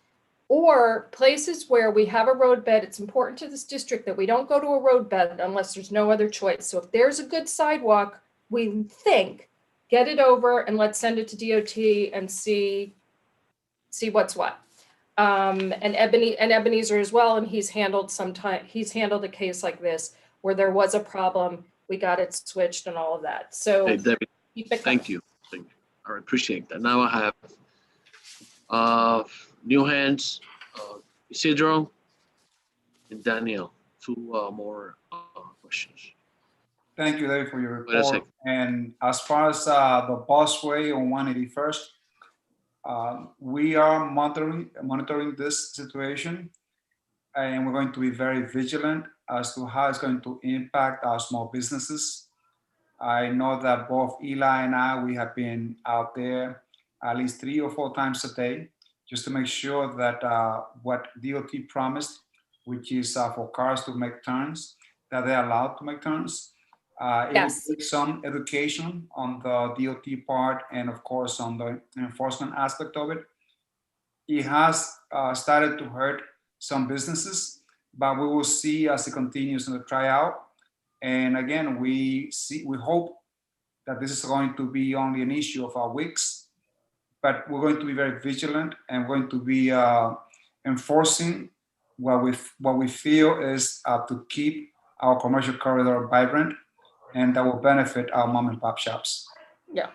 or places where we have a roadbed. It's important to this district that we don't go to a roadbed unless there's no other choice. So if there's a good sidewalk, we think, get it over and let's send it to DOT and see what's what. And Ebenezer as well, and he's handled a case like this where there was a problem, we got it switched and all of that. So hey, Debbie, keep it thank you. I appreciate that. Now I have new hands, Isidro and Daniel. 2 more questions. Thank you, David, for your report. And as far as the busway on 181st, we are monitoring this situation, and we're going to be very vigilant as to how it's going to impact our small businesses. I know that both Eli and I, we have been out there at least 3 or 4 times a day, just to make sure that what DOT promised, which is for cars to make turns, that they're allowed to make turns. It will take some education on the DOT part and of course on the enforcement aspect of it. It has started to hurt some businesses, but we will see as it continues in the tryout. And again, we hope that this is going to be only an issue of weeks, but we're going to be very vigilant and we're going to be enforcing what we feel is to keep our commercial corridor vibrant, and that will benefit our mom and pop shops. Yeah.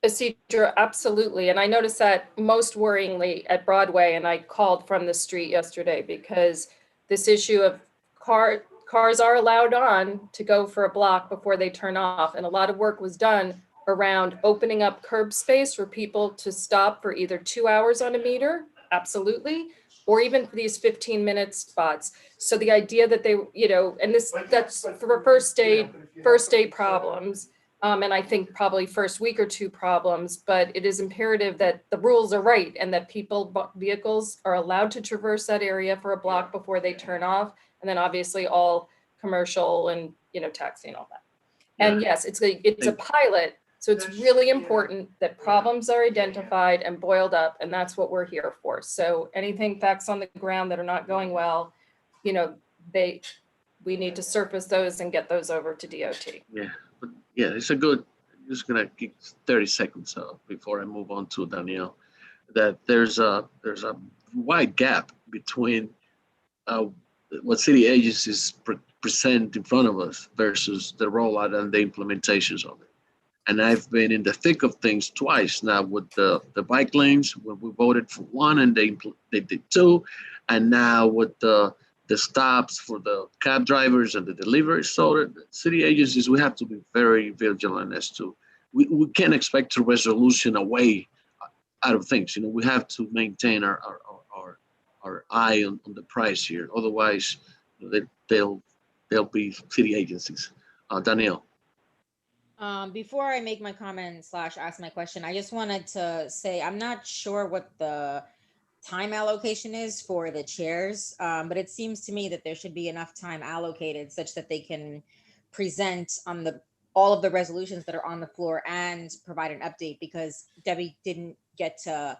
Isidro, absolutely. And I noticed that most worryingly at Broadway, and I called from the street yesterday because this issue of cars are allowed on to go for a block before they turn off. And a lot of work was done around opening up curb space for people to stop for either 2 hours on a meter, absolutely, or even for these 15-minute spots. So the idea that they, and that's for first day problems. And I think probably first week or 2 problems, but it is imperative that the rules are right and that vehicles are allowed to traverse that area for a block before they turn off. And then obviously all commercial and, taxi and all that. And yes, it's a pilot. So it's really important that problems are identified and boiled up, and that's what we're here for. So anything facts on the ground that are not going well, we need to surface those and get those over to DOT. Yeah, but yeah, it's a good. I'm just gonna keep 30 seconds before I move on to Danielle. That there's a wide gap between what city agencies present in front of us versus the rollout and the implementations of it. And I've been in the thick of things twice now with the bike lanes, when we voted for one and they did two, and now with the stops for the cab drivers and the deliveries. So the city agencies, we have to be very vigilant as to, we can't expect a resolution away out of things. You know, we have to maintain our eye on the price here. Otherwise, they'll be city agencies. Danielle. Before I make my comment / ask my question, I just wanted to say I'm not sure what the time allocation is for the chairs, but it seems to me that there should be enough time allocated such that they can present on all of the resolutions that are on the floor and provide an update, because Debbie didn't get to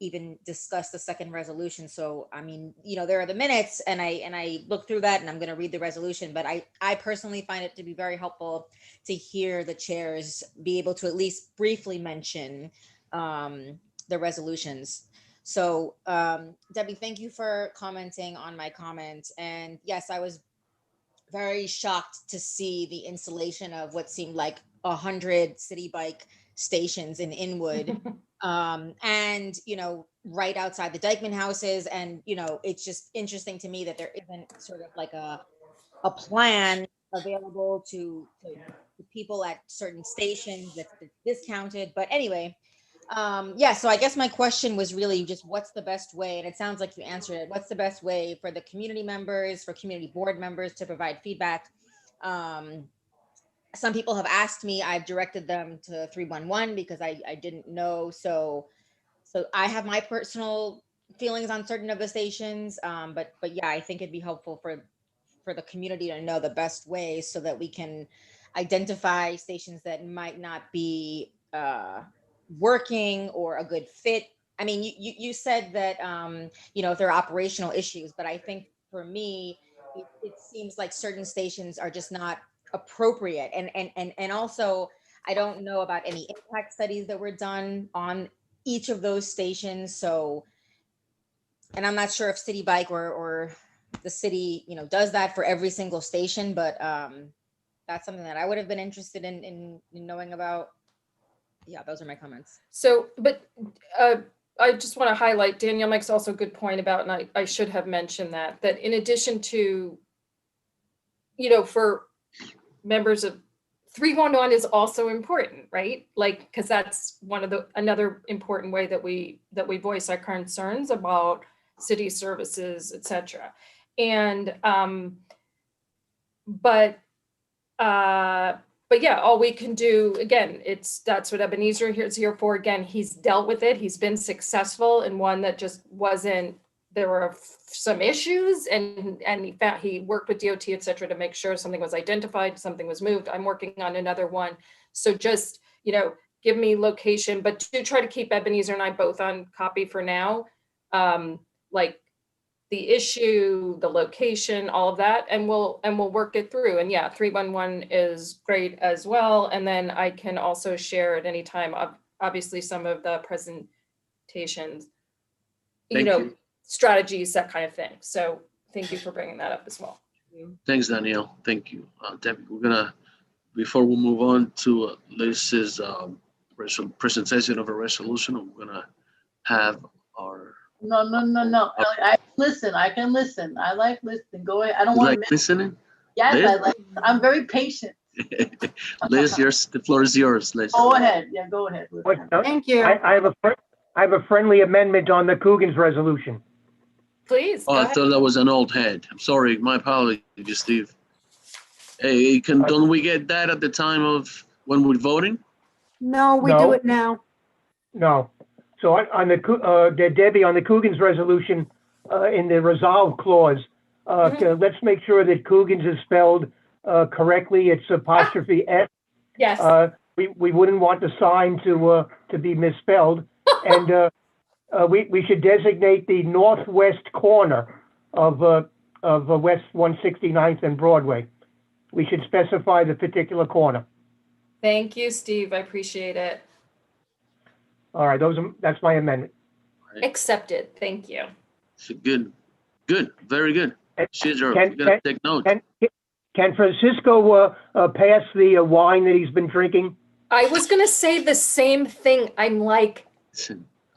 even discuss the second resolution. So, I mean, you know, there are the minutes and I look through that and I'm going to read the resolution, but I personally find it to be very helpful to hear the chairs be able to at least briefly mention the resolutions. So, Debbie, thank you for commenting on my comment. And yes, I was very shocked to see the installation of what seemed like 100 city bike stations in Inwood. And, you know, right outside the Dykeman houses. And, you know, it's just interesting to me that there isn't sort of like a plan available to people at certain stations that's discounted. But anyway, yeah, so I guess my question was really just what's the best way, and it sounds like you answered it, what's the best way for the community members, for community board members to provide feedback? Some people have asked me, I've directed them to 311 because I didn't know. So I have my personal feelings on certain of the stations, but yeah, I think it'd be helpful for the community to know the best way so that we can identify stations that might not be working or a good fit. I mean, you said that, you know, if there are operational issues, but I think for me, it seems like certain stations are just not appropriate. And also, I don't know about any impact studies that were done on each of those stations. So, and I'm not sure if City Bike or the city, you know, does that for every single station, but that's something that I would have been interested in knowing about. Yeah, those are my comments. So, but I just want to highlight, Danielle makes also a good point about, and I should have mentioned that in addition to, you know, for members of 311 is also important, right? Like, because that's another important way that we voice our concerns about city services, etc. And but yeah, all we can do, again, that's what Ebenezer is here for. Again, he's dealt with it. He's been successful in one that just wasn't, there were some issues, and he worked with DOT, et cetera, to make sure something was identified, something was moved. I'm working on another one. So just, you know, give me location, but to try to keep Ebenezer and I both on copy for now, like the issue, the location, all of that, and we'll work it through. And yeah, 311 is great as well. And then I can also share at any time, obviously, some of the presentations, you know, strategies, that kind of thing. So thank you for bringing that up as well. Thanks, Danielle. Thank you. Debbie, we're gonna, before we move on to Liz's presentation of a resolution, we're gonna have our. No. I can listen. I like listening. Go ahead. I don't You want like to. listening? Yes, Liz? I like. I'm very patient. Liz, the floor is yours, Liz. Go ahead. Yeah, go ahead. Thank you. I have a friendly amendment on the Coogan's resolution. Please. Oh, I thought that was an old head. I'm sorry. My apologies, Steve. Hey, don't we get that at the time of when we're voting? No, we do it now. No. So on Debbie, on the Coogan's resolution, in the resolve clause, let's make sure that Coogan's is spelled correctly. It's apostrophe S. Yes. We wouldn't want the sign to be misspelled, and we should designate the northwest corner of of West 169th and Broadway. We should specify the particular corner. Thank you, Steve. I appreciate it. All right, that's my amendment. Accepted. Thank you. Good, very good. Caesar, Can- you gotta can- take notes. Can Francisco pass the wine that he's been drinking? I was going to say the same thing. I'm like,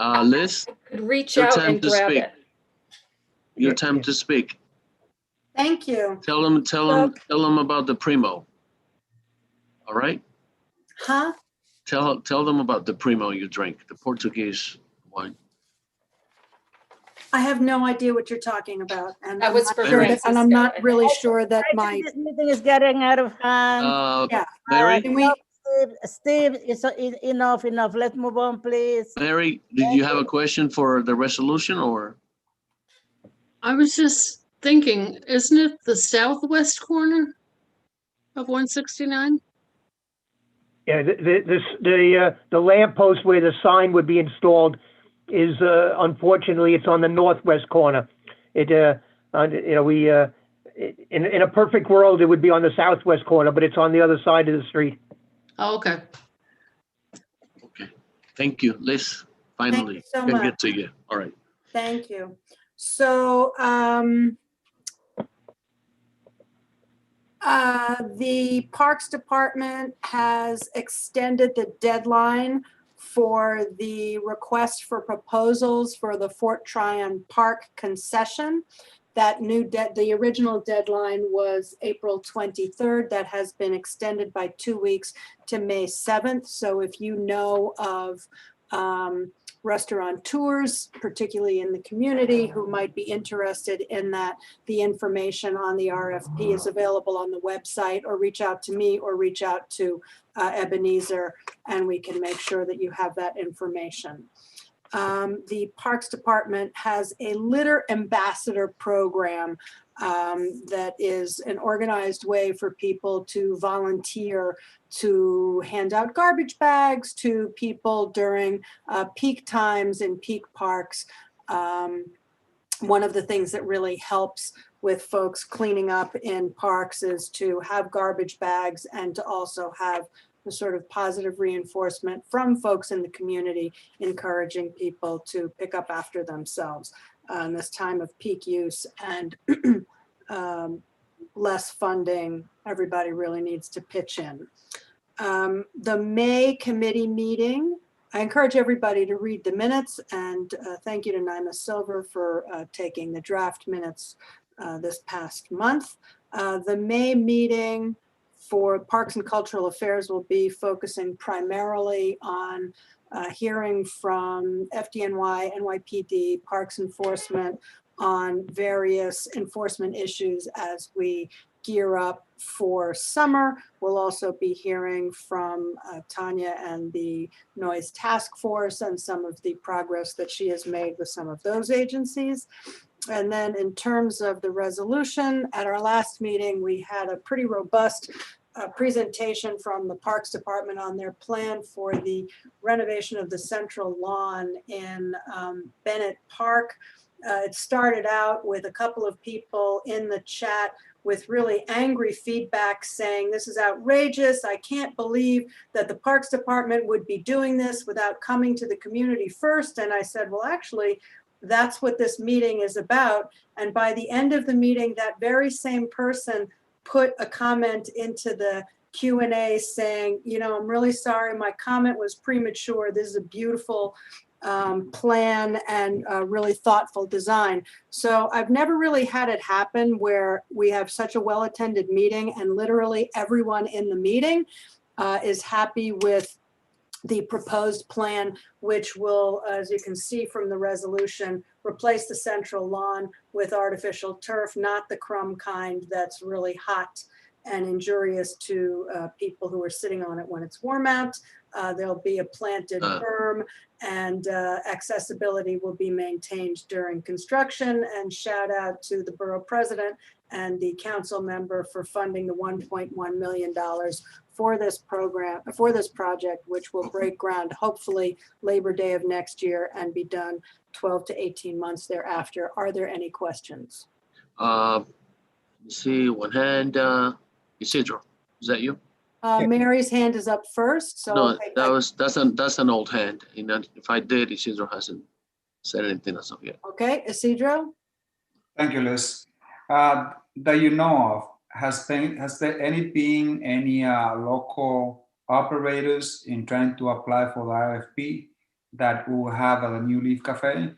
Liz, could reach your out time and to grab speak. it. Your time to speak. Thank you. Tell them about the Primo. All right? Huh? Tell them about the Primo you drink, the Portuguese wine. I have no idea what you're talking about, and That was for I'm not really sure that my This meeting is getting out of hand. yeah. Mary? Can we? Steve, it's enough. Let's move on, please. Mary, did you have a question for the resolution or? I was just thinking, isn't it the southwest corner of 169? Yeah, the lamppost where the sign would be installed is unfortunately it's on the northwest corner. It we in a perfect world it would be on the southwest corner, but it's on the other side of the street. Oh, okay. Okay, thank you, Liz. Finally, so can much. get to you. All right. Thank you. So the Parks Department has extended the deadline for the request for proposals for the Fort Tryon Park concession. That the original deadline was April 23rd. That has been extended by 2 weeks to May 7th. So if you know of restaurateurs, particularly in the community, who might be interested in that, the information on the RFP is available on the website, or reach out to me or reach out to Ebenezer, and we can make sure that you have that information. The Parks Department has a litter ambassador program that is an organized way for people to volunteer to hand out garbage bags to people during peak times in peak parks. One of the things that really helps with folks cleaning up in parks is to have garbage bags and to also have the sort of positive reinforcement from folks in the community, encouraging people to pick up after themselves in this time of peak use and less funding. Everybody really needs to pitch in. The May committee meeting, I encourage everybody to read the minutes, and thank you to Naima Silver for taking the draft minutes this past month. The May meeting for Parks and Cultural Affairs will be focusing primarily on hearing from FDNY, NYPD, Parks Enforcement on various enforcement issues as we gear up for summer. We'll also be hearing from Tanya and the Noise Task Force and some of the progress that she has made with some of those agencies. And then in terms of the resolution, at our last meeting, we had a pretty robust presentation from the Parks Department on their plan for the renovation of the central lawn in Bennett Park. It started out with a couple of people in the chat with really angry feedback saying, this is outrageous. I can't believe that the Parks Department would be doing this without coming to the community first. And I said, well, actually, that's what this meeting is about. And by the end of the meeting, that very same person put a comment into the Q&A saying, you know, I'm really sorry, my comment was premature. This is a beautiful plan and a really thoughtful design. So I've never really had it happen where we have such a well-attended meeting and literally everyone in the meeting is happy with the proposed plan, which will, as you can see from the resolution, replace the central lawn with artificial turf, not the crumb kind that's really hot and injurious to people who are sitting on it when it's warm out. There'll be a planted berm, and accessibility will be maintained during construction. And shout out to the borough president and the council member for funding the $1.1 million for this program, for this project, which will break ground hopefully Labor Day of next year and be done 12 to 18 months thereafter. Are there any questions? Let's see, one hand, Isidro, is that you? Mary's hand is up first, so. No, that's an old hand. And if I did, Isidro hasn't said anything as of yet. Okay, Isidro? Thank you, Liz. That you know of, has there been any local operators in trying to apply for the RFP that will have a new Leaf Cafe?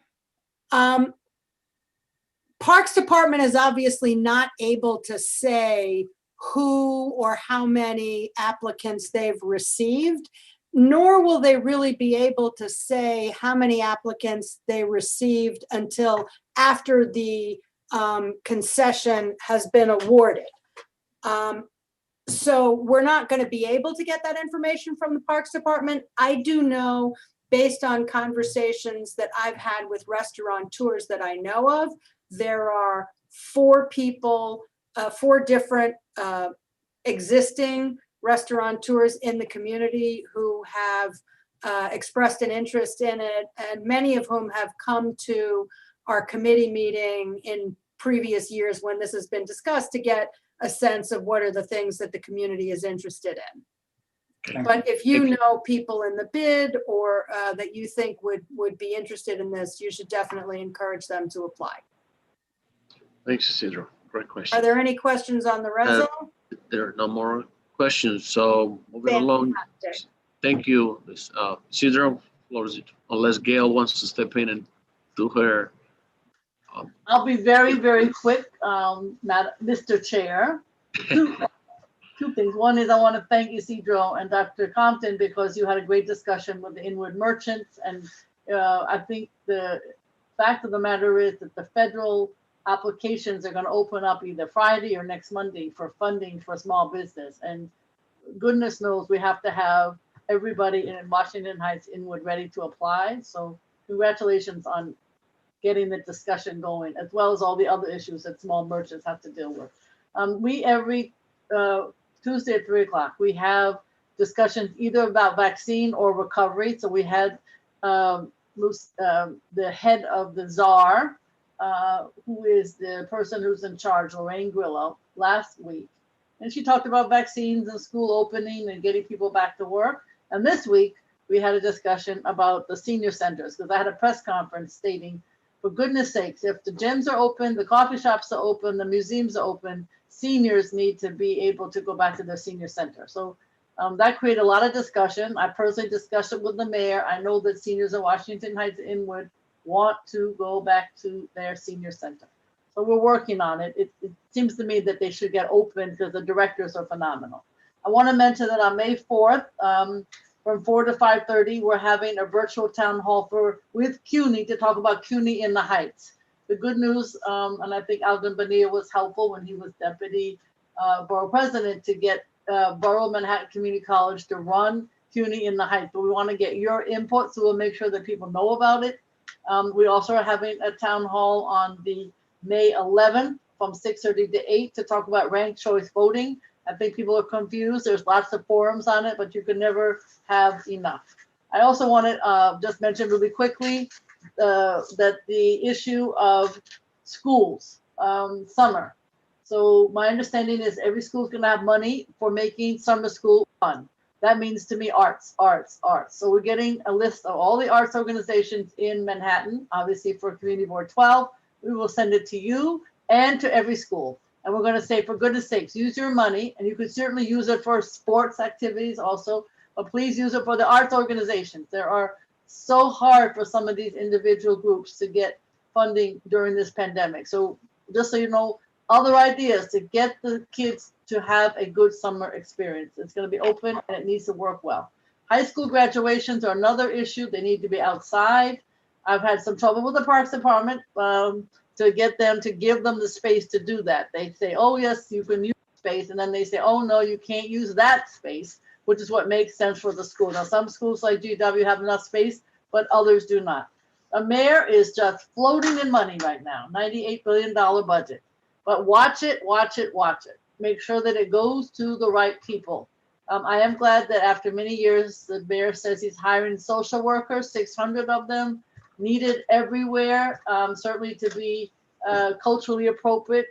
Parks Department is obviously not able to say who or how many applicants they've received, nor will they really be able to say how many applicants they received until after the concession has been awarded. So we're not going to be able to get that information from the Parks Department. I do know, based on conversations that I've had with restaurateurs that I know of, there are 4 people, 4 different existing restaurateurs in the community who have expressed an interest in it, and many of whom have come to our committee meeting in previous years when this has been discussed to get a sense of what are the things that the community is interested in. But if you know people in the bid or that you think would be interested in this, you should definitely encourage them to apply. Thanks, Isidro. Great question. Are there any questions on the reso? There are no more questions. So moving along. Thank you, Isidro. Unless Gail wants to step in and do her. I'll be very, very quick, Mr. Chair. Two things. One is I want to thank Isidro and Dr. Compton because you had a great discussion with the inward merchants. And I think the fact of the matter is that the federal applications are going to open up either Friday or next Monday for funding for small business. And goodness knows we have to have everybody in Washington Heights Inwood ready to apply. So congratulations on getting the discussion going, as well as all the other issues that small merchants have to deal with. We every Tuesday at 3 o'clock, we have discussions either about vaccine or recovery. So we had the head of the czar, who is the person who's in charge, Lorraine Grillo, last week. And she talked about vaccines and school opening and getting people back to work. And this week, we had a discussion about the senior centers, because I had a press conference stating, for goodness sakes, if the gyms are open, the coffee shops are open, the museums are open, seniors need to be able to go back to their senior center. So that created a lot of discussion. I personally discussed it with the mayor. I know that seniors in Washington Heights Inwood want to go back to their senior center. So we're working on it. It seems to me that they should get open because the directors are phenomenal. I want to mention that on May 4th, from 4 to 5:30, we're having a virtual town hall with CUNY to talk about CUNY in the Heights. The good news, and I think Alvin Bonilla was helpful when he was deputy borough president to get Borough Manhattan Community College to run CUNY in the Heights. But we want to get your input, so we'll make sure that people know about it. We also are having a town hall on the May 11th from 6:30 to 8 to talk about ranked choice voting. I think people are confused. There's lots of forums on it, but you can never have enough. I also want to just mention really quickly that the issue of schools, summer. So my understanding is every school is going to have money for making summer school fun. That means to me arts, arts, arts. So we're getting a list of all the arts organizations in Manhattan, obviously for Community Board 12. We will send it to you and to every school. And we're going to say, for goodness sakes, use your money. And you could certainly use it for sports activities also, but please use it for the arts organizations. They are so hard for some of these individual groups to get funding during this pandemic. So just so you know, other ideas to get the kids to have a good summer experience. It's going to be open and it needs to work well. High school graduations are another issue. They need to be outside. I've had some trouble with the Parks Department to get them to give them the space to do that. They say, oh, yes, you can use space. And then they say, oh, no, you can't use that space, which is what makes sense for the school. Now, some schools like GW have enough space, but others do not. The mayor is just floating in money right now, $98 billion budget. But watch it, watch it, watch it. Make sure that it goes to the right people. I am glad that after many years, the mayor says he's hiring social workers, 600 of them, needed everywhere, certainly to be culturally appropriate,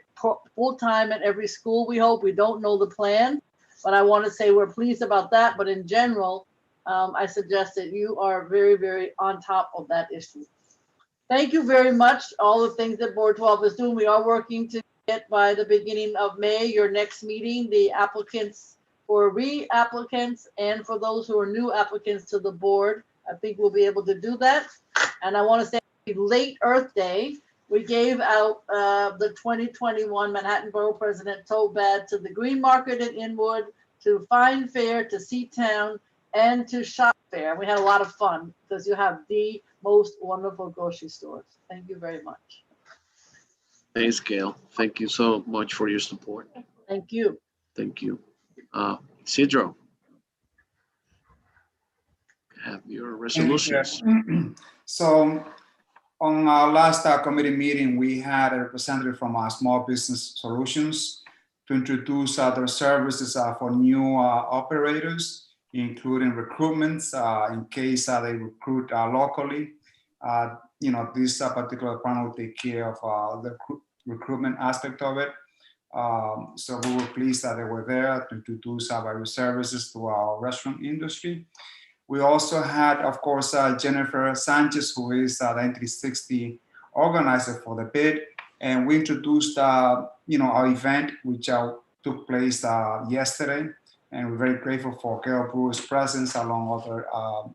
full-time at every school, we hope. We don't know the plan, but I want to say we're pleased about that. But in general, I suggest that you are very, very on top of that issue. Thank you very much. All the things that Board 12 is doing, we are working to get by the beginning of May, your next meeting, the applicants for re-applicants and for those who are new applicants to the board. I think we'll be able to do that. And I want to say late Earth Day, we gave out the 2021 Manhattan Borough President tote bag to the Green Market in Inwood, to Fine Fair, to Seatown, and to Shop Fair. We had a lot of fun because you have the most wonderful grocery stores. Thank you very much. Thanks, Gail. Thank you so much for your support. Thank you. Thank you. Isidro, have your resolutions. So on our last committee meeting, we had a representative from our Small Business Solutions to introduce their services for new operators, including recruitments in case they recruit locally. This particular department will take care of the recruitment aspect of it. So we were pleased that they were there to introduce various services to our restaurant industry. We also had, of course, Jennifer Sanchez, who is the Entity 60 organizer for the bid. And we introduced, our event, which took place yesterday. And we're very grateful for Gail Brewer's presence along with other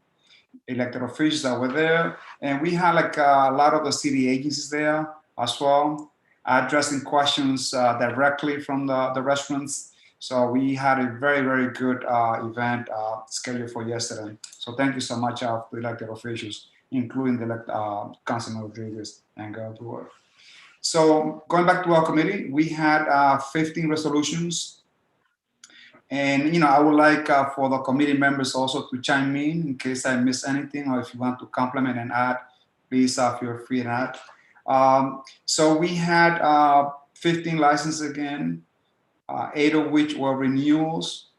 elected officials that were there. And we had a lot of the city agencies there as well, addressing questions directly from the restaurants. So we had a very, very good event scheduled for yesterday. So thank you so much to the elected officials, including the Councilman Rodriguez and Gail Brewer. So going back to our committee, we had 15 resolutions. And, I would like for the committee members also to chime in case I miss anything, or if you want to compliment and add, please feel free to add. So we had 15 licenses again, 8 of which were renewals.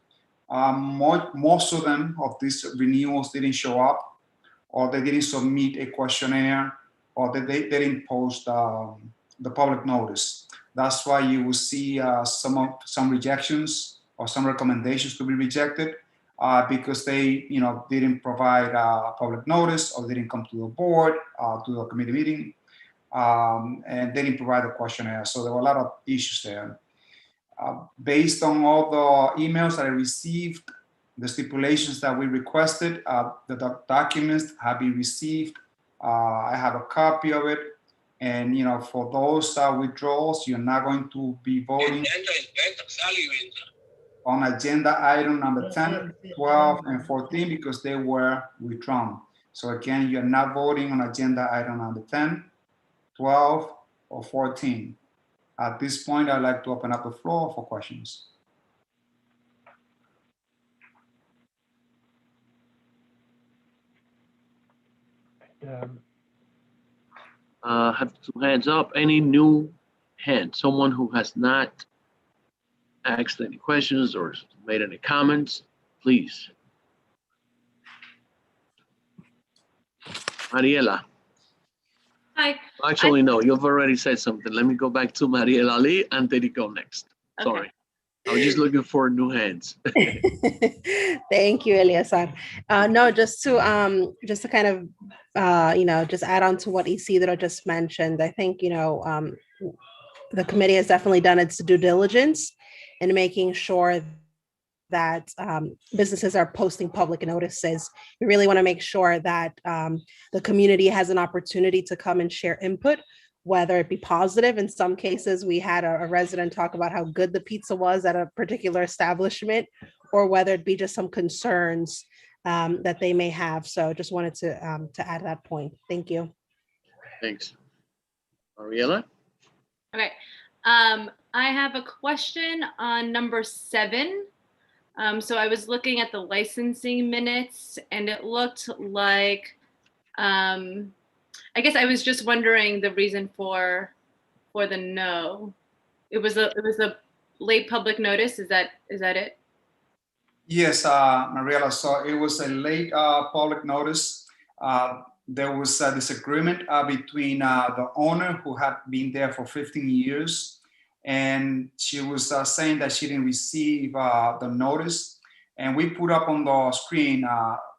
Most of them of these renewals didn't show up, or they didn't submit a questionnaire, or they didn't post the public notice. That's why you will see some rejections or some recommendations to be rejected because they, didn't provide public notice, or they didn't come to the board, to the committee meeting, and they didn't provide a questionnaire. So there were a lot of issues there. Based on all the emails that I received, the stipulations that we requested, the documents have been received. I have a copy of it. And, for those withdrawals, you're not going to be voting on agenda item number 10, 12, and 14 because they were withdrawn. So again, you're not voting on agenda item number 10, 12, or 14. At this point, I'd like to open up the floor for questions. Have 2 hands up. Any new hand? Someone who has not asked any questions or made any comments, please. Mariela. Hi. Actually, no, you've already said something. Let me go back to Mariela Lee and then you go next. Okay. Sorry. I was just looking for new hands. Thank you, Eliasar. No, just to kind of, just add on to what Isidro just mentioned. I think, the committee has definitely done its due diligence in making sure that businesses are posting public notices. We really want to make sure that the community has an opportunity to come and share input, whether it be positive. In some cases, we had a resident talk about how good the pizza was at a particular establishment, or whether it be just some concerns that they may have. So just wanted to add that point. Thank you. Thanks. Mariela? Okay. I have a question on number 7. So I was looking at the licensing minutes and it looked like, I guess I was just wondering the reason for the no. It was a late public notice. Is that it? Yes, Mariela. So it was a late public notice. there was a disagreement between the owner, who had been there for 15 years, and she was saying that she didn't receive the notice. And we put up on the screen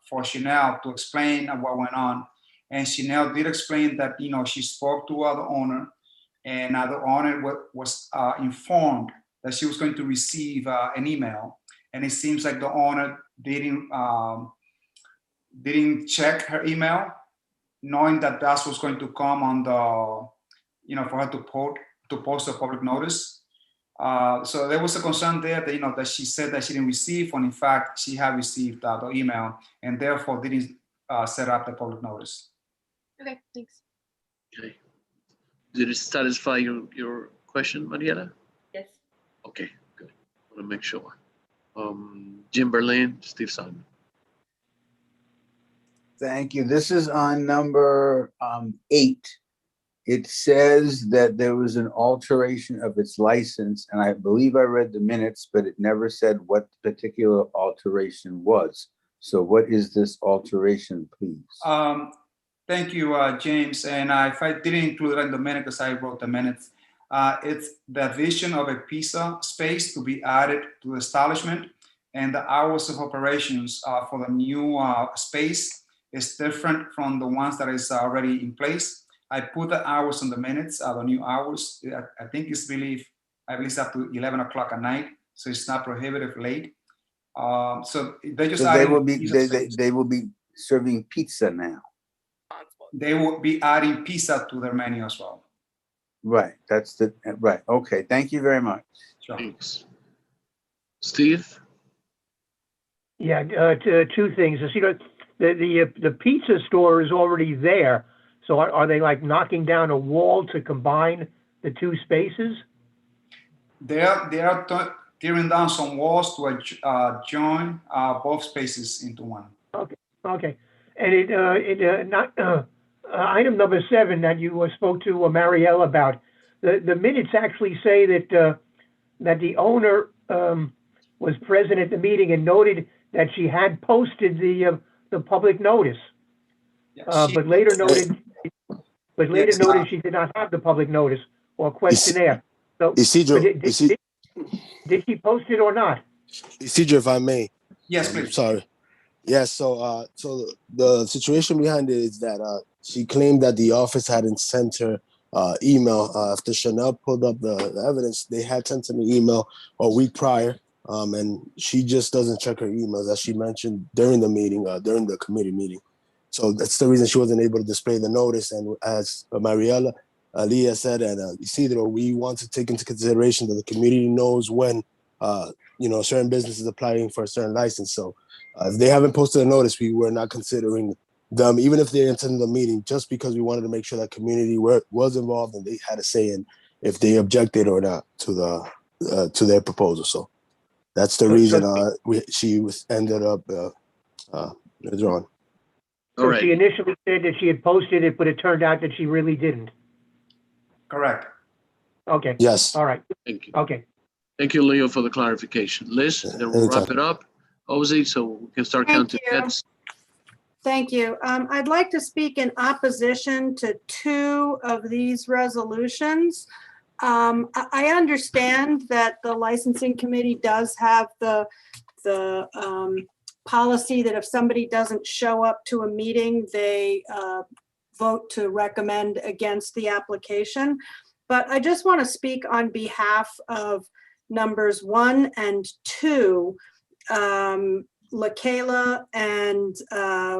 for Chanel to explain what went on. And Chanel did explain that, she spoke to the owner, and the owner was informed that she was going to receive an email. And it seems like the owner didn't check her email, knowing that that was going to come on the, for her to post a public notice. So there was a concern there that, that she said that she didn't receive, when in fact she had received the email, and therefore didn't set up the public notice. Okay, thanks. Okay. Did it satisfy your question, Mariela? Yes. Okay, good. I want to make sure. Jim Berlin, Steve Simon. Thank you. This is on number 8. It says that there was an alteration of its license, and I believe I read the minutes, but it never said what particular alteration was. So what is this alteration, please? Thank you, James. And if I didn't include it in the minute, because I wrote the minutes, it's the addition of a pizza space to be added to the establishment, and the hours of operations for the new space is different from the ones that is already in place. I put the hours on the minutes, the new hours. I think it's I believe up to 11 o'clock at night, so it's not prohibitive late. So they just they will be serving pizza now. They will be adding pizza to their menu as well. Right. That's right. Okay. Thank you very much. Sure. Thanks. Steve? Yeah, two things. The pizza store is already there. So are they like knocking down a wall to combine the two spaces? They are tearing down some walls to join both spaces into one. Okay. And item number 7 that you spoke to Marielle about, the minutes actually say that the owner was present at the meeting and noted that she had posted the public notice, but later noted she did not have the public notice or questionnaire. So Isidro, did she post it or not? Isidro, if I may. Yes, please. Sorry. Yes. So the situation behind it is that she claimed that the office hadn't sent her email after Chanel pulled up the evidence. They had sent her an email a week prior, and she just doesn't check her emails, as she mentioned during the meeting, during the committee meeting. So that's the reason she wasn't able to display the notice. And as Mariela, Leah said, and Isidro, we want to take into consideration that the community knows when certain businesses applying for a certain license. So if they haven't posted a notice, we were not considering them, even if they attended the meeting, just because we wanted to make sure that community was involved and they had a say in if they objected or not to their proposal. So that's the reason she ended up withdrawn. So she initially said that she had posted it, but it turned out that she really didn't. Correct. Okay. Yes. All right. Thank you. Okay. Thank you, Leo, for the clarification. Liz, then we'll wrap it up. Ozzy, so we can start counting heads. Thank you. I'd like to speak in opposition to 2 of these resolutions. I understand that the licensing committee does have the policy that if somebody doesn't show up to a meeting, they vote to recommend against the application. But I just want to speak on behalf of numbers 1 and 2, LaKayla and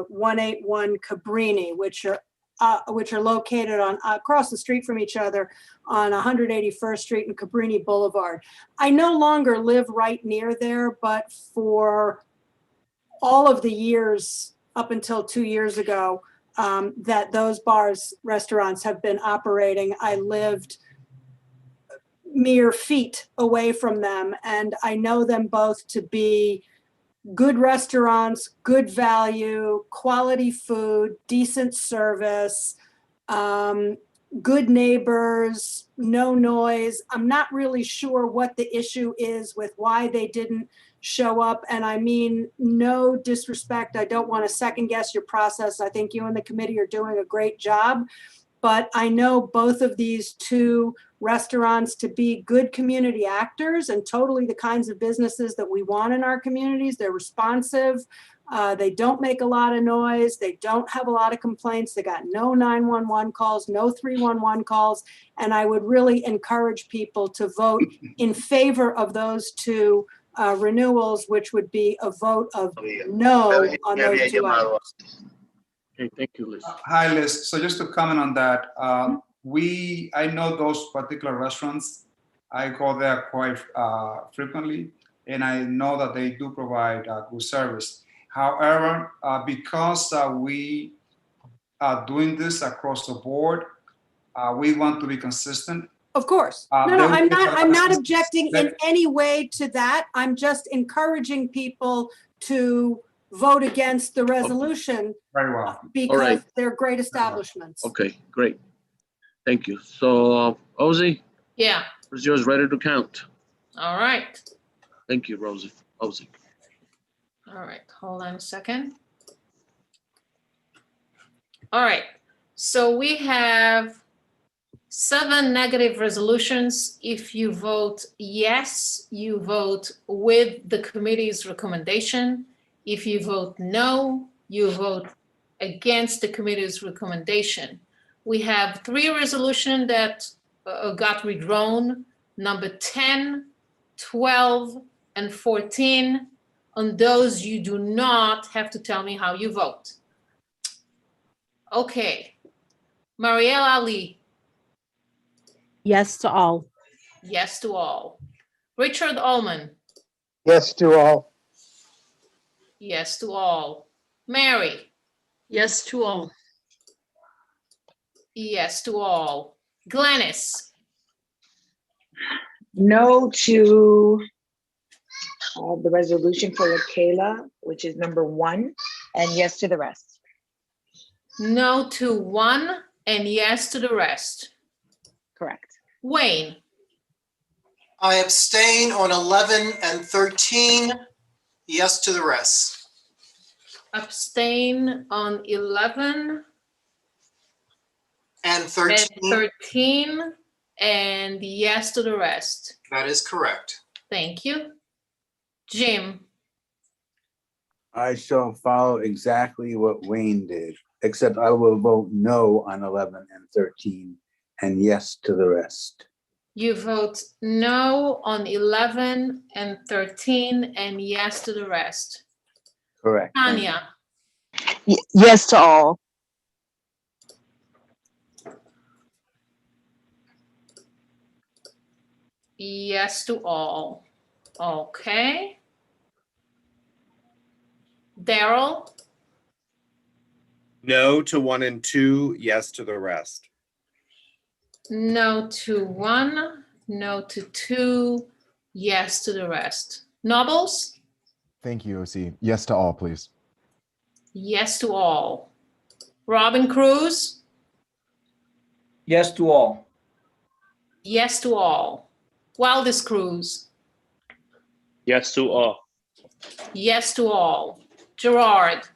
181 Cabrini, which are located on across the street from each other on 181st Street and Cabrini Boulevard. I no longer live right near there, but for all of the years up until 2 years ago that those bars, restaurants have been operating, I lived mere feet away from them, and I know them both to be good restaurants, good value, quality food, decent service, good neighbors, no noise. I'm not really sure what the issue is with why they didn't show up. And I mean no disrespect. I don't want to second guess your process. I think you and the committee are doing a great job. But I know both of these two restaurants to be good community actors and totally the kinds of businesses that we want in our communities. They're responsive. They don't make a lot of noise. They don't have a lot of complaints. They got no 911 calls, no 311 calls. And I would really encourage people to vote in favor of those two renewals, which would be a vote of no on those two items. Okay, thank you, Liz. Hi, Liz. So just to comment on that, I know those particular restaurants. I go there quite frequently, and I know that they do provide good service. However, because we are doing this across the board, we want to be consistent. Of course. No, I'm not objecting in any way to that. I'm just encouraging people to vote against the resolution. Very well. Because they're great establishments. Okay, great. Thank you. So, Ozzy, Yeah. is yours ready to count? All right. Thank you, Rosie. Ozzy. All right. Hold on a second. All right. So we have 7 negative resolutions. If you vote yes, you vote with the committee's recommendation. If you vote no, you vote against the committee's recommendation. We have 3 resolutions that got withdrawn, number 10, 12, and 14. On those, you do not have to tell me how you vote. Okay. Marielle Ali. Yes to all. Yes to all. Richard Ullman. Yes to all. Yes to all. Mary. Yes to all. Yes to all. Glennis. No to the resolution for LaKayla, which is number 1, and yes to the rest. No to 1 and yes to the rest. Correct. Wayne. I abstain on 11 and 13. Yes to the rest. Abstain on 11 and 13. And yes to the rest. That is correct. Thank you. Jim. I shall follow exactly what Wayne did, except I will vote no on 11 and 13 and yes to the rest. You vote no on 11 and 13 and yes to the rest. Correct. Tanya. Yes to all. Yes to all. Okay. Daryl. No to 1 and 2, yes to the rest. No to 1, no to 2, yes to the rest. Nobles? Thank you, OC. Yes to all, please. Yes to all. Robin Cruz? Yes to all. Yes to all. Wildest Cruz? Yes to all. Yes to all. Gerard?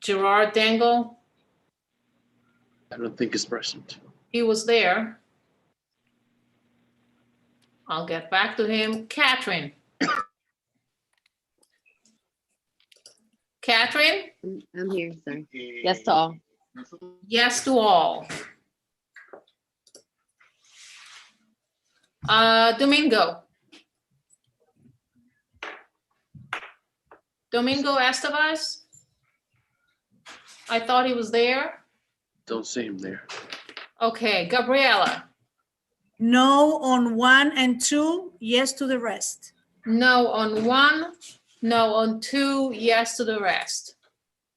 Gerard Dangle? I don't think he's present. He was there. I'll get back to him. Catherine? Catherine? I'm here, sorry. Yes to all. Yes to all. Domingo. Domingo Estevez? I thought he was there. Don't see him there. Okay, Gabriela. No on 1 and 2, yes to the rest. No on 1, no on 2, yes to the rest.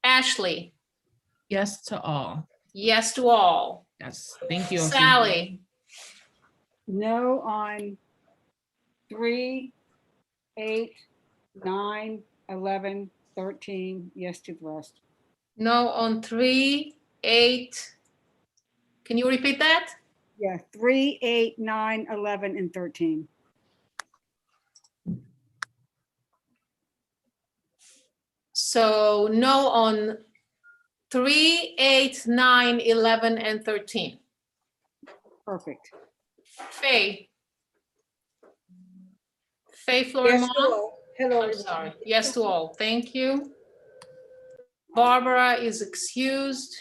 Ashley. Yes to all. Yes to all. Yes, thank you. Sally. No on 3, 8, 9, 11, 13, yes to the rest. No on 3, 8. Can you repeat that? Yeah, 3, 8, 9, 11, and 13. So no on 3, 8, 9, 11, and 13. Perfect. Faye Yes Florimon? to all. Hello. I'm sorry. Yes to all. Thank you. Barbara is excused.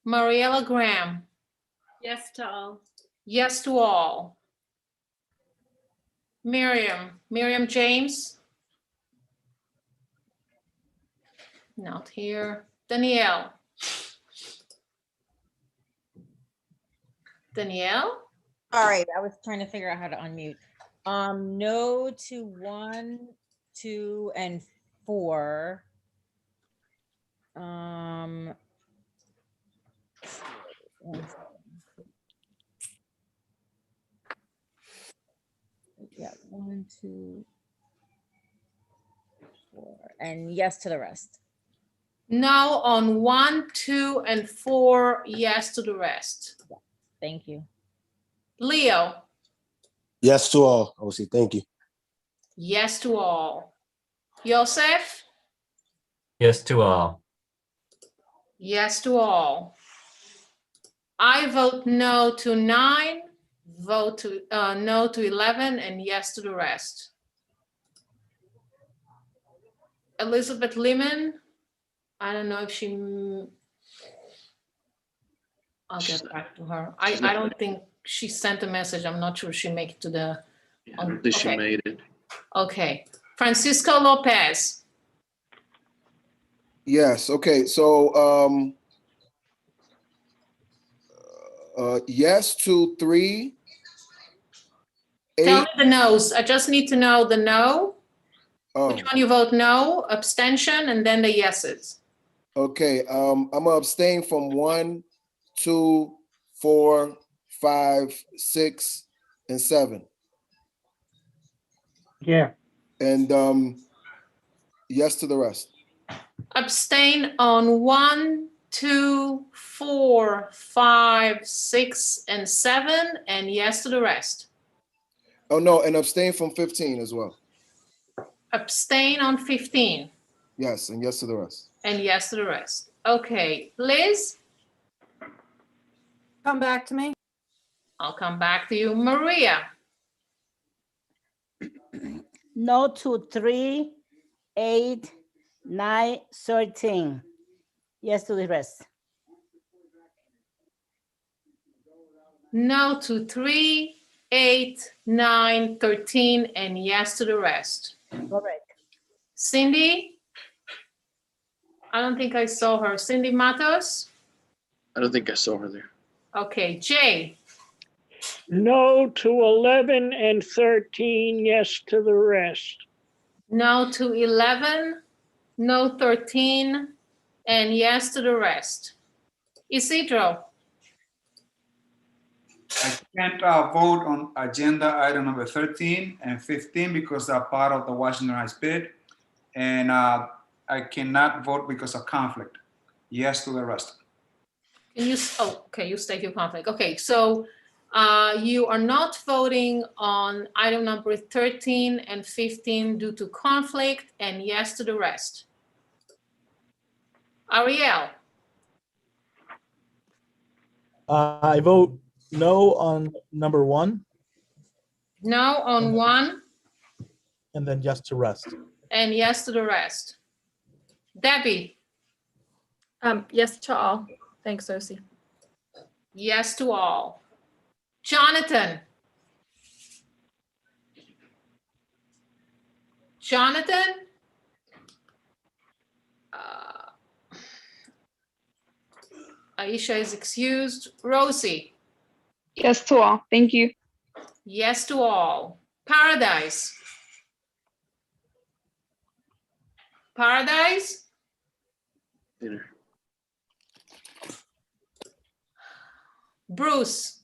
Mariella Graham? Yes to all. Yes to all. Miriam James? Not here. Danielle? All right, I was trying to figure out how to unmute. No to 1, 2, and 4. Yeah, 1, 2, 4, and yes to the rest. No on 1, 2, and 4. Yes to the rest. Thank you. Leo? Yes to all, OC. Thank you. Yes to all. Joseph? Yes to all. Yes to all. I vote no to 9, no to 11, and yes to the rest. Elizabeth Lehman, I don't know if she, I'll get back to her. I don't think she sent a message. I'm not sure she made it to the. I don't think she made it. Okay. Francisco Lopez. Yes, okay, so yes to 3, 8. Tell me the no's. I just need to know the no. Oh. Which one you vote no, abstention, and then the yeses. Okay, I'm gonna abstain from 1, 2, 4, 5, 6, and 7. Yeah. And yes to the rest. Abstain on 1, 2, 4, 5, 6, and 7, and yes to the rest. Oh no, and abstain from 15 as well. Abstain on 15, Yes, and yes to the rest. and yes to the rest. Okay, Liz? Come back to me. I'll come back to you. Maria? No to 3, 8, 9, 13. Yes to the rest. No to 3, 8, 9, 13, and yes to the rest. Correct. Cindy? I don't think I saw her. Cindy Matos? I don't think I saw her there. Okay, Jay? No to 11 and 13, yes to the rest. No to 11, no 13, and yes to the rest. Isidro? I can't vote on agenda item number 13 and 15 because they're part of the Washington Heights bid. And I cannot vote because of conflict. Yes to the rest. Can you, oh, okay, you state your conflict. Okay, so you are not voting on item number 13 and 15 due to conflict, and yes to the rest. Ariel? I vote no on number 1. No on 1, And then yes to rest. and yes to the rest. Debbie? Yes to all. Thanks, Osi. Yes to all. Jonathan? Jonathan? Aisha is excused. Rosie? Yes to all. Thank you. Yes to all. Paradise? Paradise? Dinner. Bruce?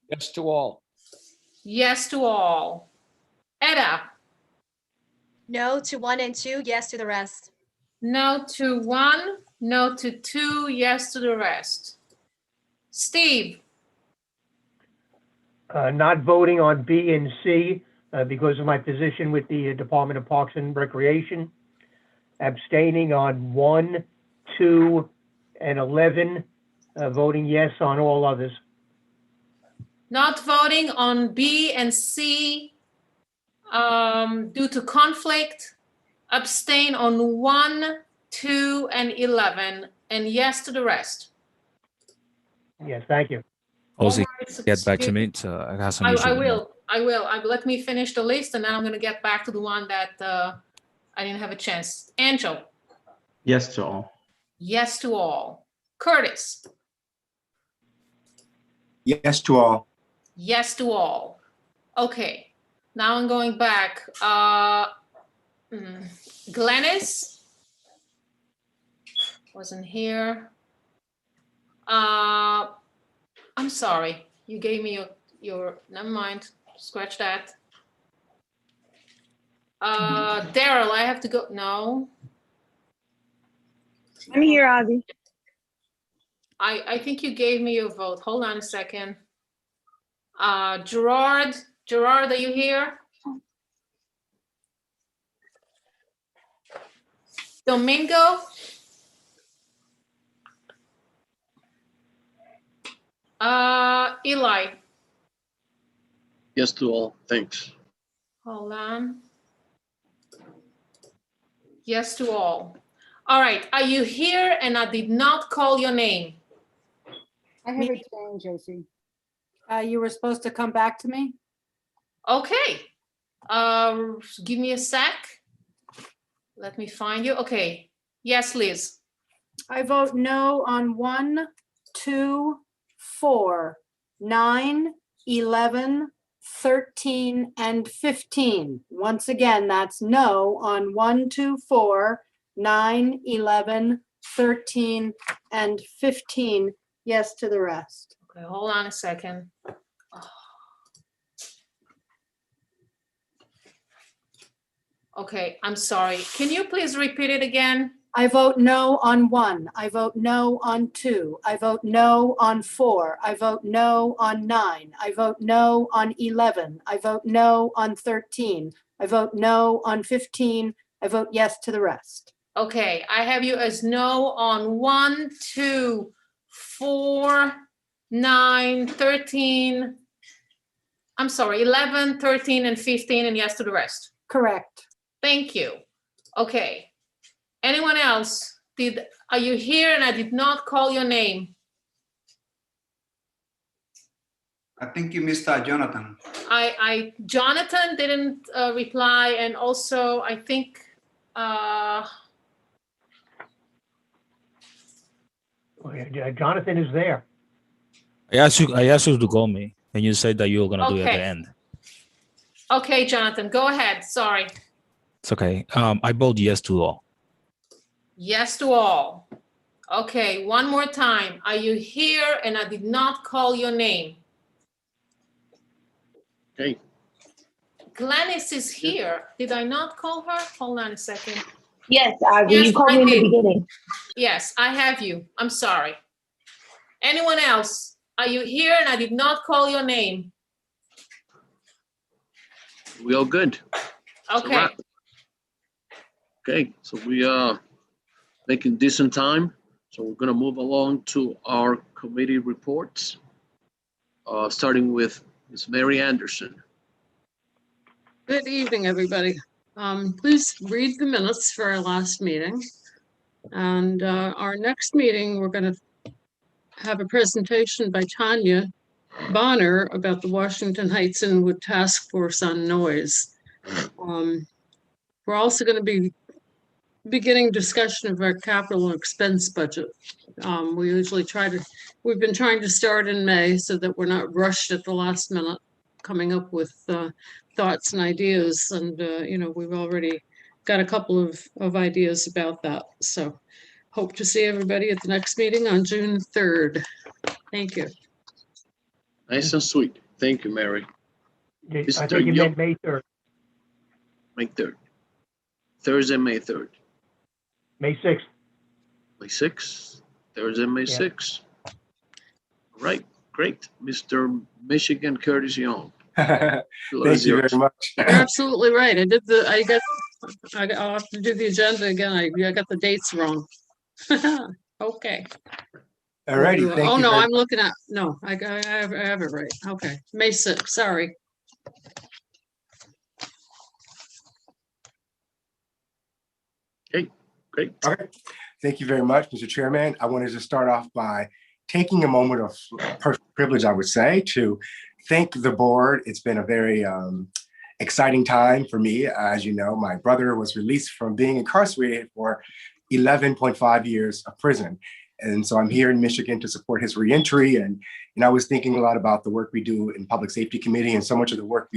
Yes to all. Yes to all. Etta? No to 1 and 2, yes to the rest. No to 1, no to 2, yes to the rest. Steve? Not voting on B and C because of my position with the Department of Parks and Recreation. abstaining on 1, 2, and 11, voting yes on all others. Not voting on B and C due to conflict. Abstain on 1, 2, and 11, and yes to the rest. Yes, thank you. Also, Right, get back to excuse- me. I have some I issue. will. Let me finish the list, and then I'm going to get back to the one that I didn't have a chance. Angel, Yes to all. yes to all. Curtis, Yes to all. yes to all. Okay, now I'm going back. Glennis wasn't here. I'm sorry. You gave me your never mind. Scratch that. Daryl, I have to go. No. I'm here, Avi. I think you gave me your vote. Hold on a second. Gerard, are you here? Domingo? Eli, Yes to all. Thanks. hold on. Yes to all. All right, are you here? And I did not call your name. I have a change, Josie. You were supposed to come back to me? Okay. Give me a sec. Let me find you. Okay. Yes, Liz. I vote no on 1, 2, 4, 9, 11, 13, and 15. Once again, that's no on 1, 2, 4, 9, 11, 13, and 15. Yes to the rest. Okay, hold on a second. Okay, I'm sorry. Can you please repeat it again? I vote no on 1. I vote no on 2. I vote no on 4. I vote no on 9. I vote no on 11. I vote no on 13. I vote no on 15. I vote yes to the rest. Okay, I have you as no on 1, 2, 4, 9, 13. I'm sorry, 11, 13, and 15, and yes to the rest. Correct. Thank you. Okay. Anyone else? Are you here and I did not call your name? I think you missed Jonathan. Jonathan didn't reply, and also I think Jonathan is there. I asked you to call me, and you said that you were gonna do it at the Okay. end. Okay, Jonathan, go ahead. Sorry. It's okay. I vote yes to all. Yes to all. Okay, one more time. Are you here and I did not call your name? Okay. Glennis is here. Did I not call her? Hold on a second. Yes, Avi, Yes, you called I me in the did. beginning. Yes, I have you. I'm sorry. Anyone else? Are you here and I did not call your name? We all good. Okay. Okay, so we are making decent time. So we're gonna move along to our committee reports, starting with Ms. Mary Anderson. Good evening, everybody. Please read the minutes for our last meeting. And our next meeting, we're going to have a presentation by Tanya Bonner about the Washington Heights Inwood Task Force on Noise. We're also going to be beginning discussion of our capital expense budget. We've been trying to start in May so that we're not rushed at the last minute coming up with thoughts and ideas. And, we've already got a couple of ideas about that. So hope to see everybody at the next meeting on June 3rd. Thank you. Nice and sweet. Thank you, Mary. I think you meant May 3rd. May 3rd. Thursday, May 3rd. May 6th. May 6th. Thursday, May 6th. All right, great. Mr. Michigan Curtis Young. Thank you very much. You're absolutely right. I I'll have to do the agenda again. I got the dates wrong. Okay. All righty, thank Oh, you. no, very- I'm looking at, no, I have it right. Okay, May 6th, sorry. Okay, great. Okay, thank you very much, Mr. Chairman. I wanted to start off by taking a moment of personal privilege, I would say, to thank the board. It's been a very exciting time for me. As you know, my brother was released from being incarcerated for 11.5 years of prison. And so I'm here in Michigan to support his reentry. And I was thinking a lot about the work we do in Public Safety Committee, and so much of the work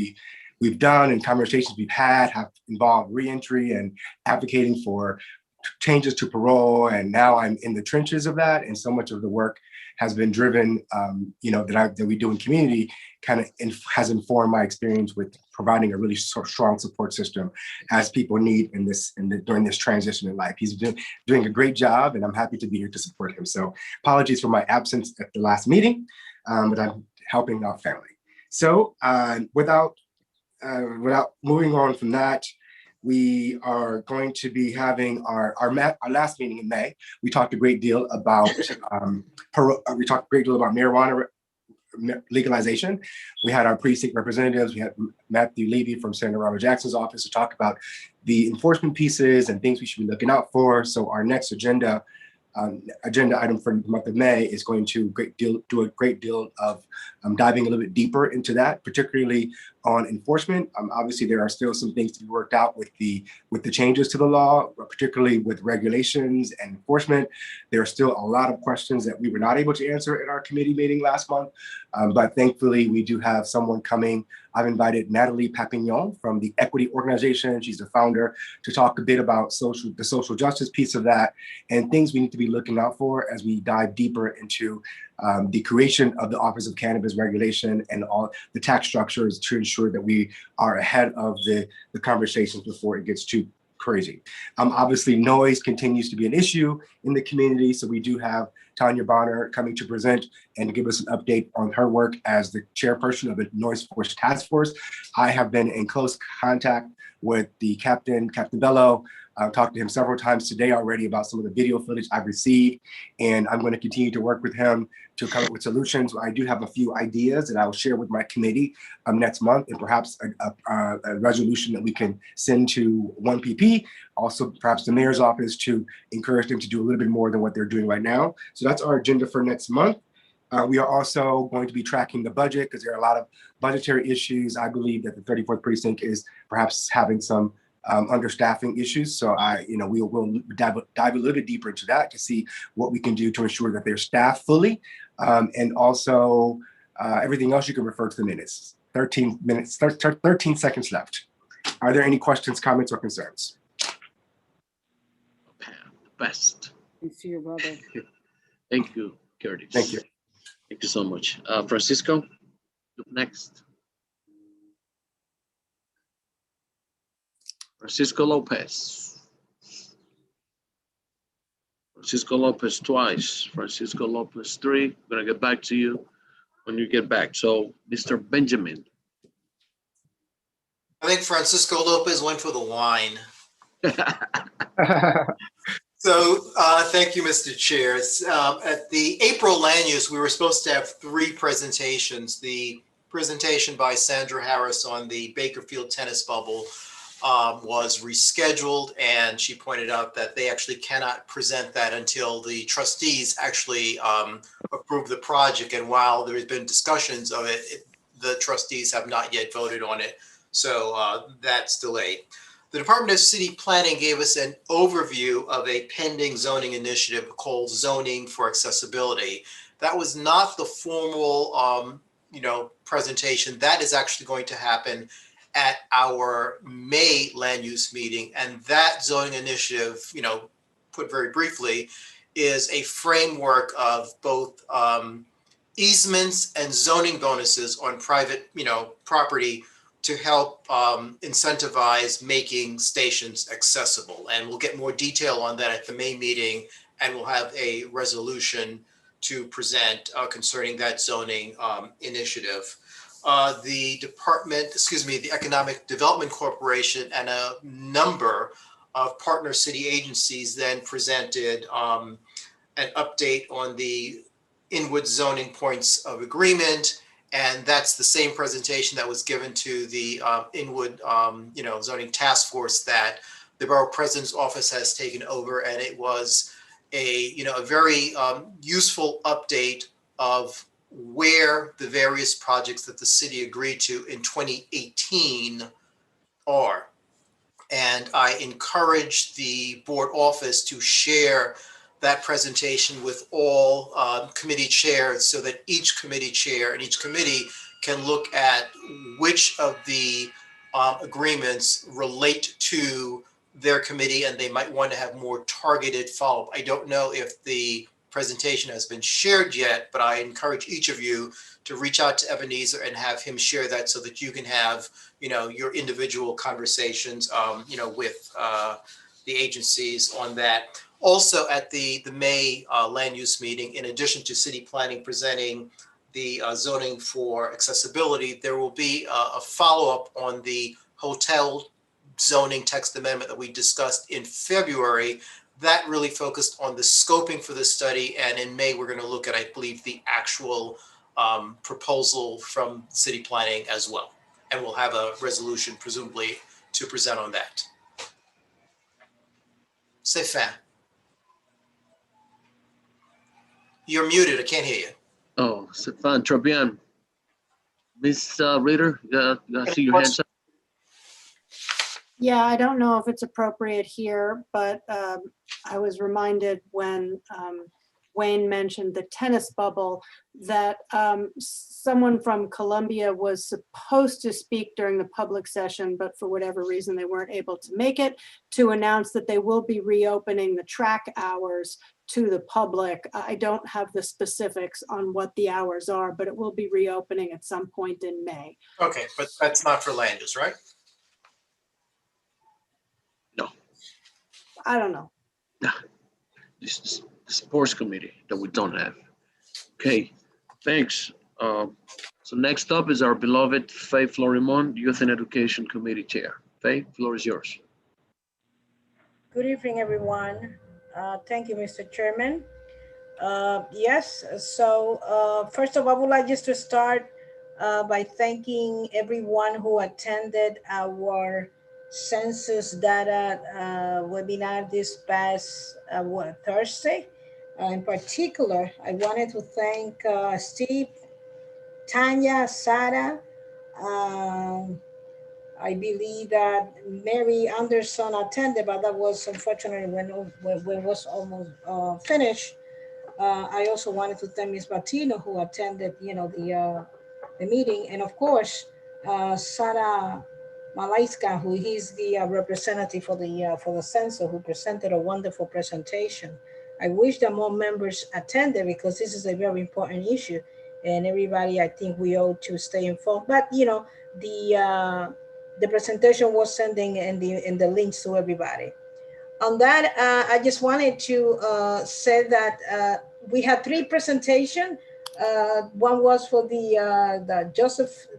we've done and conversations we've had have involved reentry and advocating for changes to parole. And now I'm in the trenches of that. And so much of the work has been driven, that we do in community kind of has informed my experience with providing a really strong support system as people need during this transition in life. He's doing a great job, and I'm happy to be here to support him. So apologies for my absence at the last meeting, but I'm helping out family. So without moving on from that, we are going to be having our last meeting in May. We talked a great deal about marijuana legalization. We had our precinct representatives. We had Matthew Levy from Senator Robert Jackson's office to talk about the enforcement pieces and things we should be looking out for. So our next agenda item for the month of May is going to do a great deal of diving a little bit deeper into that, particularly on enforcement. Obviously, there are still some things to be worked out with the changes to the law, particularly with regulations and enforcement. There are still a lot of questions that we were not able to answer at our committee meeting last month, but thankfully we do have someone coming. I've invited Natalie Papignon from the Equity Organization. She's the founder, to talk a bit about the social justice piece of that and things we need to be looking out for as we dive deeper into the creation of the Office of Cannabis Regulation and all the tax structures to ensure that we are ahead of the conversations before it gets too crazy. Obviously, noise continues to be an issue in the community, so we do have Tanya Bonner coming to present and to give us an update on her work as the chairperson of the Noise Force Task Force. I have been in close contact with the Captain Bello. I've talked to him several times today already about some of the video footage I've received, and I'm going to continue to work with him to come up with solutions. I do have a few ideas that I will share with my committee next month, and perhaps a resolution that we can send to 1PP, also perhaps the mayor's office, to encourage them to do a little bit more than what they're doing right now. So that's our agenda for next month. We are also going to be tracking the budget because there are a lot of budgetary issues. I believe that the 34th precinct is perhaps having some understaffing issues. So we will dive a little bit deeper into that to see what we can do to ensure that they're staffed fully. And also everything else you can refer to the minutes. 13 seconds left. Are there any questions, comments, or concerns? Best. And see your brother. Thank you, Curtis. Thank you. Thank you so much. Francisco, up next. Francisco Lopez. Francisco Lopez twice. Francisco Lopez 3. I'm gonna get back to you when you get back. So, Mr. Benjamin. I think Francisco Lopez went for the wine. So thank you, Mr. Chair. At the April land use, we were supposed to have 3 presentations. The presentation by Sandra Harris on the Bakerfield tennis bubble was rescheduled, and she pointed out that they actually cannot present that until the trustees actually approve the project. And while there's been discussions of it, the trustees have not yet voted on it. So that's delayed. The Department of City Planning gave us an overview of a pending zoning initiative called Zoning for Accessibility. That was not the formal, presentation. That is actually going to happen at our May land use meeting. And that zoning initiative, put very briefly, is a framework of both easements and zoning bonuses on private, property to help incentivize making stations accessible. And we'll get more detail on that at the May meeting, and we'll have a resolution to present concerning that zoning initiative. The Economic Development Corporation and a number of partner city agencies then presented an update on the Inwood zoning points of agreement. And that's the same presentation that was given to the Inwood zoning task force that the Borough President's Office has taken over. And it was a very useful update of where the various projects that the city agreed to in 2018 are. And I encourage the board office to share that presentation with all committee chairs so that each committee chair and each committee can look at which of the agreements relate to their committee, and they might want to have more targeted follow-up. I don't know if the presentation has been shared yet, but I encourage each of you to reach out to Ebenezer and have him share that so that you can have, your individual conversations, with the agencies on that. Also at the May land use meeting, in addition to city planning presenting the zoning for accessibility, there will be a follow-up on the hotel zoning text amendment that we discussed in February. That really focused on the scoping for the study. And in May, we're going to look at, I believe, the actual proposal from city planning as well. And we'll have a resolution presumably to present on that. Stéphane. You're muted. I can't hear you. Oh, Stefan, très bien. Ms. Reader, I see your hands up. Yeah, I don't know if it's appropriate here, but I was reminded when Wayne mentioned the tennis bubble that someone from Columbia was supposed to speak during the public session, but for whatever reason, they weren't able to make it, to announce that they will be reopening the track hours to the public. I don't have the specifics on what the hours are, but it will be reopening at some point in May. Okay, but that's not for land use, right? I don't know. This is the sports committee that we don't have. Okay, thanks. So next up is our beloved Faye Florimon, Youth and Education Committee Chair. Faye, floor is yours. Good evening, everyone. Thank you, Mr. Chairman. Yes, so first of all, I would like just to start by thanking everyone who attended our census data webinar this past Thursday. In particular, I wanted to thank Steve, Tanya, Sarah. I believe that Mary Anderson attended, but that was unfortunately when it was almost finished. I also wanted to thank Ms. Batino who attended, the meeting, and of course, Sarah Malaiska, who is the representative for the census, who presented a wonderful presentation. I wish that more members attended because this is a very important issue, and everybody, I think we ought to stay informed. But the presentation was sending in the links to everybody. On that, I just wanted to say that we had 3 presentations. One was for the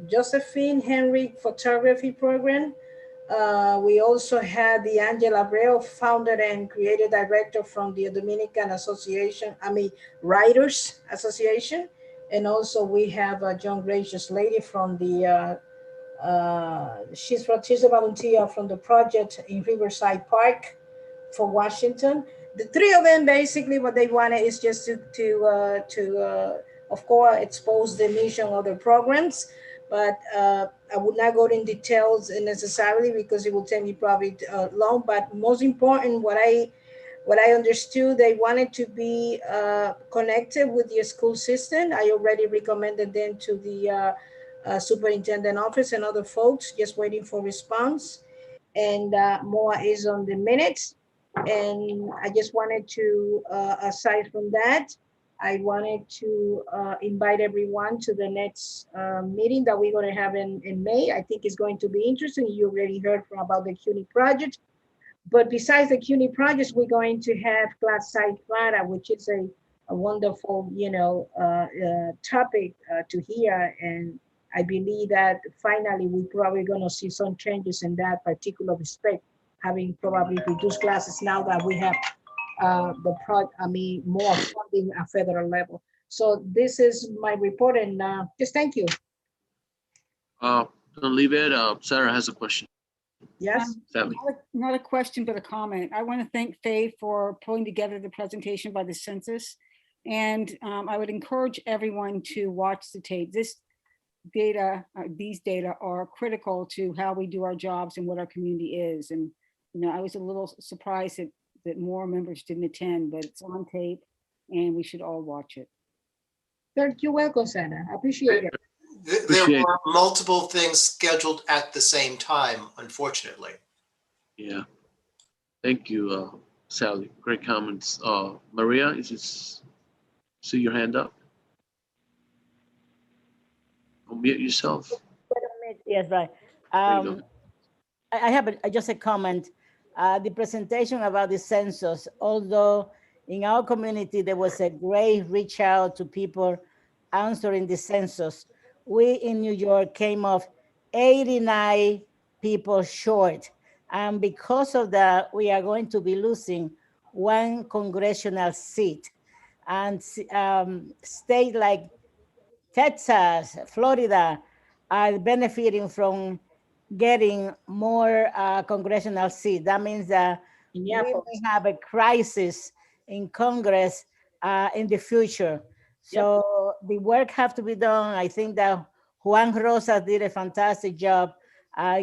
Josephine Henry Photography Program. We also had the Angela Abreu, founder and creative director from the Dominican Writers Association. And also we have a John Gracious lady from the, she's a volunteer from the project in Riverside Park for Washington. The 3 of them, basically what they wanted is just to of course, expose the mission of the programs, but I would not go in details necessarily because it will take me probably long. But most important, what I understood, they wanted to be connected with the school system. I already recommended them to the superintendent office and other folks, just waiting for response. And more is on the minutes. And I just wanted to, aside from that, I wanted to invite everyone to the next meeting that we're going to have in May. I think it's going to be interesting. You already heard about the CUNY project. But besides the CUNY projects, we're going to have Class Side Clara, which is a wonderful, topic to hear. And I believe that finally we're probably going to see some changes in that particular respect, having probably reduced classes now that we have more funding at federal level. So this is my report, and just thank you. Don't leave it. Sarah has a question. Yes. Sally. Not a question, but a comment. I want to thank Faye for pulling together the presentation by the census. And I would encourage everyone to watch the tape. This data, these data are critical to how we do our jobs and what our community is. And, you know, I was a little surprised that more members didn't attend, but it's on tape and we should all watch it. You're welcome, Sana. I appreciate it. There were multiple things scheduled at the same time, unfortunately. Yeah. Thank you, Sally. Great comments. Maria, see your hand up? Unmute yourself. Yes, right. I have just a comment. The presentation about the census, although in our community there was a great reach out to people answering the census, we in New York came off 89 people short. And because of that, we are going to be losing one congressional seat. And states like Texas, Florida are benefiting from getting more congressional seats. That means that we may have a crisis in Congress in the future. So the work have to be done. I think that Juan Rosa did a fantastic job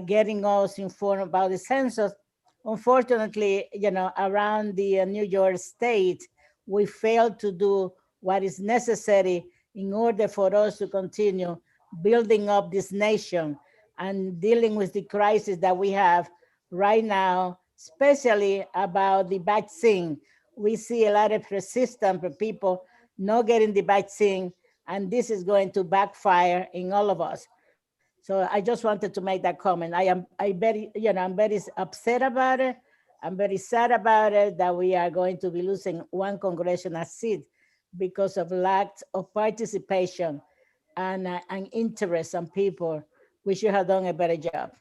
getting us informed about the census. Unfortunately, you know, around the New York State, we failed to do what is necessary in order for us to continue building up this nation and dealing with the crisis that we have right now, especially about the vaccine. We see a lot of resistance for people not getting the vaccine, and this is going to backfire in all of us. So I just wanted to make that comment. I'm very upset about it. I'm very sad about it that we are going to be losing one congressional seat because of lack of participation and interest on people. We should have done a better job.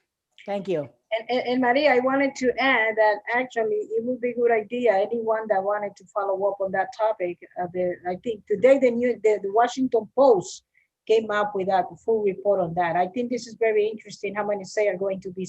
Thank you. And Maria, I wanted to add that actually it would be a good idea. Anyone that wanted to follow up on that topic, I think today the Washington Post came up with a full report on that. I think this is very interesting. How many say are going to be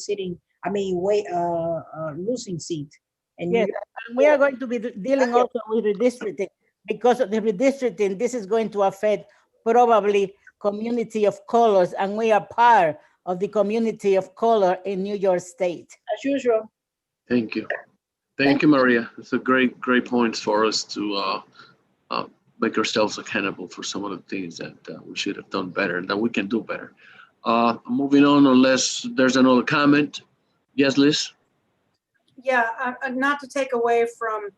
losing seats? And yes, we are going to be dealing also with redistricting. Because of the redistricting, this is going to affect probably community of colors, and we are part of the community of color in New York State. As usual. Thank you. Thank you, Maria. It's a great points for us to make ourselves accountable for some of the things that we should have done better and that we can do better. Moving on, unless there's another comment. Yes, Liz? Yeah, not to take away from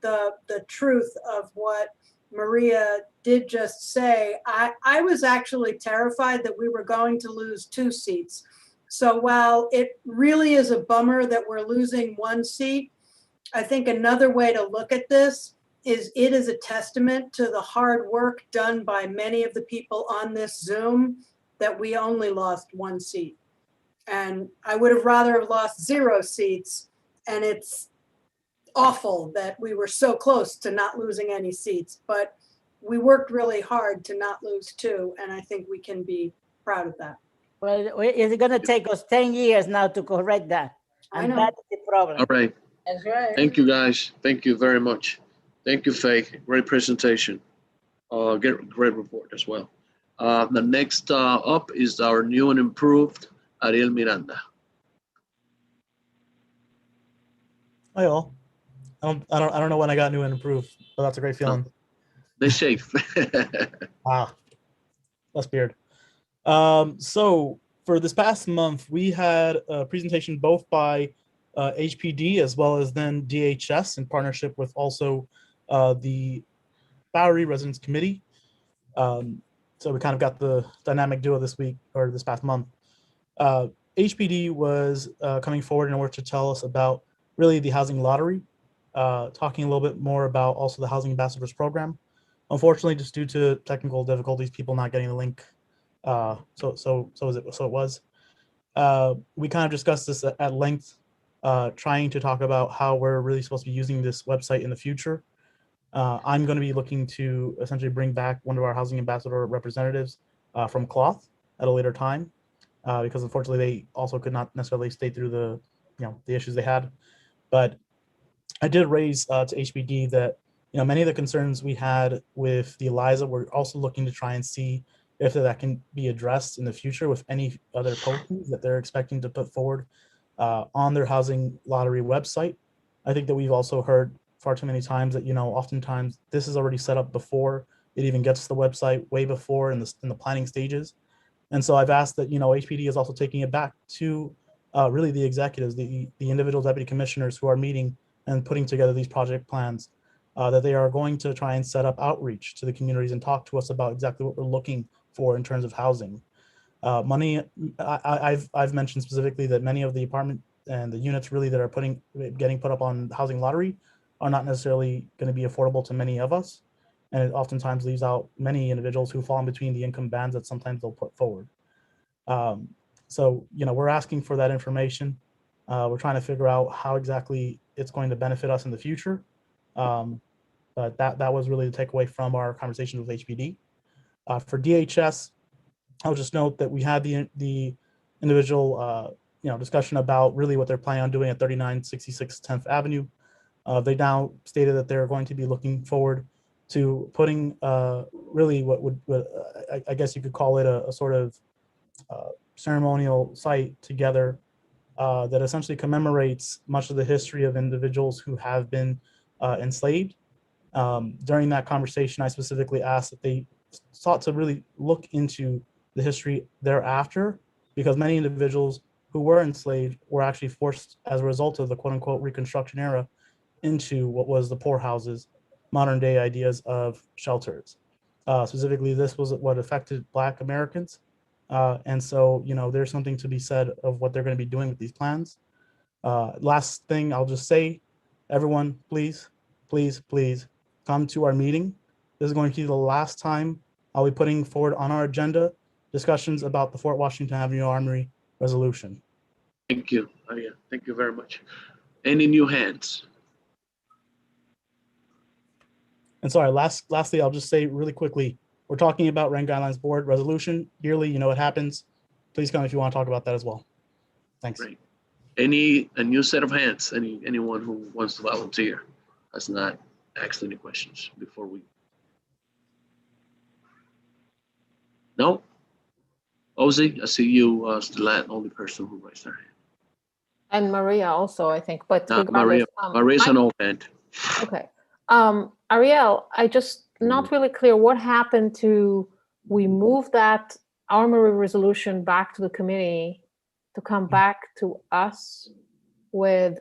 the truth of what Maria did just say, I was actually terrified that we were going to lose 2 seats. So while it really is a bummer that we're losing 1 seat, I think another way to look at this is it is a testament to the hard work done by many of the people on this Zoom that we only lost 1 seat. And I would have rather have lost 0 seats, and it's awful that we were so close to not losing any seats, but we worked really hard to not lose 2, and I think we can be proud of that. Well, it's going to take us 10 years now to correct that, and that is the problem. All right. That's right. Thank you, guys. Thank you very much. Thank you, Faye. Great presentation. Great report as well. The next up is our new and improved Ariel Miranda. Hi all. I don't know when I got new and improved, but that's a great feeling. They're safe. Less beard. So for this past month, we had a presentation both by HPD as well as then DHS in partnership with also the Bowery Residents Committee. So we kind of got the dynamic duo this week or this past month. HPD was coming forward in order to tell us about really the housing lottery, talking a little bit more about also the Housing Ambassadors Program. Unfortunately, just due to technical difficulties, people not getting the link, so it was. We kind of discussed this at length trying to talk about how we're really supposed to be using this website in the future. I'm going to be looking to essentially bring back one of our housing ambassador representatives from Cloth at a later time, because unfortunately they also could not necessarily stay through the issues they had. But I did raise to HPD that many of the concerns we had with the ELISA, we're also looking to try and see if that can be addressed in the future with any other postings that they're expecting to put forward on their housing lottery website. I think that we've also heard far too many times that oftentimes this is already set up before it even gets to the website, way before in the planning stages. And so I've asked that HPD is also taking it back to really the executives, the individual deputy commissioners who are meeting and putting together these project plans, that they are going to try and set up outreach to the communities and talk to us about exactly what we're looking for in terms of housing. Money, I've mentioned specifically that many of the apartment and the units really that are getting put up on housing lottery are not necessarily going to be affordable to many of us. And it oftentimes leaves out many individuals who fall in between the income bands that sometimes they'll put forward. So, we're asking for that information. We're trying to figure out how exactly it's going to benefit us in the future. But that was really the takeaway from our conversation with HPD. For DHS, I'll just note that we had the individual discussion about really what they're planning on doing at 3966 10th Avenue. They now stated that they're going to be looking forward to putting really what I guess you could call it a sort of ceremonial site together that essentially commemorates much of the history of individuals who have been enslaved. During that conversation, I specifically asked that they sought to really look into the history thereafter, because many individuals who were enslaved were actually forced as a result of the quote unquote Reconstruction era into what was the poorhouses, modern day ideas of shelters. Specifically, this was what affected Black Americans. And so, there's something to be said of what they're going to be doing with these plans. Last thing I'll just say, everyone, please, please, please come to our meeting. This is going to be the last time I'll be putting forward on our agenda discussions about the Fort Washington Avenue Armory resolution. Thank you. Yeah, thank you very much. Any new hands? And sorry, lastly, I'll just say really quickly, we're talking about Rent Guidelines Board resolution yearly. It happens. Please come if you want to talk about that as well. Thanks. Great. A new set of hands? Anyone who wants to volunteer has not asked any questions before we? No? Ozzy, I see you as the only person who raised their hand. And Maria also, I think, but Not Maria. Maria's an old hand. Okay. Ariel, I just not really clear what happened to, we moved that Armory resolution back to the committee to come back to us with,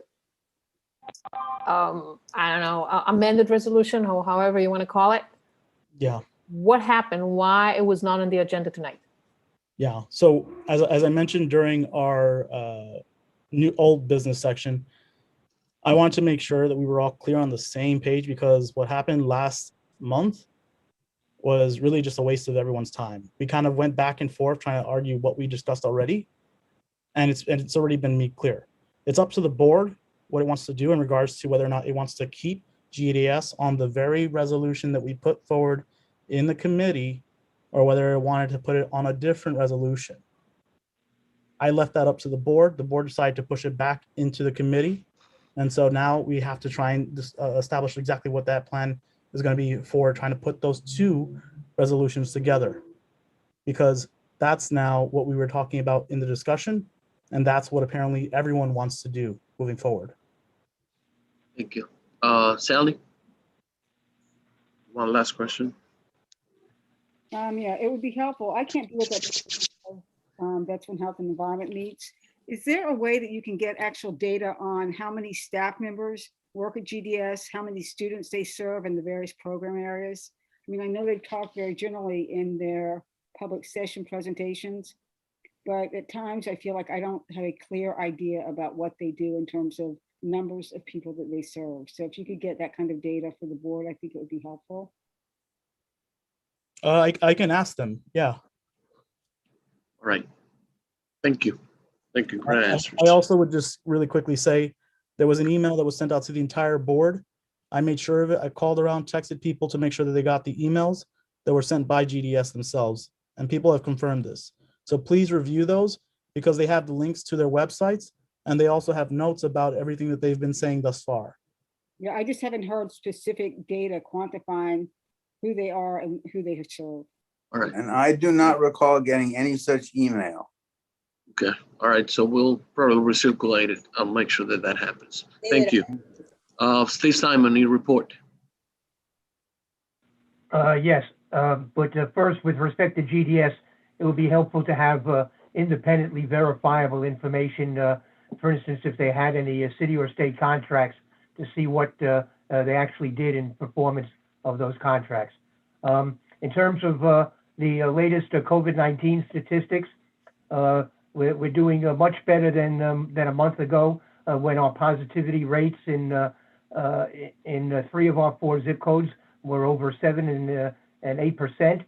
I don't know, amended resolution or however you want to call it. Yeah. What happened? Why it was not on the agenda tonight? Yeah. So as I mentioned during our new old business section, I want to make sure that we were all clear on the same page, because what happened last month was really just a waste of everyone's time. We kind of went back and forth trying to argue what we discussed already, and it's already been made clear. It's up to the board what it wants to do in regards to whether or not it wants to keep GDS on the very resolution that we put forward in the committee, or whether it wanted to put it on a different resolution. I left that up to the board. The board decided to push it back into the committee. And so now we have to try and establish exactly what that plan is going to be for trying to put those two resolutions together, because that's now what we were talking about in the discussion. And that's what apparently everyone wants to do moving forward. Thank you. Sally, one last question. Yeah, it would be helpful. I can't do it that's when Health and Environment meets. Is there a way that you can get actual data on how many staff members work at GDS, how many students they serve in the various program areas? I mean, I know they talk very generally in their public session presentations, but at times I feel like I don't have a clear idea about what they do in terms of numbers of people that they serve. So if you could get that kind of data for the board, I think it would be helpful. I can ask them. Yeah. All right. Thank you. Thank you. Great answers. I also would just really quickly say there was an email that was sent out to the entire board. I made sure of it. I called around, texted people to make sure that they got the emails that were sent by GDS themselves, and people have confirmed this. So please review those because they have the links to their websites, and they also have notes about everything that they've been saying thus far. Yeah, I just haven't heard specific data quantifying who they are and who they have served. All right. And I do not recall getting any such email. Okay. All right. So we'll probably recirculate it. I'll make sure that that happens. Thank you. Steve Simon, your report. Yes, but first, with respect to GDS, it would be helpful to have independently verifiable information. For instance, if they had any city or state contracts, to see what they actually did in performance of those contracts. In terms of the latest COVID-19 statistics, we're doing much better than a month ago when our positivity rates in 3 of our 4 zip codes were over 7% and 8%.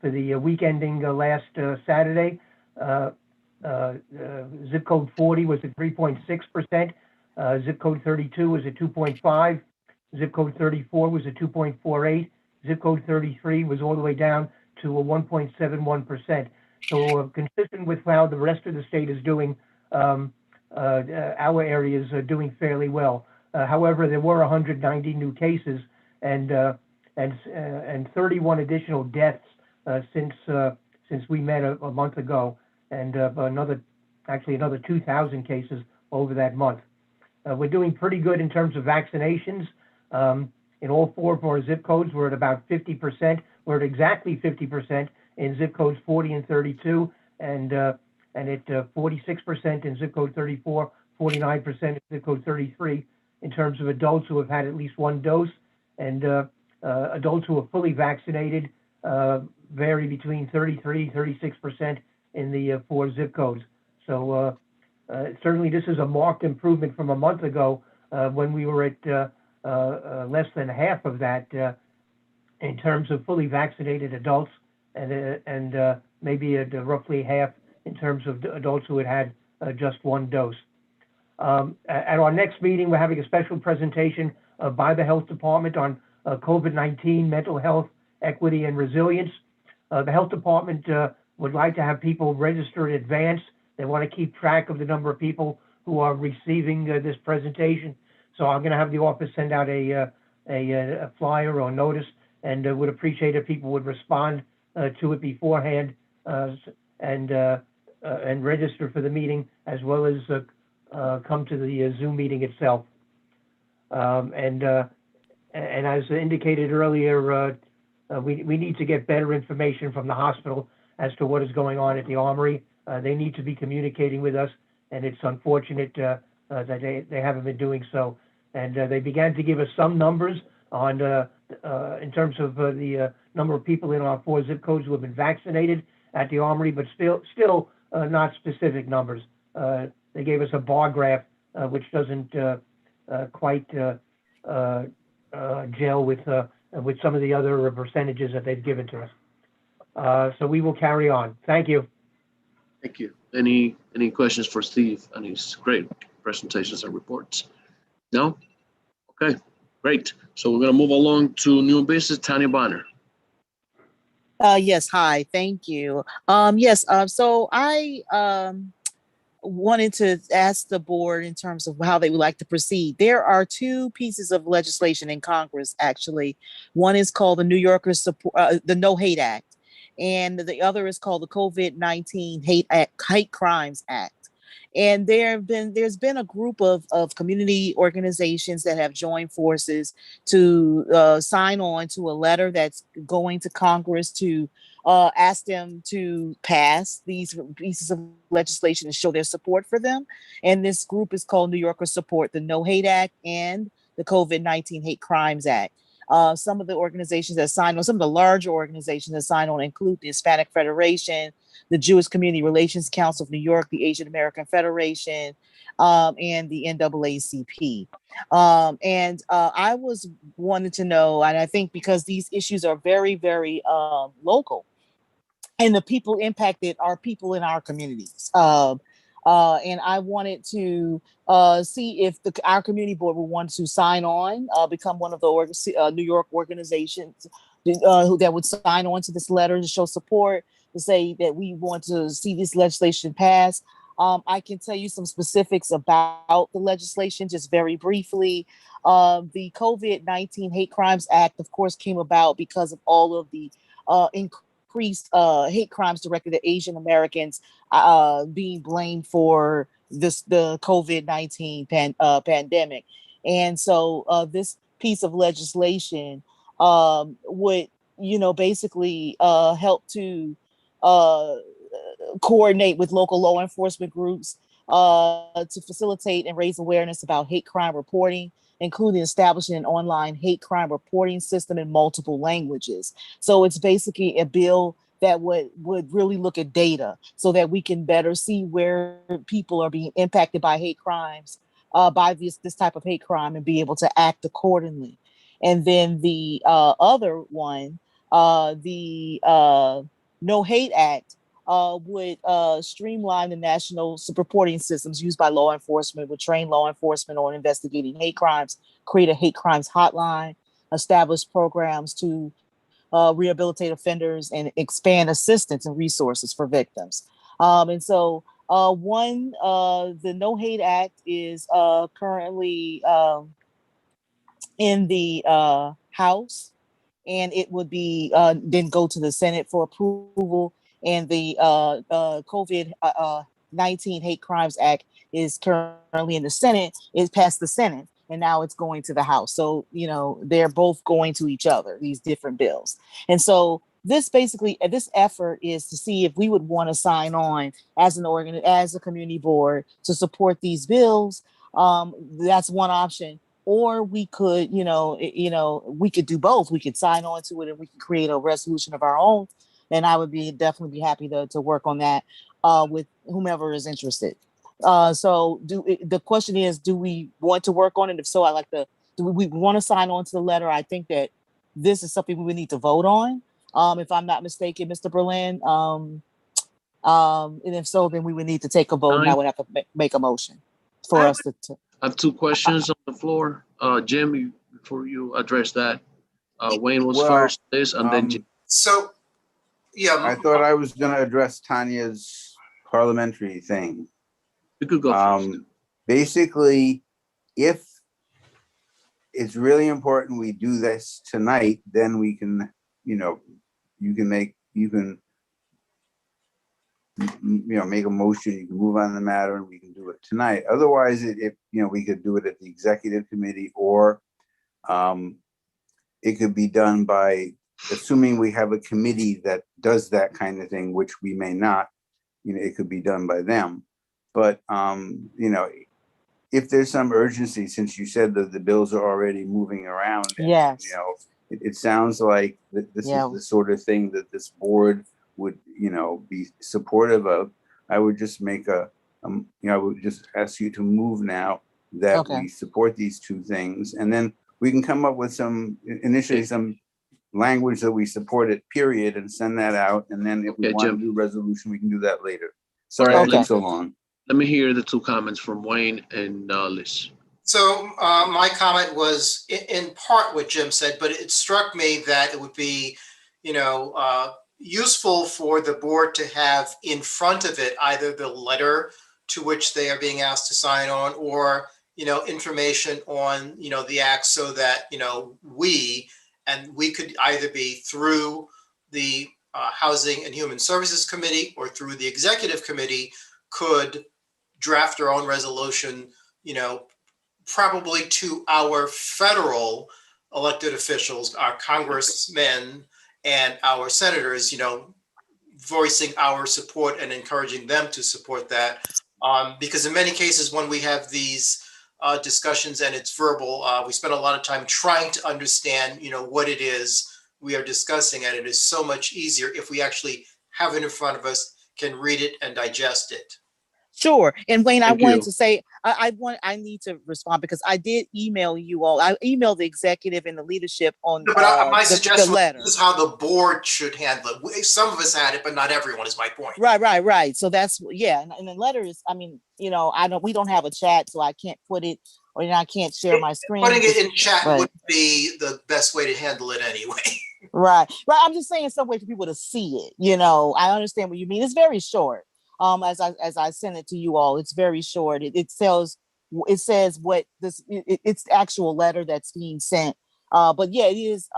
For the week ending last Saturday, zip code 40 was at 3.6%. Zip code 32 was at 2.5. Zip code 34 was at 2.48. Zip code 33 was all the way down to a 1.71%. So consistent with how the rest of the state is doing, our areas are doing fairly well. However, there were 190 new cases and 31 additional deaths since we met a month ago, and another 2,000 cases over that month. We're doing pretty good in terms of vaccinations. In all 4 of our zip codes, we're at about 50%. We're at exactly 50% in zip codes 40 and 32, and at 46% in zip code 34, 49% in zip code 33 in terms of adults who have had at least 1 dose, and adults who are fully vaccinated vary between 33, 36% in the 4 zip codes. So certainly this is a marked improvement from a month ago when we were at less than half of that in terms of fully vaccinated adults, and maybe at roughly half in terms of adults who had just 1 dose. At our next meeting, we're having a special presentation by the Health Department on COVID-19, mental health, equity, and resilience. The Health Department would like to have people register in advance. They want to keep track of the number of people who are receiving this presentation. So I'm going to have the office send out a flyer or notice, and would appreciate if people would respond to it beforehand and register for the meeting, as well as come to the Zoom meeting itself. And as indicated earlier, we need to get better information from the hospital as to what is going on at the Armory. They need to be communicating with us, and it's unfortunate that they haven't been doing so. And they began to give us some numbers on in terms of the number of people in our 4 zip codes who have been vaccinated at the Armory, but still not specific numbers. They gave us a bar graph, which doesn't quite gel with some of the other percentages that they've given to us. So we will carry on. Thank you. Thank you. Any questions for Steve and his great presentations and reports? No? Okay, great. So we're going to move along to new business. Tanya Bonner. Yes, hi, thank you. So I wanted to ask the board in terms of how they would like to proceed. There are 2 pieces of legislation in Congress, actually. One is called the New Yorkers the No Hate Act, and the other is called the COVID-19 Hate Crimes Act. And there's been a group of community organizations that have joined forces to sign on to a letter that's going to Congress to ask them to pass these pieces of legislation and show their support for them. And this group is called New Yorkers Support the No Hate Act and the COVID-19 Hate Crimes Act. Some of the organizations that signed on, some of the larger organizations that signed on include the Hispanic Federation, the Jewish Community Relations Council of New York, the Asian American Federation, and the NAACP. I was wanting to know, and I think because these issues are very, very local, and the people impacted are people in our communities. And I wanted to see if our community board would want to sign on, become one of the New York organizations that would sign on to this letter to show support, to say that we want to see this legislation pass. I can tell you some specifics about the legislation just very briefly. The COVID-19 Hate Crimes Act, of course, came about because of all of the increased hate crimes directed at Asian Americans being blamed for the COVID-19 pandemic. And so this piece of legislation would, basically help to coordinate with local law enforcement groups to facilitate and raise awareness about hate crime reporting, including establishing an online hate crime reporting system in multiple languages. So it's basically a bill that would really look at data so that we can better see where people are being impacted by hate crimes, by this type of hate crime, and be able to act accordingly. And then the other one, the No Hate Act, would streamline the national reporting systems used by law enforcement, would train law enforcement on investigating hate crimes, create a hate crimes hotline, establish programs to rehabilitate offenders, and expand assistance and resources for victims. And so the No Hate Act is currently in the House, and it would be then go to the Senate for approval. And the COVID-19 Hate Crimes Act is currently in the Senate. It's passed the Senate, and now it's going to the House. So, they're both going to each other, these different bills. And so this effort is to see if we would want to sign on as as a community board to support these bills. That's one option. Or we could, we could do both. We could sign on to it, and we could create a resolution of our own. And I would definitely be happy to work on that with whomever is interested. So the question is, do we want to work on it? If so, do we want to sign on to the letter? I think that this is something we would need to vote on, if I'm not mistaken, Mr. Berlin. And if so, then we would need to take a vote, and I would have to make a motion for us to. I have two questions on the floor. Jim, before you address that, Wayne was first, and then Jim. So, yeah. I thought I was going to address Tanya's parliamentary thing. You could go first. Basically, if it's really important we do this tonight, then we can, you can make a motion, you can move on the matter, and we can do it tonight. Otherwise, we could do it at the executive committee, or it could be done by, assuming we have a committee that does that kind of thing, which we may not, it could be done by them. But, if there's some urgency, since you said that the bills are already moving around, yes, it sounds like this is the sort of thing that this board would, be supportive of. I would just make I would just ask you to move now that we support these two things, and then we can come up with initially some language that we support it, period, and send that out. And then if we want to do resolution, we can do that later. Sorry, I took so long. Let me hear the two comments from Wayne and Liz. So my comment was in part what Jim said, but it struck me that it would be, useful for the board to have in front of it either the letter to which they are being asked to sign on, or information on the act, so that we could either be through the Housing and Human Services Committee or through the Executive Committee could draft our own resolution, probably to our federal elected officials, our congressmen and our senators, voicing our support and encouraging them to support that. Because in many cases, when we have these discussions and it's verbal, we spend a lot of time trying to understand, what it is we are discussing. And it is so much easier if we actually have it in front of us, can read it and digest it. Sure. And Wayne, I Thank wanted you. to say, I need to respond because I did email you all. I emailed the executive and the leadership on No, but my the suggestion letter. is how the board should handle it. Some of us had it, but not everyone is my point. Right. So that's, yeah. And the letter is, I mean, you know, we don't have a chat, so I can't put it, or I can't share my screen. Putting it in chat Right. would be the best way to handle it anyway. Right. I'm just saying some way for people to see it. You know, I understand what you mean. It's very short. As I send it to you all, it's very short. It says what this it's the actual letter that's being sent. But yeah, it is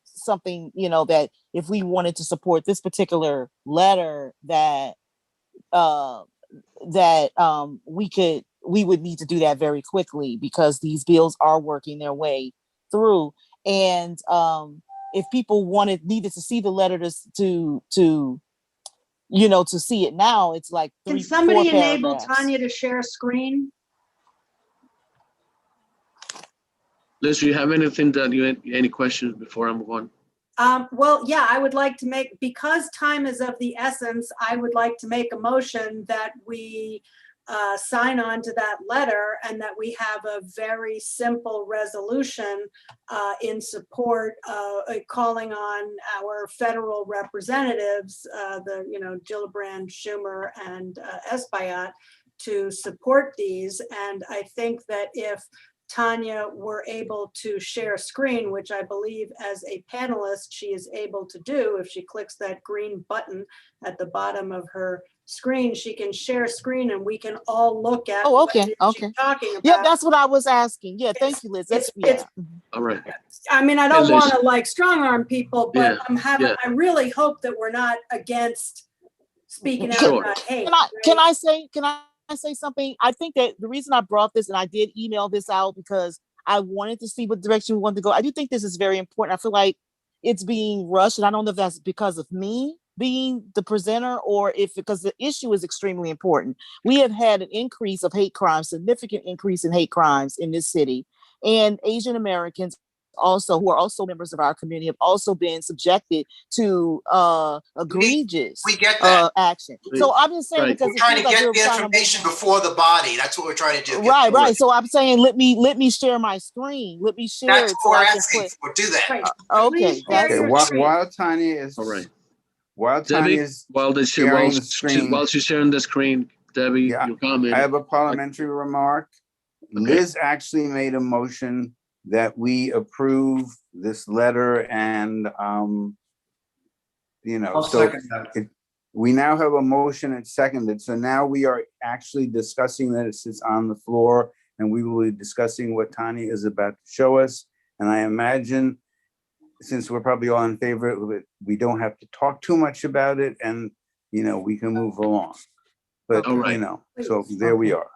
something, you know, that if we wanted to support this particular letter, that we would need to do that very quickly because these bills are working their way through. And if people needed to see the letter to you know, to see it now, it's like Can somebody 4 enable paragraphs. Tanya to share a screen? Liz, do you have anything any questions before I move on? Well, yeah, I would like to make, because time is of the essence, I would like to make a motion that we sign on to that letter and that we have a very simple resolution in support, calling on our federal representatives, Gillibrand, Schumer, and Espaillat to support these. And I think that if Tanya were able to share screen, which I believe as a panelist she is able to do, if she clicks that green button at the bottom of her screen, she can share screen and we can all look at okay. she's talking about. Yeah, that's what I was asking. Yeah, thank you, Liz. All right. I mean, I don't want to like strong arm people, but Yeah, I really hope that we're not against speaking out Sure. about hate. Can I say something? I think that the reason I brought this, and I did email this out because I wanted to see what direction we wanted to go. I do think this is very important. I feel like it's being rushed, and I don't know if that's because of me being the presenter or if because the issue is extremely important. We have had an increase of hate crimes, significant increase in hate crimes in this city, and Asian Americans also, who are also members of our community, have also been subjected to egregious action. So I'm just saying, because we're trying to get the information before the body. That's what we're trying to do. Right. So I'm saying, let me share my screen. Let me share. That's what we're asking for. Do that. Okay. While Tanya is all right. While Debbie, Tanya is while she's sharing the screen, Debbie, your comment. I have a parliamentary remark. Okay. Liz actually made a motion that we approve this letter, and we now have a motion and seconded. So now we are actually discussing this. It's on the floor, and we will be discussing what Tanya is about to show us. And I imagine, since we're probably all in favor of it, we don't have to talk too much about it, and we can move along. But so there we are.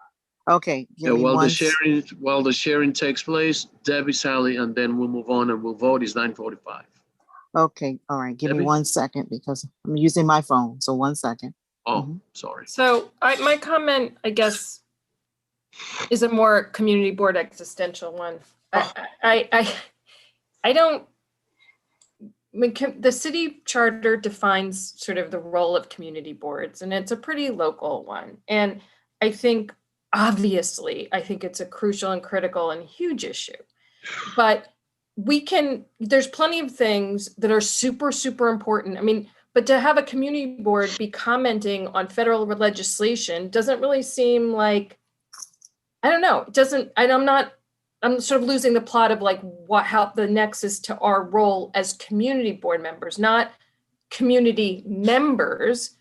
Okay. Yeah, while the sharing takes place, Debbie, Sally, and then we'll move on and we'll vote. It's 9:45. Okay. All right. Give me 1 second because I'm using my phone. So 1 second. Oh, sorry. So my comment, I guess, is a more community board existential one. I don't. The city charter defines sort of the role of community boards, and it's a pretty local one. And I think, obviously, it's a crucial and critical and huge issue. But there's plenty of things that are super, super important. I mean, but to have a community board be commenting on federal legislation doesn't really seem like, I don't know, it doesn't, I'm sort of losing the plot of like how the nexus to our role as community board members, not community members,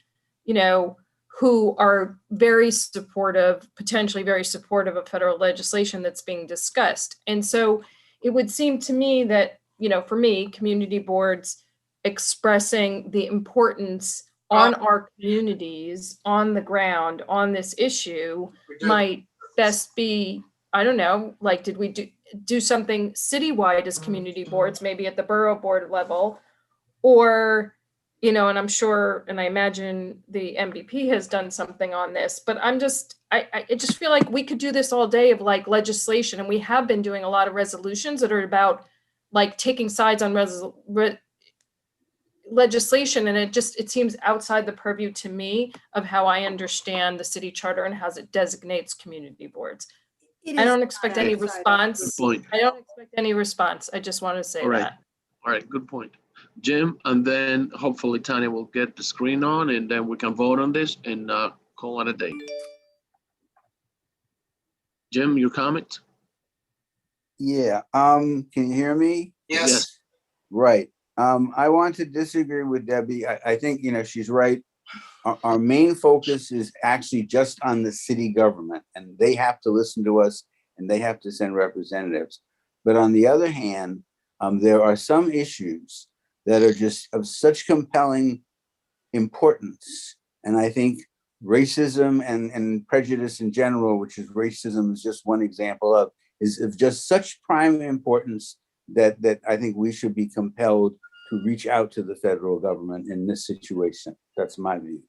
who are very supportive, potentially very supportive of federal legislation that's being discussed. And so it would seem to me that, for me, community boards expressing the importance on our communities, on the ground, on this issue might best be, I don't know, like, did we do something citywide as community boards, maybe at the borough board level, or, and I'm sure, and I imagine the MDP has done something on this, but I just feel like we could do this all day of like legislation, and we have been doing a lot of resolutions that are about like taking sides on legislation, and it seems outside the purview to me of how I understand the city charter and how it designates community boards. I don't expect any response. I don't expect any response. I just want to say that. All right, good point. Jim, and then hopefully Tanya will get the screen on, and then we can vote on this and call it a day. Jim, your comment? Yeah, can you hear me? Yes. Right. I want to disagree with Debbie. I think, she's right. Our main focus is actually just on the city government, and they have to listen to us and they have to send representatives. But on the other hand, there are some issues that are just of such compelling importance. And I think racism and prejudice in general, which is racism is just one example of, is of just such prime importance that I think we should be compelled to reach out to the federal government in this situation. That's my view.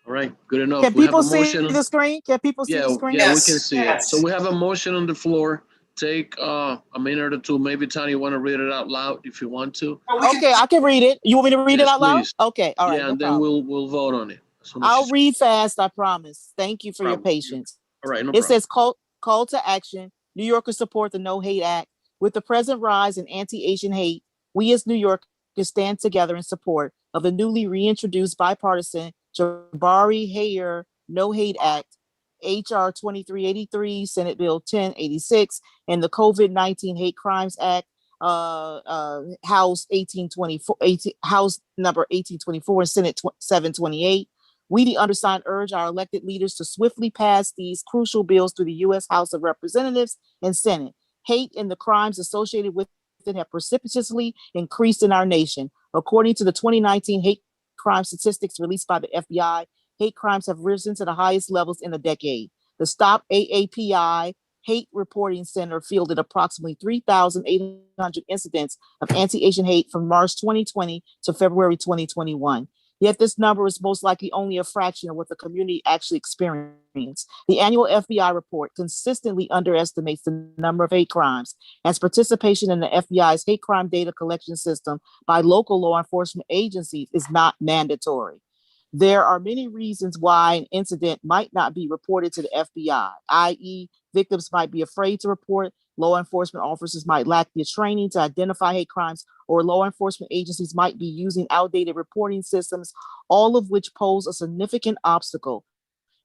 All right, good enough. Can people see the screen? Can people see the screen? Yeah, we can see it. So we have a motion on the floor. Take a minute or two. Maybe Tanya, you want to read it out loud if you want to. Okay, I can read it. You want me to read it out loud? Please. Okay, all right. Yeah, no and then problem. we'll vote on it. I'll read fast, I promise. Thank you for your patience. All right, no It problem. says call to action. New Yorkers support the No Hate Act. With the present rise in anti-Asian hate, we as New Yorkers stand together in support of the newly reintroduced bipartisan Jabari-Hayer No Hate Act, HR 2383, Senate Bill 1086, and the COVID-19 Hate Crimes Act, House 1824, House number 1824 and Senate 728. We, the undersigned, urge our elected leaders to swiftly pass these crucial bills through the U.S. House of Representatives and Senate. Hate and the crimes associated with it have precipitously increased in our nation. According to the 2019 hate crime statistics released by the FBI, hate crimes have risen to the highest levels in a decade. The Stop AAPI Hate Reporting Center fielded approximately 3,800 incidents of anti-Asian hate from March 2020 to February 2021. Yet this number is most likely only a fraction of what the community actually experienced. The annual FBI report consistently underestimates the number of hate crimes, as participation in the FBI's hate crime data collection system by local law enforcement agencies is not mandatory. There are many reasons why an incident might not be reported to the FBI, i.e., victims might be afraid to report, law enforcement officers might lack the training to identify hate crimes, or law enforcement agencies might be using outdated reporting systems, all of which pose a significant obstacle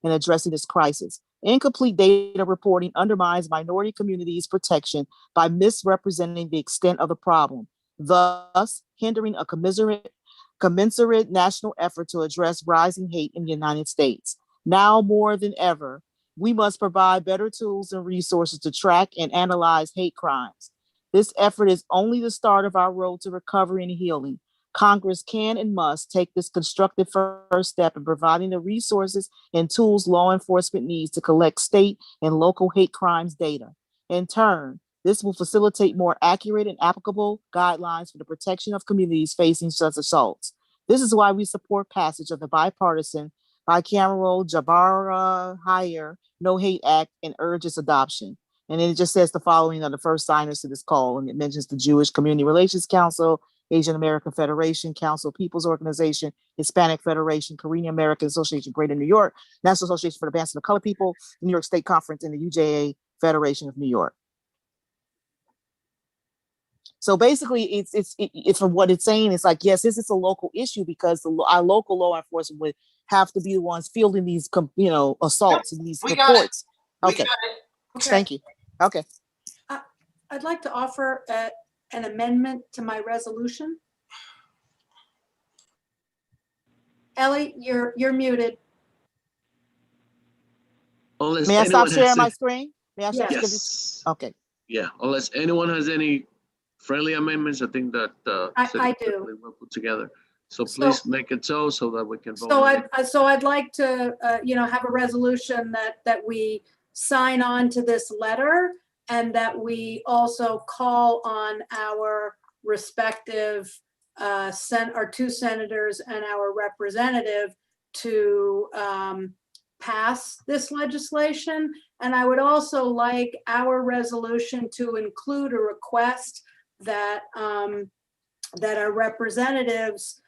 in addressing this crisis. Incomplete data reporting undermines minority communities' protection by misrepresenting the extent of the problem, thus hindering a commensurate national effort to address rising hate in the United States. Now more than ever, we must provide better tools and resources to track and analyze hate crimes. This effort is only the start of our road to recovery and healing. Congress can and must take this constructive first step in providing the resources and tools law enforcement needs to collect state and local hate crimes data. In turn, this will facilitate more accurate and applicable guidelines for the protection of communities facing such assaults. This is why we support passage of the bipartisan, bicameral Jabari-Hayer No Hate Act and urge its adoption. And then it just says the following are the first signers to this call, and it mentions the Jewish Community Relations Council, Asian American Federation Council, People's Organization, Hispanic Federation, Korean American Association, Greater New York, National Association for the Advancement of Colored People, New York State Conference, and the UJA Federation of New York. So basically, it's from what it's saying, it's like, yes, this is a local issue because our local law enforcement would have to be the ones fielding these, assaults and these reports. Okay. Thank you. Okay. I'd like to offer an amendment to my resolution. Ellie, you're muted. May I stop sharing my screen? May I stop? Yes. Okay. Yeah, unless anyone has any friendly amendments, I think that I do. We'll put together. So please make it so that we can vote. So I'd like to have a resolution that we sign on to this letter, and that we also call on our respective our two senators and our representative to pass this legislation. And I would also like our resolution to include a request that that our representatives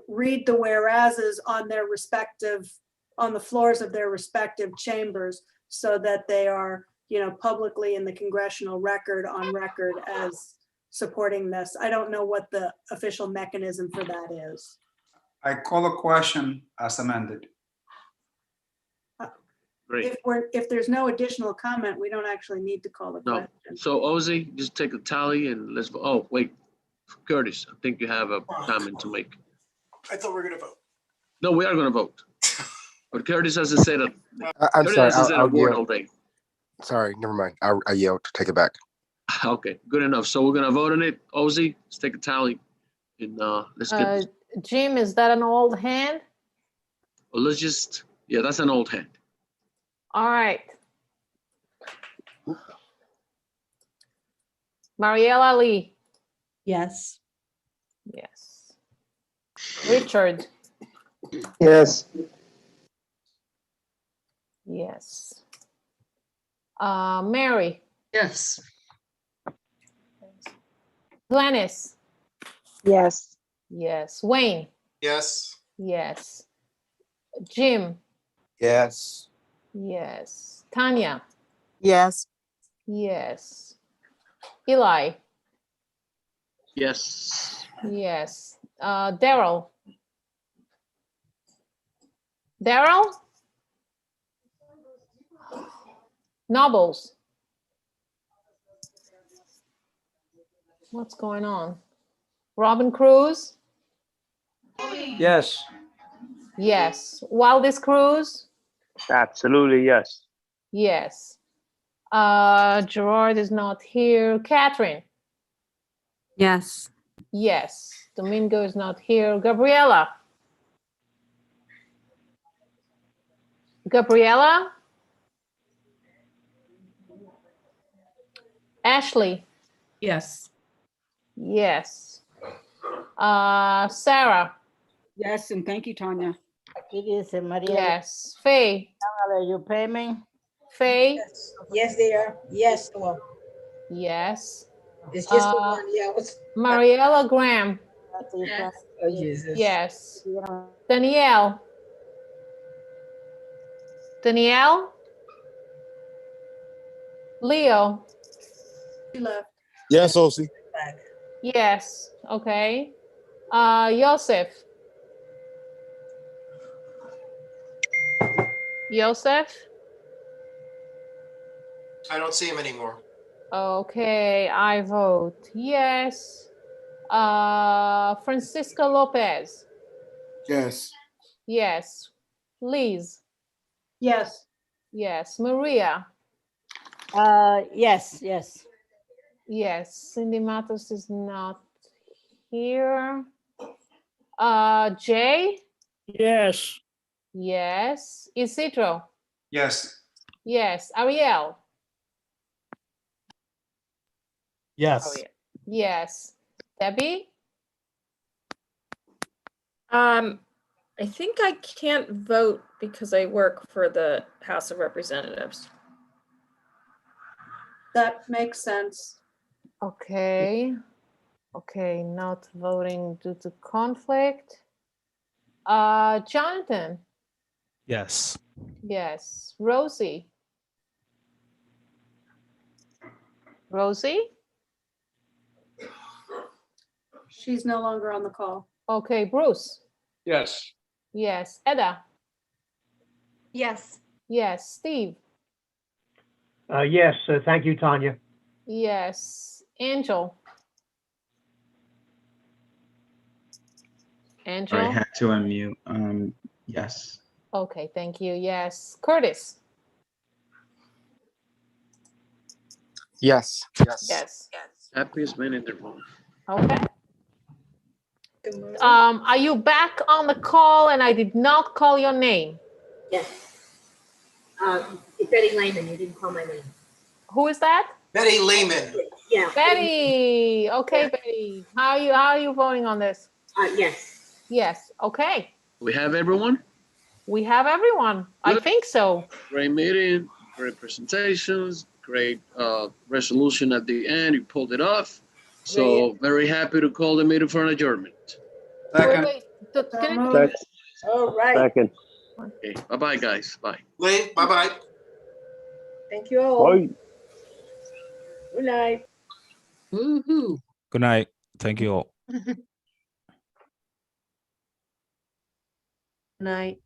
read the whereases on their respective, on the floors of their respective chambers so that they are, you know, publicly in the congressional record on record as supporting this. I don't know what the official mechanism for that is. I call a question as amended. Great. If there's no additional comment, we don't actually need to call the No. question. So Ozzy, just take a tally and let's, oh, wait, Curtis, I think you have a comment to make. I thought we were gonna vote. No, we are gonna vote. But Curtis hasn't said a, I'm Curtis sorry. hasn't said a I'll word yield. all day. Sorry, never mind. I yield. Take it back. Okay, good enough. So we're gonna vote on it. Ozzy, let's take a tally and let's get this. Jim, is that an old hand? Well, let's just, yeah, that's an old hand. All right. Mariella Lee. Yes. Yes. Richard. Yes. Yes. Mary. Yes. Glennis. Yes. Yes. Wayne. Yes. Yes. Jim. Yes. Yes. Tanya. Yes. Yes. Eli. Yes. Yes. Daryl. Daryl? Nobles. What's going on? Robin Cruz? Yes. Yes. Wildest Cruz? Absolutely, yes. Yes. Gerard is not here. Catherine? Yes. Yes. Domingo is not here. Gabriela? Gabriela? Ashley? Yes. Yes. Sarah? Yes, and thank you, Tanya. Aquí dice María. Yes. Faye? You pay me? Faye? Yes. Yes, they are. Yes. Well, Yes. it's just the one. Yeah. Mariella Graham? Yes. Oh, Jesus. Yes. Danielle? Danielle? Leo? She left. Yes, Osi. Yes. Okay. Joseph? Joseph? I don't see him anymore. Okay, I vote yes. Francisco Lopez? Yes. Yes. Liz? Yes. Yes. Maria? Yes, yes. Yes. Cindy Matos is not here. Jay? Yes. Yes. Isidro? Yes. Yes. Ariel? Yes. Yes. Debbie? I think I can't vote because I work for the House of Representatives. That makes sense. Okay. Okay, not voting due to conflict. Jonathan? Yes. Yes. Rosie? Rosie? She's no longer on the call. Okay, Bruce? Yes. Yes. Edda? Yes. Yes. Steve? Yes, thank you, Tanya. Yes. Angel? I Angel? had to unmute. Yes. Okay, thank you. Yes. Curtis? Yes. Yes. Yes. Happiest man in the room. Okay. Are you back on the call and I did not call your name? Yes. It's Betty Lehman. You didn't call my name. Who is that? Betty Lehman. Yeah. Betty. Okay, yeah. Betty. How are you voting on this? Yes. Yes. Okay. We have everyone? We have everyone. Good. I think so. Great meeting, great presentations, great resolution at the end. You pulled it off. So very happy to call the meeting for an adjournment. Second. Wait, wait, can I- Moved. All right. Second. Okay, bye-bye, guys. Bye. Lee, bye-bye. Thank you all. Bye. Good night. Woo-hoo. Good night. Thank you all. Night.